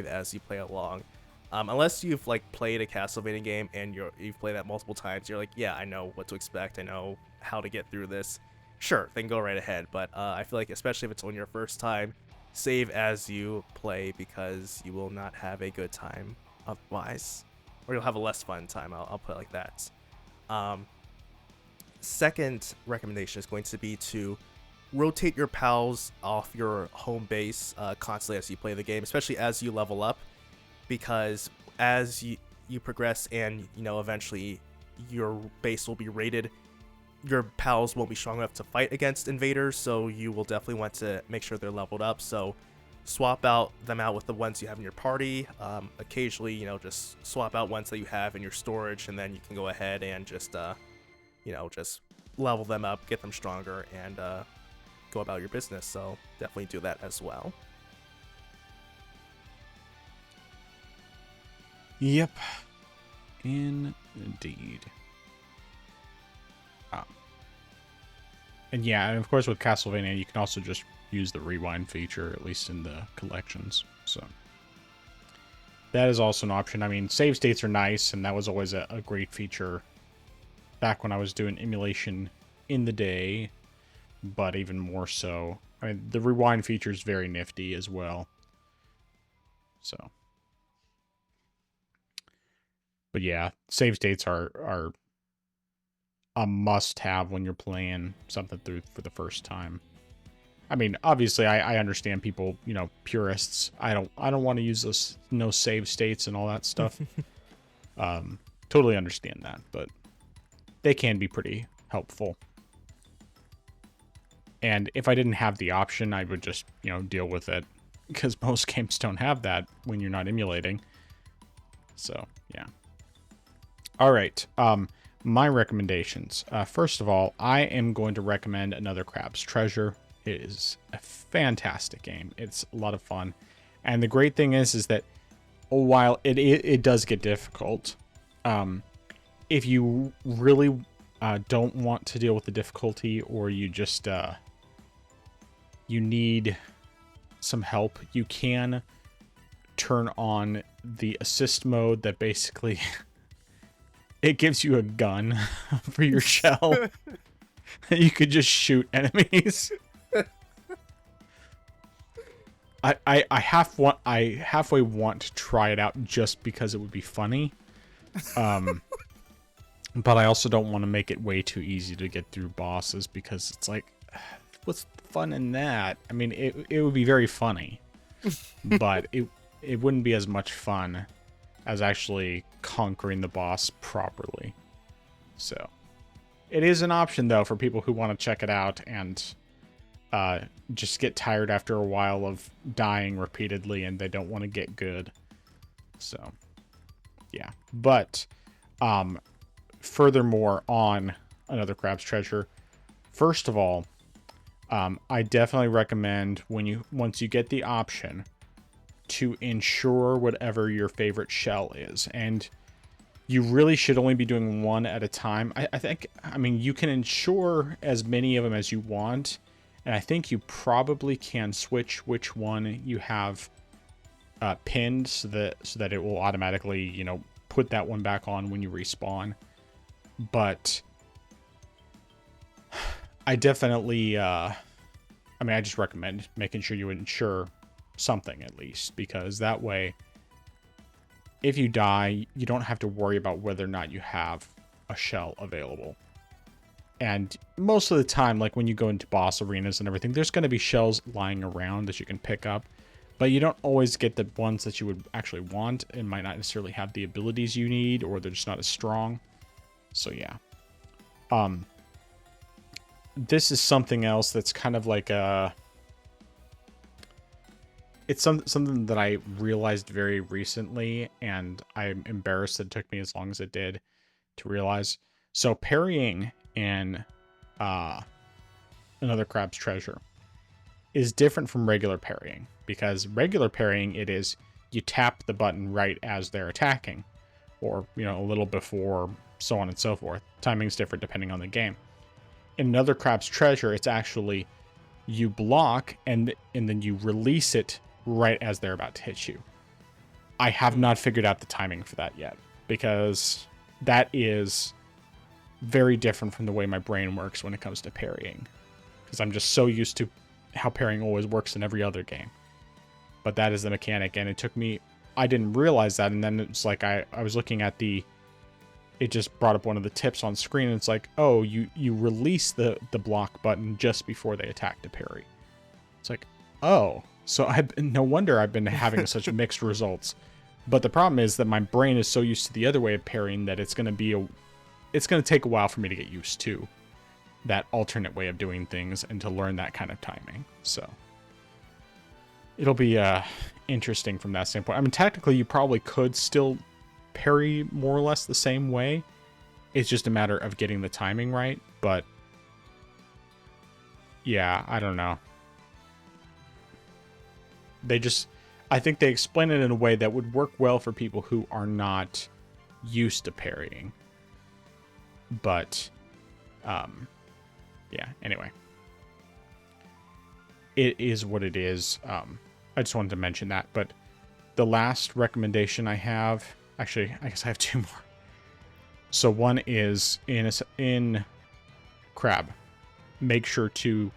as you play along. Unless you've like played a Castlevania game and you've played that multiple times, you're like, yeah, I know what to expect. I know how to get through this. Sure, then go right ahead. But I feel like, especially if it's on your first time, save as you play, because you will not have a good time otherwise, or you'll have a less fun time. I'll put it like that. Um, Second recommendation is going to be to rotate your pals off your home base constantly as you play the game, especially as you level up, because as you progress and eventually your base will be rated, your pals won't be strong enough to fight against invaders, so you will definitely want to make sure they're leveled up. So swap them out with the ones you have in your party. Occasionally, just swap out ones that you have in your storage, and then you can go ahead and just just level them up, get them stronger, and go about your business. So definitely do that as well. Yep. Indeed. Um, and yeah, and of course with Castlevania, you can also just use the rewind feature, at least in the collections. So that is also an option. I mean, save states are nice, and that was always a great feature back when I was doing emulation in the day, but even more so. I mean, the rewind feature is very nifty as well. So, but yeah, save states are a must-have when you're playing something through for the first time. I mean, obviously, I understand people, purists. I don't want to use those no save states and all that stuff. Totally understand that, but they can be pretty helpful. And if I didn't have the option, I would just, deal with it, because most games don't have that when you're not emulating. So, yeah. All right. My recommendations. First of all, I am going to recommend Another Crab's Treasure. It is a fantastic game. It's a lot of fun. And the great thing is that while it does get difficult, if you really don't want to deal with the difficulty, or you just you need some help, you can turn on the assist mode that basically it gives you a gun for your shell. You could just shoot enemies. I halfway want to try it out just because it would be funny. But I also don't want to make it way too easy to get through bosses, because it's like, what's fun in that? I mean, it would be very funny, but it wouldn't be as much fun as actually conquering the boss properly. So it is an option, though, for people who want to check it out and just get tired after a while of dying repeatedly and they don't want to get good. So yeah, but furthermore, on Another Crab's Treasure, first of all, I definitely recommend once you get the option, to ensure whatever your favorite shell is. And you really should only be doing one at a time. I mean, you can ensure as many of them as you want. And I think you probably can switch which one you have pinned so that it will automatically, put that one back on when you respawn. But I definitely, I just recommend making sure you ensure something at least, because that way, if you die, you don't have to worry about whether or not you have a shell available. And most of the time, like when you go into boss arenas and everything, there's going to be shells lying around that you can pick up, but you don't always get the ones that you would actually want, and might not necessarily have the abilities you need, or they're just not as strong. So yeah. This is something else that's kind of like it's something that I realized very recently, and I'm embarrassed that it took me as long as it did to realize. So parrying in Another Crab's Treasure is different from regular parrying, because regular parrying, it is you tap the button right as they're attacking, or a little before, so on and so forth. Timing's different depending on the game. In Another Crab's Treasure, it's actually you block and then you release it right as they're about to hit you. I have not figured out the timing for that yet, because that is very different from the way my brain works when it comes to parrying, because I'm just so used to how parrying always works in every other game. But that is the mechanic, and it took me, I didn't realize that, and then it's like I was looking at it just brought up one of the tips on screen, and it's like, oh, you release the block button just before they attack to parry. It's like, oh, so no wonder I've been having such mixed results. But the problem is that my brain is so used to the other way of parrying that it's going to take a while for me to get used to that alternate way of doing things and to learn that kind of timing. So it'll be interesting from that standpoint. I mean, technically, you probably could still parry more or less the same way. It's just a matter of getting the timing right. But yeah, I don't know. I think they explain it in a way that would work well for people who are not used to parrying. But yeah, anyway, it is what it is. I just wanted to mention that. But the last recommendation I have, actually, I guess I have two more. So one is in Crab, make sure to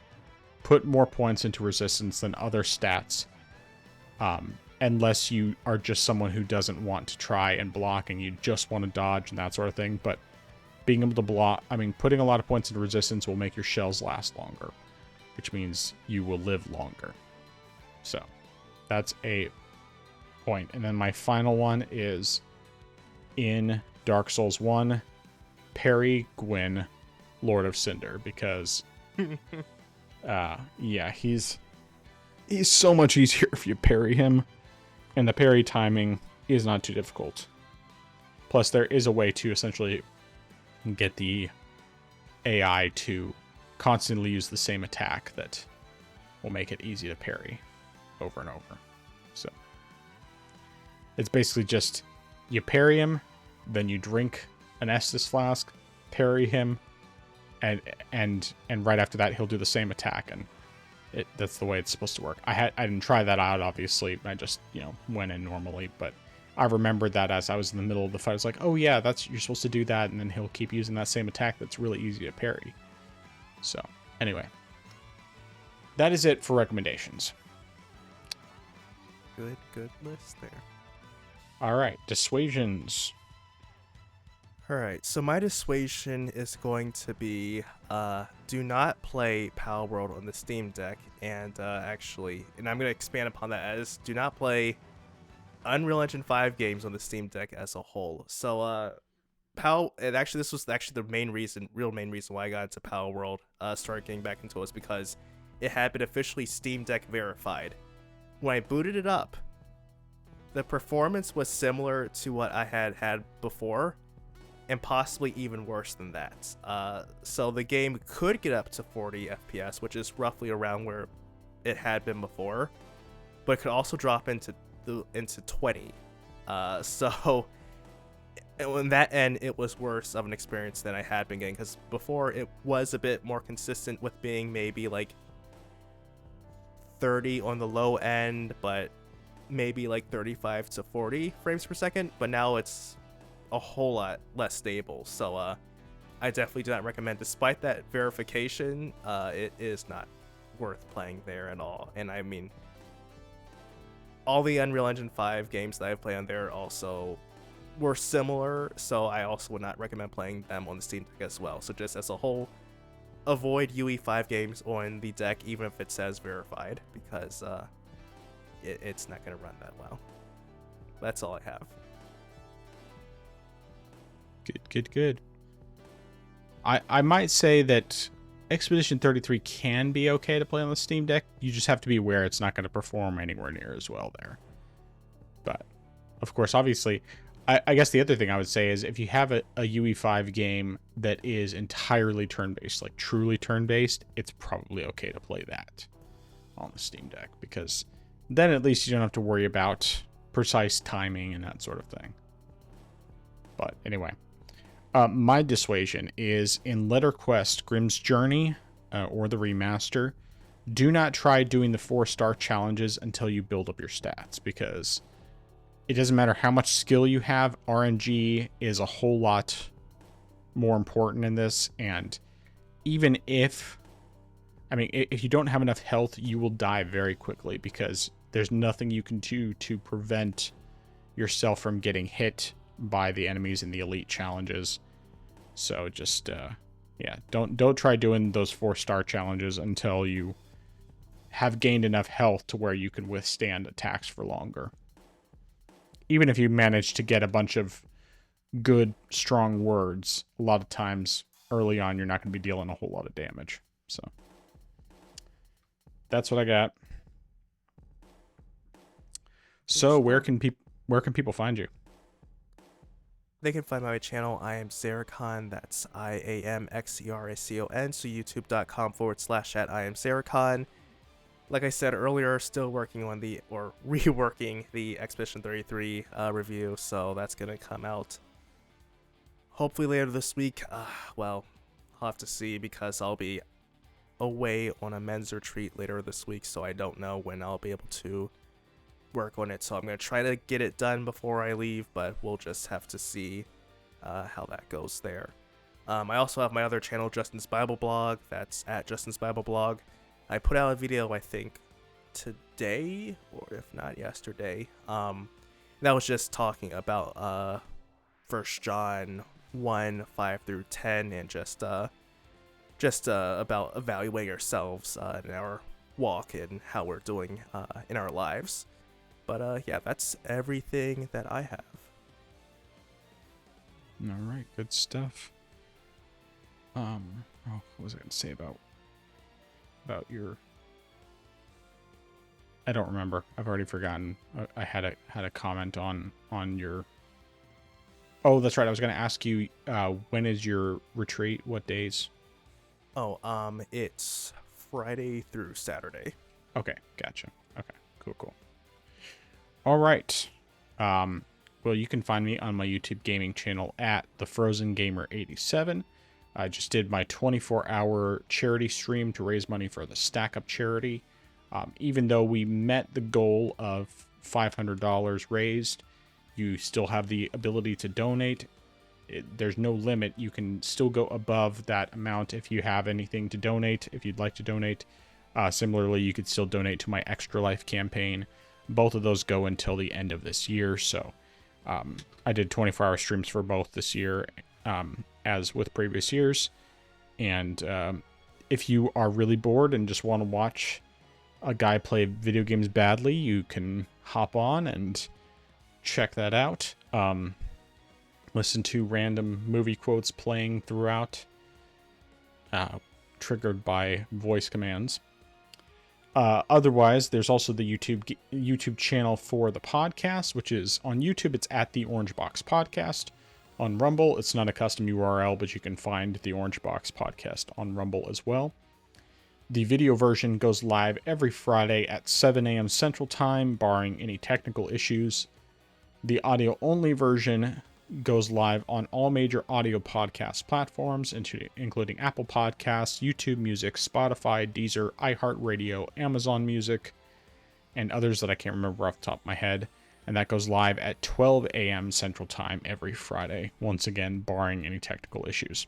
put more points into resistance than other stats, unless you are just someone who doesn't want to try and block and you just want to dodge and that sort of thing. But being able to block, putting a lot of points into resistance will make your shells last longer, which means you will live longer. So that's a point. And then my final one is in Dark Souls 1, parry Gwyn, Lord of Cinder, because Yeah, he's so much easier if you parry him, and the parry timing is not too difficult. Plus, there is a way to essentially get the AI to constantly use the same attack that will make it easy to parry over and over. So it's basically just you parry him, then you drink an Estus flask, parry him, and right after that he'll do the same attack, and that's the way it's supposed to work. I didn't try that out, obviously. I just went in normally, but I remembered that as I was in the middle of the fight. I was like, oh yeah, you're supposed to do that, and then he'll keep using that same attack that's really easy to parry. So anyway, that is it for recommendations. Good list there. All right, dissuasions. All right, so my dissuasion is going to be do not play Power World on the Steam Deck, and I'm going to expand upon that as do not play Unreal Engine 5 games on the Steam Deck as a whole. So this was actually the real main reason why I got into Power World, started getting back into it, was because it had been officially Steam Deck verified. When I booted it up, the performance was similar to what I had before, and possibly even worse than that. So the game could get up to 40 FPS, which is roughly around where it had been before, but it could also drop into 20. So in that end, it was worse of an experience than I had been getting, because before it was a bit more consistent with being maybe like 30 on the low end, but maybe like 35 to 40 frames per second, but now it's a whole lot less stable. So I definitely do not recommend. Despite that verification, it is not worth playing there at all. And I mean, all the Unreal Engine 5 games that I've played on there also were similar, so I also would not recommend playing them on the Steam Deck as well. So just as a whole, avoid UE5 games on the deck, even if it says verified, because it's not going to run that well. That's all I have. Good. I might say that Expedition 33 can be okay to play on the Steam Deck. You just have to be aware it's not going to perform anywhere near as well there. But, of course, obviously, I guess the other thing I would say is if you have a UE5 game that is entirely turn-based, like truly turn-based, it's probably okay to play that on the Steam Deck, because then at least you don't have to worry about precise timing and that sort of thing. But anyway, my dissuasion is in Letter Quest Grimm's Journey, or the remaster, do not try doing the 4-star challenges until you build up your stats, because it doesn't matter how much skill you have, RNG is a whole lot more important in this. And even if you don't have enough health, you will die very quickly, because there's nothing you can do to prevent yourself from getting hit by the enemies in the elite challenges. So just don't try doing those 4-star challenges until you have gained enough health to where you can withstand attacks for longer. Even if you manage to get a bunch of good, strong words, a lot of times early on you're not going to be dealing a whole lot of damage. So that's what I got. So where can people find you? They can find my channel. I am Xeracon. That's IAMXERACON. So youtube.com/@IamXeracon. Like I said earlier, still working on reworking the Expedition 33 review. So that's gonna come out hopefully later this week. Well, I'll have to see, because I'll be away on a men's retreat later this week, so I don't know when I'll be able to work on it. So I'm gonna try to get it done before I leave, but we'll just have to see how that goes there. I also have my other channel, Justin's Bible Blog. That's at Justin's Bible Blog. I put out a video, I think, today, or if not yesterday. That was just talking about 1 John 1:5-10, and just about evaluating ourselves in our walk and how we're doing in our lives. But yeah, that's everything that I have. All right, good stuff. What was I going to say about about your... I don't remember. I've already forgotten. I had a comment on your... Oh, that's right. I was going to ask you, when is your retreat? What days? Oh, it's Friday through Saturday. Okay, gotcha. Okay, cool. All right. Well, you can find me on my YouTube gaming channel at the Frozen Gamer 87. I just did my 24-hour charity stream to raise money for the Stack Up charity. Even though we met the goal of $500 raised, you still have the ability to donate. There's no limit. You can still go above that amount if you have anything to donate, if you'd like to donate. Similarly, you could still donate to my Extra Life campaign. Both of those go until the end of this year, so I did 24-hour streams for both this year, as with previous years. And if you are really bored and just want to watch a guy play video games badly, you can hop on and check that out. Listen to random movie quotes playing throughout, triggered by voice commands. Otherwise, there's also the YouTube channel for the podcast, which is on YouTube. It's at the Orange Box Podcast. On Rumble, it's not a custom URL, but you can find the Orange Box Podcast on Rumble as well. The video version goes live every Friday at 7 a.m. Central Time, barring any technical issues. The audio-only version goes live on all major audio podcast platforms, including Apple Podcasts, YouTube Music, Spotify, Deezer, iHeartRadio, Amazon Music, and others that I can't remember off the top of my head. And that goes live at 12 a.m. Central Time every Friday, once again, barring any technical issues.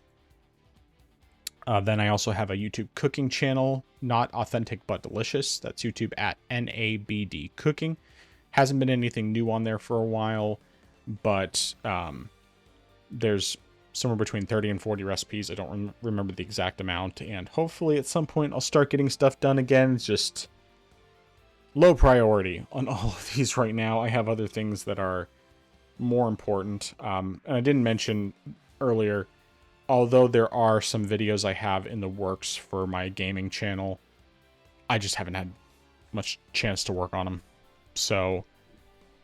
Then I also have a YouTube cooking channel, Not Authentic But Delicious. That's YouTube at NABD Cooking. Hasn't been anything new on there for a while, but there's somewhere between 30 and 40 recipes. I don't remember the exact amount, and hopefully at some point I'll start getting stuff done again. It's just low priority on all of these right now. I have other things that are more important. And I didn't mention earlier, although there are some videos I have in the works for my gaming channel, I just haven't had much chance to work on them. So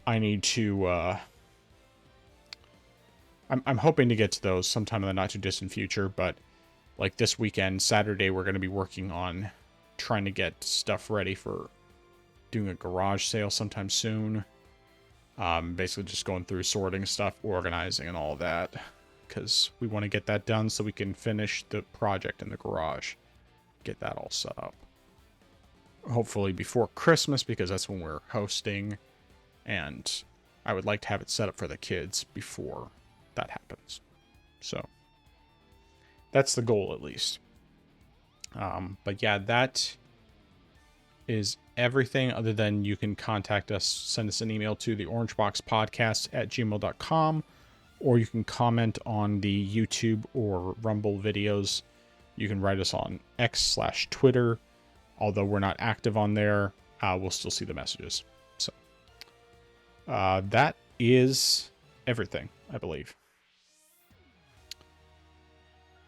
I need to... I'm hoping to get to those sometime in the not too distant future, but like this weekend, Saturday, we're going to be working on trying to get stuff ready for doing a garage sale sometime soon. Basically just going through sorting stuff, organizing and all of that, because we want to get that done so we can finish the project in the garage, get that all set up. Hopefully before Christmas, because that's when we're hosting, and I would like to have it set up for the kids before that happens. So that's the goal, at least. But yeah, that is everything, other than you can contact us, send us an email to the orangeboxpodcast@gmail.com, or you can comment on the YouTube or Rumble videos. You can write us on X/Twitter. Although we're not active on there, we'll still see the messages. So that is everything, I believe.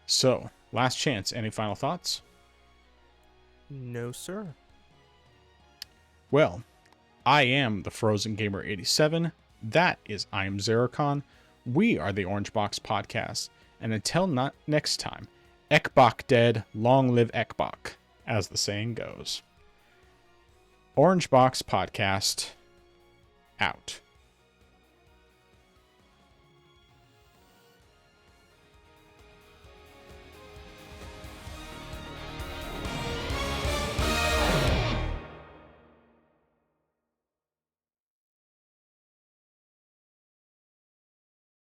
So, last chance. Any final thoughts? No, sir. Well, I am the Frozen Gamer 87. That is I am Zerocon. We are the Orange Box Podcast. And until next time, Ekbok dead, long live Ekbok, as the saying goes. Orange Box Podcast, out.